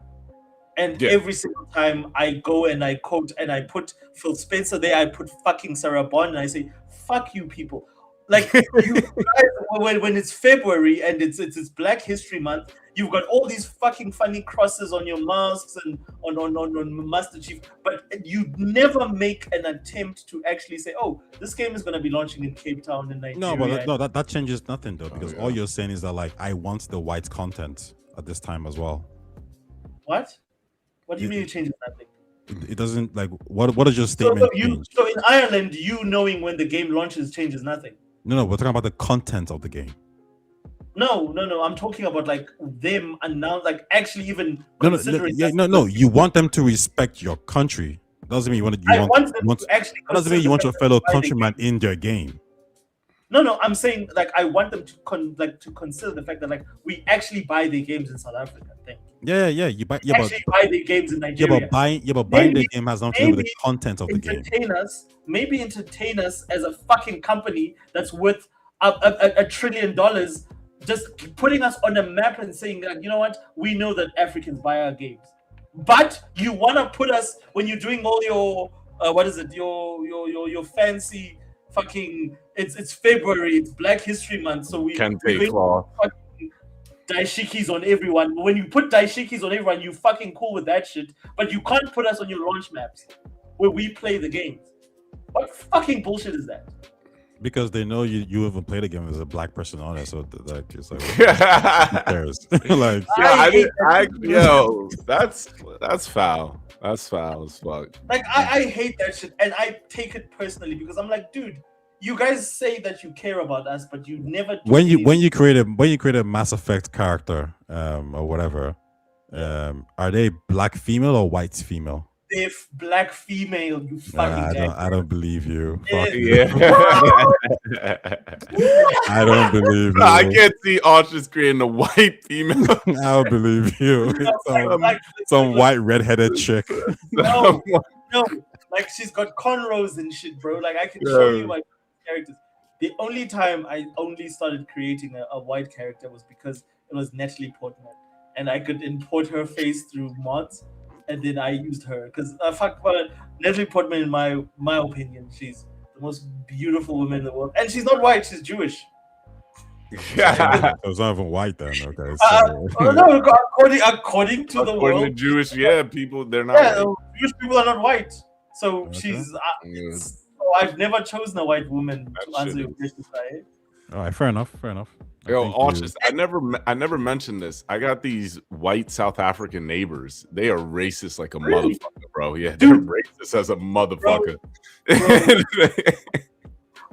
And every single time I go and I quote and I put Phil Spencer there, I put fucking Sarah Bond and I say, fuck you people. Like you guys, when it's February and it's Black History Month, you've got all these fucking funny crosses on your masks and on Master Chief, but you never make an attempt to actually say, "Oh, this game is going to be launching in Cape Town in Nigeria." No, but that changes nothing though, because all you're saying is that like I want the white content at this time as well. What? What do you mean it changes nothing? It doesn't like what is your statement? So in Ireland, you knowing when the game launches changes nothing. No, we're talking about the content of the game. No. I'm talking about like them announce, like actually even considering. No. You want them to respect your country. Doesn't mean you want to actually. Doesn't mean you want your fellow countryman in their game. No. I'm saying like I want them to consider the fact that like we actually buy the games in South Africa. Thank you. Yeah. You buy. Yeah, buy the games in Nigeria. But buying the game has nothing to do with the content of the game. Maybe entertain us as a fucking company that's worth $1 trillion, just putting us on a map and saying like, you know what, we know that Africans buy our games, but you want to put us when you're doing all your your fancy fucking it's February, it's Black History Month, so we can take law. Daishikis on everyone. When you put daishikis on everyone, you fucking cool with that shit, but you can't put us on your launch maps where we play the games. What fucking bullshit is that? Because they know you haven't played a game as a black person on it, so like it's like who cares? Like that's foul. That's foul as fuck. Like I hate that shit, and I take it personally because I'm like, dude, you guys say that you care about us, but you never. When you create a Mass Effect character, or whatever, are they black female or white female? If black female, you fucking I don't believe you. Yeah. I don't believe you. I can't see Archers creating a white female. I don't believe you. Some white redheaded chick. No, like she's got cornrows and shit, bro. Like I can show you my characters. The only time I only started creating a white character was because it was Natalie Portman, and I could import her face through mods. And then I used her because Natalie Portman, in my opinion, she's the most beautiful woman in the world, and she's not white; she's Jewish. Yeah, so it's not even white then. Okay. So. No, according to the world, according to Jewish, people they're not. Yeah, Jewish people are not white. So she's. So I've never chosen a white woman to answer your question. All right, fair enough. Yo, think Archis, I never mentioned this. I got these white South African neighbors. They are racist like a motherfucker, bro. Yeah, they're racist as a motherfucker.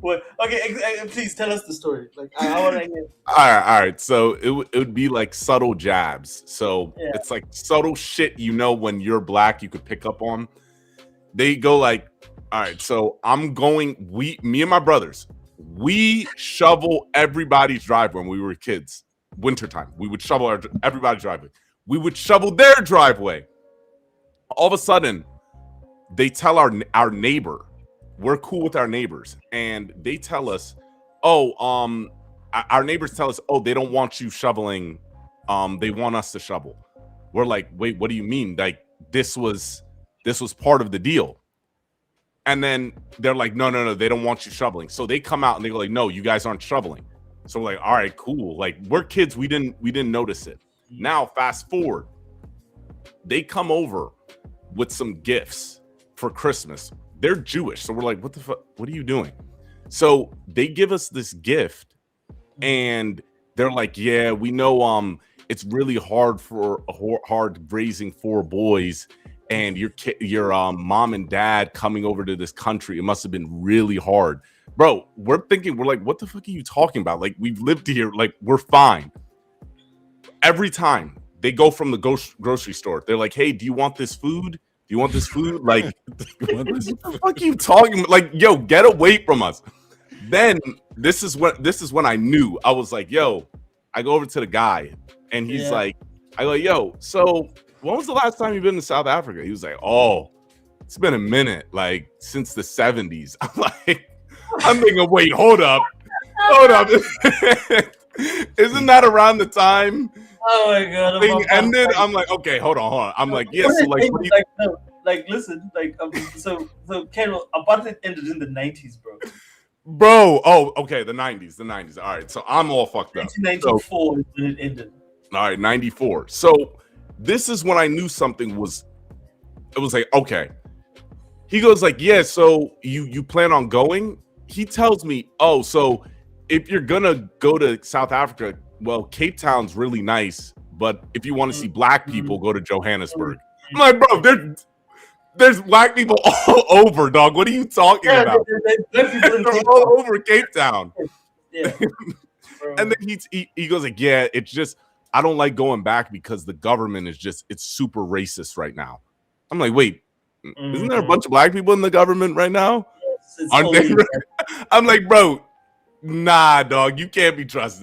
Well, okay, please tell us the story. Like, I want to hear. All right. So it would be like subtle jabs. So it's like subtle shit. You know, when you're black, you could pick up on. They go like, all right. So I'm going. Me and my brothers, we shovel everybody's driveway when we were kids. Wintertime, we would shovel everybody's driveway. We would shovel their driveway. All of a sudden, they tell our neighbor. We're cool with our neighbors, and they tell us, our neighbors tell us, they don't want you shoveling. They want us to shovel. We're like, wait, what do you mean? Like this was part of the deal. And then they're like, no, they don't want you shoveling. So they come out and they go like, no, you guys aren't shoveling. So we're like, all right, cool. Like we're kids, we didn't notice it. Now fast forward, they come over with some gifts for Christmas. They're Jewish, so we're like, what the fuck? What are you doing? So they give us this gift, and they're like, yeah, we know it's really hard raising 4 boys, and your mom and dad coming over to this country, it must have been really hard. Bro, we're like, what the fuck are you talking about? Like, we've lived here, like, we're fine. Every time they go from the grocery store, they're like, hey, do you want this food? Do you want this food? Like, what the fuck are you talking about? Like, yo, get away from us. Then this is when I knew. I was like, yo, I go over to the guy, and he's like, I go, yo, so when was the last time you've been to South Africa? He was like, oh, it's been a minute, like since the 70s. I'm thinking, wait, hold up. Isn't that around the time? Oh my god! Thing ended. I'm like, okay, hold on. I'm like, yes. So like, listen, like, so Carol, apartheid ended in the 90s, bro. Bro, okay, the 90s. All right, so I'm all fucked up. 1994 is when it ended. All right, 94. So this is when I knew something was. It was like, okay. He goes like, yeah. So you plan on going? He tells me, so if you're gonna go to South Africa. Well, Cape Town's really nice, but if you want to see black people, go to Johannesburg. I'm like, bro, there's black people all over, dog. What are you talking about? They're all over Cape Town. Yeah. And then he goes like, yeah, it's just I don't like going back because the government is it's super racist right now. I'm like, wait, isn't there a bunch of black people in the government right now? Yes, I'm like, bro, nah, dog, you can't be trusted.